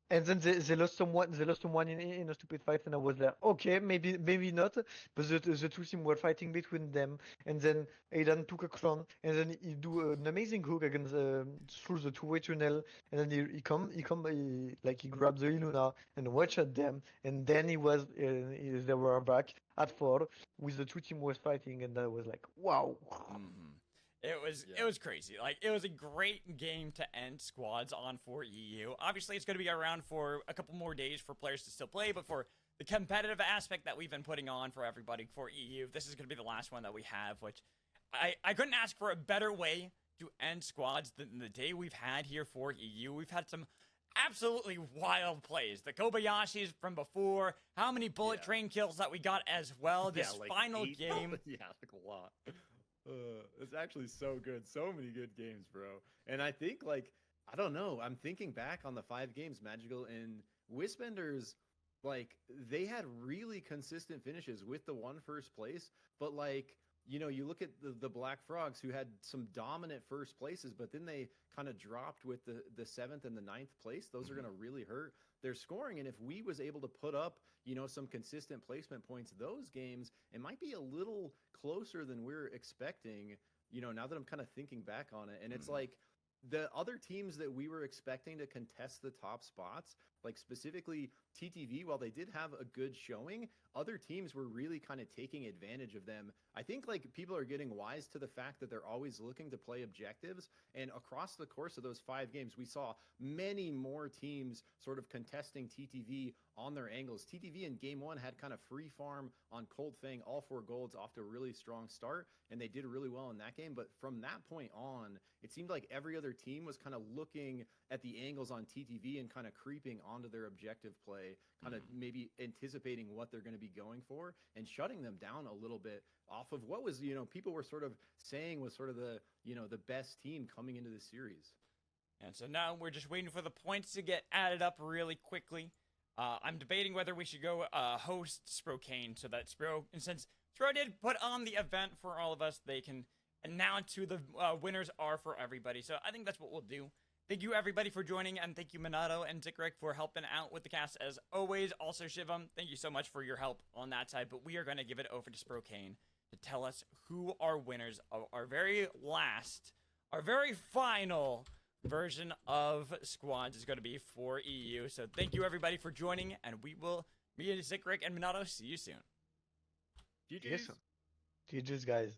they lost someone. They lost someone in a stupid fight, and I was like, okay, maybe not. But the 2 teams were fighting between them, and then Aidan took a clone, and then he do an amazing hook against through the 2-way tunnel, and then he grabbed the Iluna and watched at them, and then they were back at 4 with the 2 team was fighting, and I was like, wow. It was crazy. Like, it was a great game to end squads on for EU. Obviously, it's going to be around for a couple more days for players to still play, but for the competitive aspect that we've been putting on for everybody for EU, this is going to be the last one that we have, which I couldn't ask for a better way to end squads than the day we've had here for EU. We've had some absolutely wild plays. The Kobayashis from before, how many bullet train kills that we got as well. This like final 8. game. Yeah, like a lot. It's actually so good. So many good games, bro. And I think, like, I don't know. I'm thinking back on the 5 games, Magical and Wisbenders, like, they had really consistent finishes with the 1 first place. But, like, you look at the Black Frogs, who had some dominant first places, but then they kind of dropped with the 7th and the 9th place. Those are going to really hurt their scoring. And if we was able to put up, some consistent placement points, those games, it might be a little closer than we're expecting, now that I'm kind of thinking back on it. And it's like the other teams that we were expecting to contest the top spots, like specifically TTV, while they did have a good showing, other teams were really kind of taking advantage of them. I think, like, people are getting wise to the fact that they're always looking to play objectives. And across the course of those 5 games, we saw many more teams sort of contesting TTV on their angles. TTV in game 1 had kind of free farm on Cold Fang, all 4 golds, off to a really strong start, and they did really well in that game. But from that point on, it seemed like every other team was kind of looking at the angles on TTV and kind of creeping onto their objective play, kind of maybe anticipating what they're going to be going for and shutting them down a little bit off of what was, people were sort of saying was sort of the, the best team coming into the series. And so now we're just waiting for the points to get added up really quickly. I'm debating whether we should go host Sprocaine so that and since Spro did put on the event for all of us, they can and now to the winners are for everybody. So I think that's what we'll do. Thank you everybody for joining, and thank you Minato and Zikrik for helping out with the cast as always. Also Shivam, thank you so much for your help on that side. But we are going to give it over to Sprocaine to tell us who our winners of our very last, our very final version of squads is going to be for EU. So thank you everybody for joining, and we will, me and Zikrik and Minato, see you soon. GG's. GG's, guys.